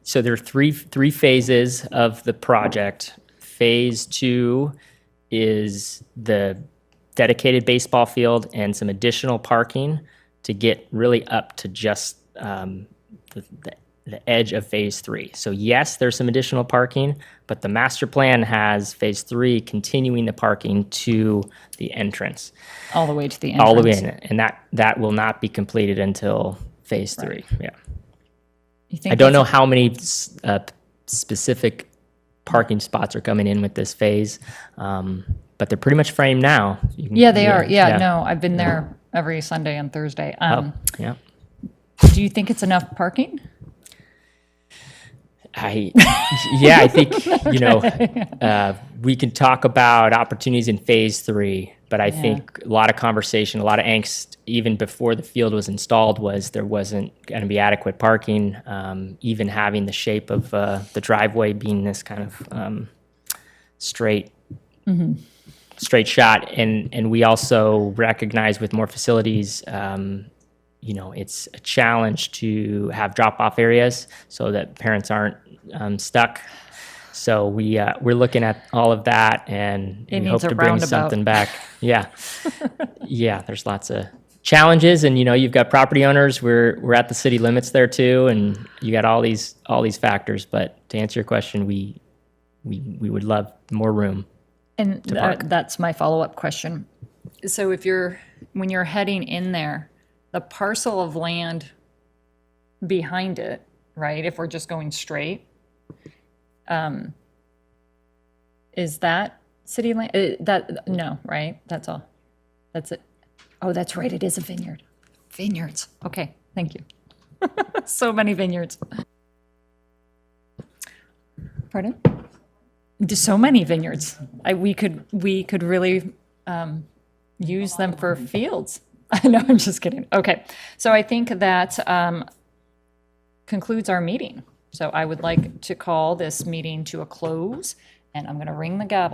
So there are three phases of the project. Phase 2 is the dedicated baseball field and some additional parking to get really up to just the the edge of phase 3. So yes, there's some additional parking, but the master plan has phase 3 continuing the parking to the entrance. All the way to the entrance. All the way in, and that will not be completed until phase 3. Yeah. You think I don't know that's how many specific parking spots are coming in with this phase, but they're pretty much framed now. Yeah, they are. Yeah, no, I've been there every Sunday and Thursday. Yeah. Do you think it's enough parking? I think, we can talk about opportunities in phase 3, but I think a lot of conversation, a lot of angst, even before the field was installed, was there wasn't going to be adequate parking, even having the shape of the driveway being this kind of straight shot. And we also recognize with more facilities, it's a challenge to have drop-off areas so that parents aren't stuck. So we're looking at all of that, and we hope to bring something back. Yeah, there's lots of challenges, and you've got property owners. We're at the city limits there too, and you got all these factors. But to answer your question, we would love more room. And that's my follow-up question. So when you're heading in there, the parcel of land behind it, right? If we're just going straight, is that city land? No, right? That's all. That's it. Oh, that's right. It is a vineyard. Vineyards. Okay, thank you. So many vineyards. Pardon? So many vineyards. We could really use them for fields. No, I'm just kidding. Okay, so I think that concludes our meeting. So I would like to call this meeting to a close, and I'm going to ring the gavel.